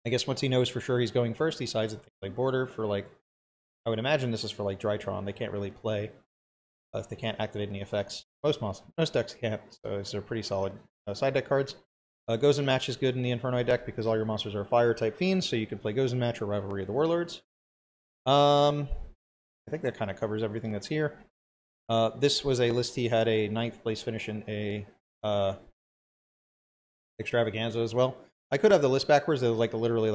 guess once he knows for sure he's going first, he decides to play Border for I would imagine this is for Drytron. They can't really play if they can't activate any effects. Most decks can't, so these are pretty solid side deck cards. Gozen Match is good in the Infernoid deck because all your monsters are fire-type fiends, so you can play Gozen Match or Rivalry of the Warlords. I think that kind of covers everything that's here. This was a list he had a 9th place finish in a Extravaganza as well. I could have the list backwards. There's literally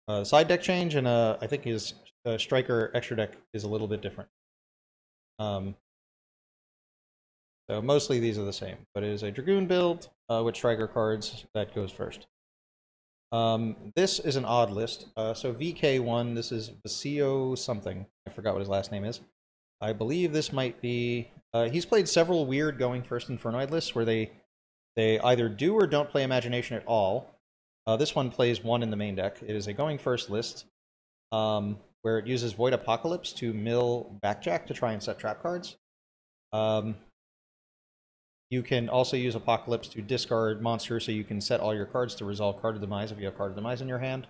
a side deck change, and I think his Striker extra deck is a little bit different. So mostly these are the same, but it is a Dragoon build with Striker cards that goes first. This is an odd list. So VK1, this is Vasio something. I forgot what his last name is. I believe this might be... he's played several weird going first Infernoid lists where they either do or don't play Imagination at all. This one plays 1 in the main deck. It is a going first list where it uses Void Apocalypse to mill Backjack to try and set trap cards. You can also use Apocalypse to discard monsters so you can set all your cards to resolve Card of Demise if you have Card of Demise in your hand.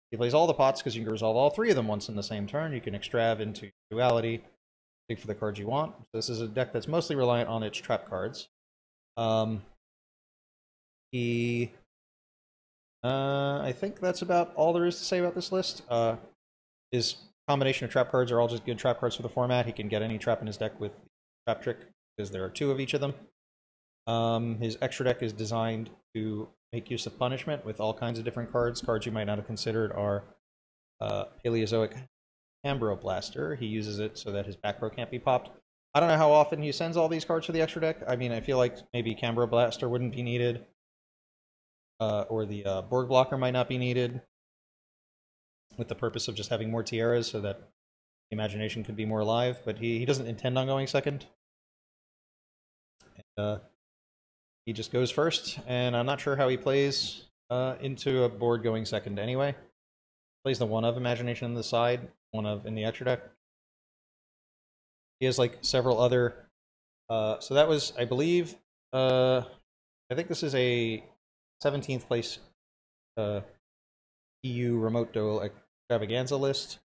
He plays all the pots because you can resolve all 3 of them once in the same turn. You can extrav into Duality, dig for the cards you want. So this is a deck that's mostly reliant on its trap cards. I think that's about all there is to say about this list. His combination of trap cards are all just good trap cards for the format. He can get any trap in his deck with Trap Trick, because there are 2 of each of them. His extra deck is designed to make use of punishment with all kinds of different cards. Cards you might not have considered are Paleozoic Hambro Blaster. He uses it so that his back row can't be popped. I don't know how often he sends all these cards for the extra deck. I mean, I feel like maybe Hambro Blaster wouldn't be needed. Or the Borg Blocker might not be needed, with the purpose of just having more tiaras so that the imagination could be more alive, but he doesn't intend on going second. And, he just goes first, and I'm not sure how he plays into a board going second anyway. Plays the 1 of Imagination on the side, 1 of in the extra deck. He has like several other... so that was, I believe... I think this is a 17th place EU Remote Duel Extravaganza list.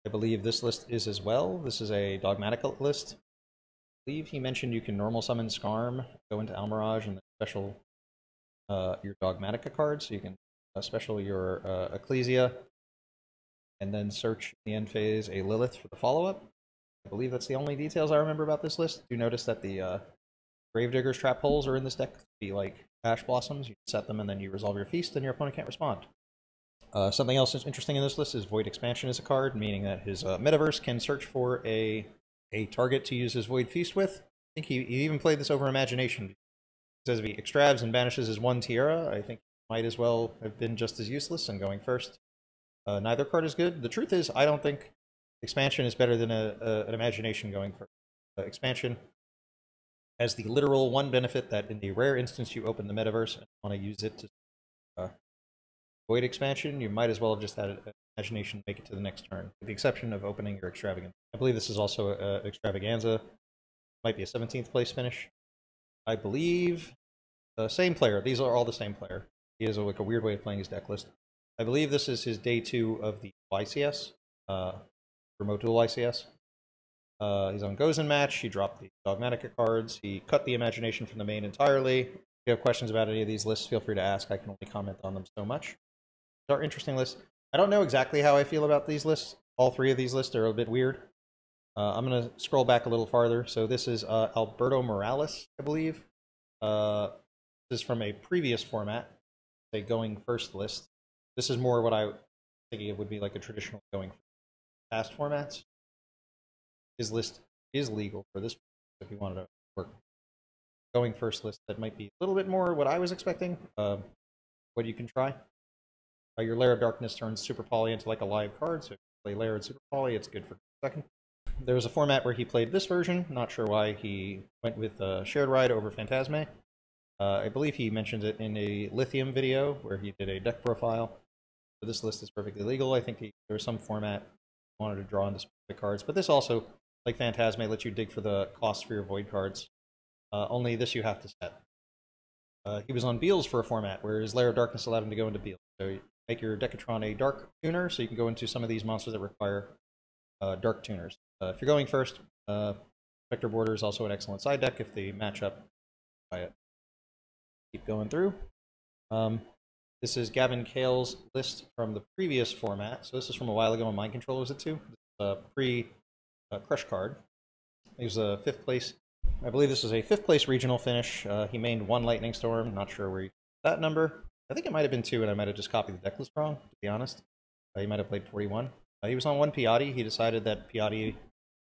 I believe this list is as well. This is a Dogmatic list. I believe he mentioned you can normal summon Skarm, go into Almirage, and then special your Dogmatica cards. So you can special your Ecclesia, and then search in the end phase a Lilith for the follow-up. I believe that's the only details I remember about this list. Do notice that the Gravedigger's trap holes are in this deck to be like Ash Blossoms. You set them and then you resolve your feast and your opponent can't respond. Something else that's interesting in this list is Void Expansion is a card, meaning that his Metaverse can search for a target to use his Void Feast with. I think he even played this over Imagination. He says if he extravs and banishes his 1 tiara, I think he might as well have been just as useless and going first. Neither card is good. The truth is, I don't think Expansion is better than an Imagination going first. Expansion has the literal 1 benefit that in the rare instance you open the Metaverse and want to use it to Void Expansion, you might as well have just had Imagination make it to the next turn, with the exception of opening your Extravagance. I believe this is also Extravaganza. Might be a 17th place finish. I believe same player. These are all the same player. He has like a weird way of playing his deck list. I believe this is his day 2 of the YCS, Remote Duel YCS. He's on Gozen match. He dropped the Dogmatica cards. He cut the Imagination from the main entirely. If you have questions about any of these lists, feel free to ask. I can only comment on them so much. These are interesting lists. I don't know exactly how I feel about these lists. All 3 of these lists are a bit weird. I'm going to scroll back a little farther. So this is Alberto Morales, I believe. This is from a previous format, a going first list. This is more what I was thinking it would be like a traditional going past formats. His list is legal for this if you wanted to work. Going first list that might be a little bit more what I was expecting. What you can try. Your Lair of Darkness turns Super Poly into like a live card, so if you play Lair and Super Poly, it's good for a second. There was a format where he played this version. Not sure why he went with Shared Ride over Phantasme. I believe he mentioned it in a Lithium video where he did a deck profile. So this list is perfectly legal. I think there was some format he wanted to draw into specific cards, but this also, like Phantasme, lets you dig for the cost for your Void cards. Only this you have to set. He was on Beals for a format where his Lair of Darkness allowed him to go into Beals. So you make your Decatron a Dark Tuner, so you can go into some of these monsters that require Dark Tuners. If you're going first, Spectre Border is also an excellent side deck if they match up by it. Keep going through. This is Gavin Kale's list from the previous format. So this is from a while ago when Mind Control was it too. Pre-Crush card. He was a 5th place. I believe this is a 5th place regional finish. He mained 1 Lightning Storm. Not sure where he got that number. I think it might have been 2, and I might have just copied the deck list wrong, to be honest. He might have played 41. He was on 1 Piatti. He decided that Piatti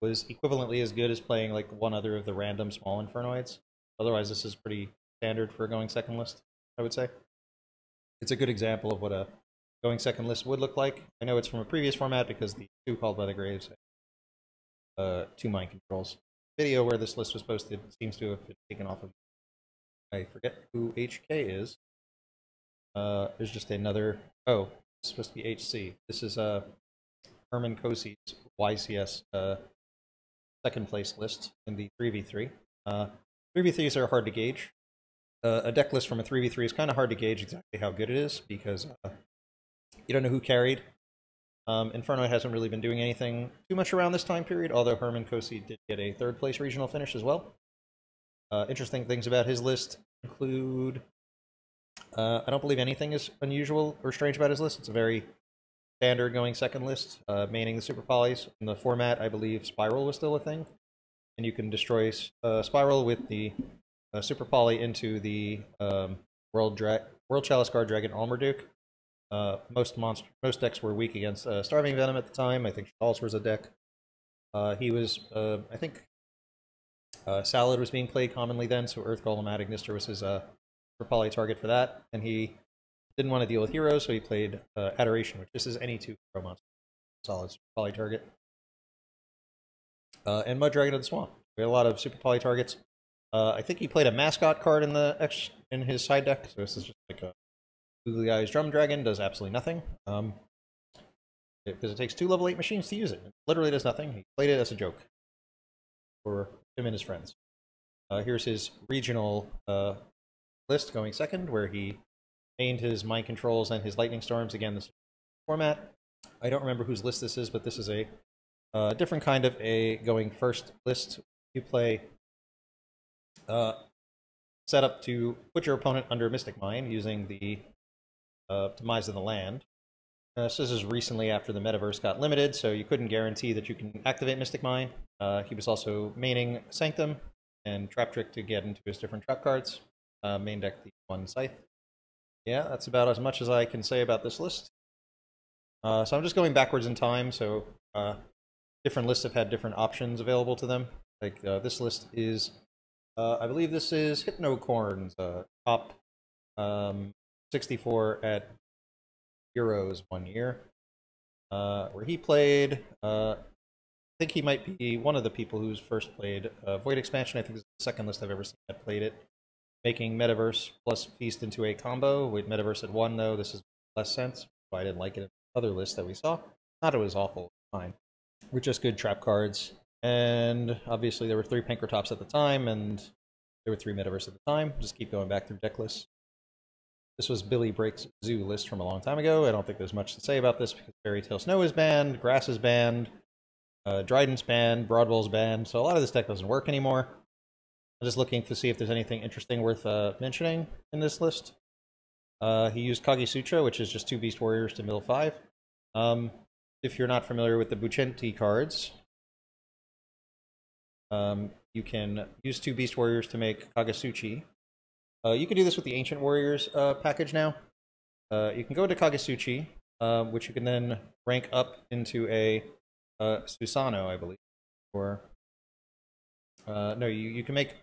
was equivalently as good as playing like 1 other of the random small Infernoids. Otherwise, this is pretty standard for a going second list, I would say. It's a good example of what a going second list would look like. I know it's from a previous format because the 2 Called by the Graves 2 Mind Controls. Video where this list was posted seems to have been taken off of. I forget who HK is. There's just another. Oh, it's supposed to be HC. This is Herman Kosi's YCS second place list in the 3v3. 3v3s are hard to gauge. A deck list from a 3v3 is kind of hard to gauge exactly how good it is because you don't know who carried. Infernoid hasn't really been doing anything too much around this time period, although Herman Kosi did get a third place regional finish as well. Interesting things about his list include I don't believe anything is unusual or strange about his list. It's a very standard going second list, maining the super polys. In the format, I believe Spiral was still a thing, and you can destroy Spiral with the super poly into the World Chalice Guard Dragon Almerduke. Most decks were weak against Starving Venom at the time. I think Shawls was a deck. He was, I think, Salad was being played commonly then, so Earth Golem Ignister was his super poly target for that, and he didn't want to deal with heroes, so he played Adoration, which this is any 2 hero monster, solid super poly target. And Mud Dragon of the Swamp. We had a lot of super poly targets. I think he played a mascot card in his side deck, so this is just like a Googly Eyes Drum Dragon, does absolutely nothing. Because it takes 2 level 8 machines to use it. It literally does nothing. He played it as a joke for him and his friends. Here's his regional list going second, where he mained his Mind Controls and his Lightning Storms. Again, this format. I don't remember whose list this is, but this is a different kind of a going first list. You play set up to put your opponent under Mystic Mine using the Demise of the Land. So this is recently after the Metaverse got limited, so you couldn't guarantee that you can activate Mystic Mine. He was also maining Sanctum and Trap Trick to get into his different trap cards. Main deck the 1 Scythe. Yeah, that's about as much as I can say about this list. So I'm just going backwards in time, so different lists have had different options available to them. Like this list is, I believe this is Hypnocorn's top 64 at Euros 1 year, where he played. I think he might be one of the people who's first played Void Expansion. I think this is the second list I've ever seen that played it, making Metaverse plus Feast into a combo. With Metaverse at 1, though, this is less sense. So I didn't like it in other lists that we saw. Not it was awful, fine. With just good trap cards. And obviously there were 3 Pinkertops at the time, and there were 3 Metaverse at the time. Just keep going back through deck lists. This was Billy Breaks Zoo list from a long time ago. I don't think there's much to say about this because Fairy Tale Snow is banned, Grass is banned, Dryden's banned, Broadwell's banned, so a lot of this deck doesn't work anymore. I'm just looking to see if there's anything interesting worth mentioning in this list. He used Kagisutra, which is just 2 Beast Warriors to middle 5. If you're not familiar with the Bucenti cards, you can use 2 Beast Warriors to make Kagasuchi. You can do this with the Ancient Warriors package now. You can go to Kagasuchi, which you can then rank up into a Susano, I believe. Or no, you can make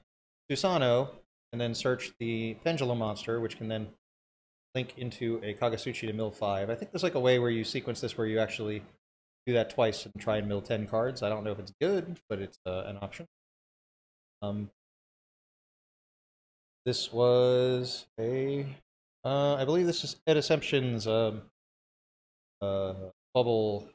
Susano and then search the Pendulum monster, which can then link into a Kagasuchi to mill 5. I think there's like a way where you sequence this where you actually do that twice and try and mill 10 cards. I don't know if it's good, but it's an option. This was a, I believe this is Ed Assumption's bubble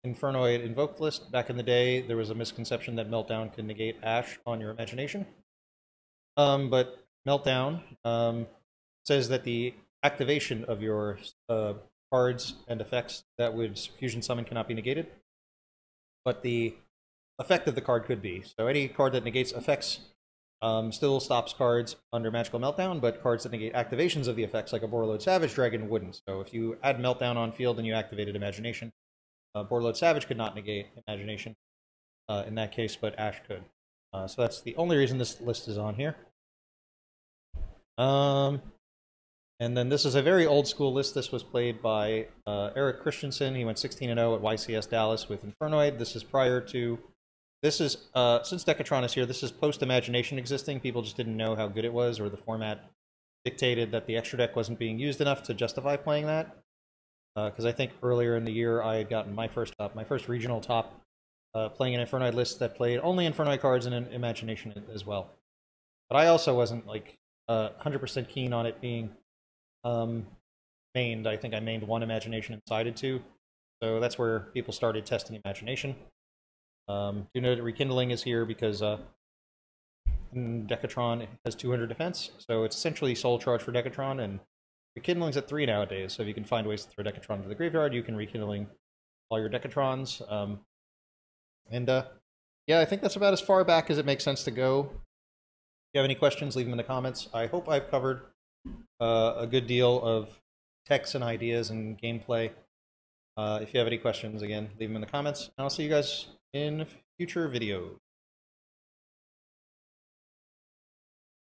Infernoid invoked list. Back in the day, there was a misconception that Meltdown can negate Ash on your imagination. But Meltdown says that the activation of your cards and effects that would fusion summon cannot be negated, but the effect of the card could be. So any card that negates effects still stops cards under Magical Meltdown, but cards that negate activations of the effects, like a Borreload Savage Dragon, wouldn't. So if you add Meltdown on field and you activated Imagination, Borreload Savage could not negate Imagination in that case, but Ash could. So that's the only reason this list is on here. And then this is a very old school list. This was played by Eric Christensen. He went 16-0 at YCS Dallas with Infernoid. This is prior to... This is, since Decatron is here, this is post-Imagination existing. People just didn't know how good it was, or the format dictated that the extra deck wasn't being used enough to justify playing that. Because I think earlier in the year I had gotten my first regional top, playing an Infernoid list that played only Infernoid cards and an Imagination as well. But I also wasn't like 100% keen on it being mained. I think I mained one Imagination and sided two. So that's where people started testing Imagination. Do know that Rekindling is here because Decatron has 200 defense, so it's essentially Soul Charge for Decatron, and Rekindling's at 3 nowadays, so if you can find ways to throw Decatron to the graveyard, you can Rekindling all your Decatrons. Yeah, I think that's about as far back as it makes sense to go. If you have any questions, leave them in the comments. I hope I've covered a good deal of techs and ideas and gameplay. If you have any questions, again, leave them in the comments, and I'll see you guys in future videos.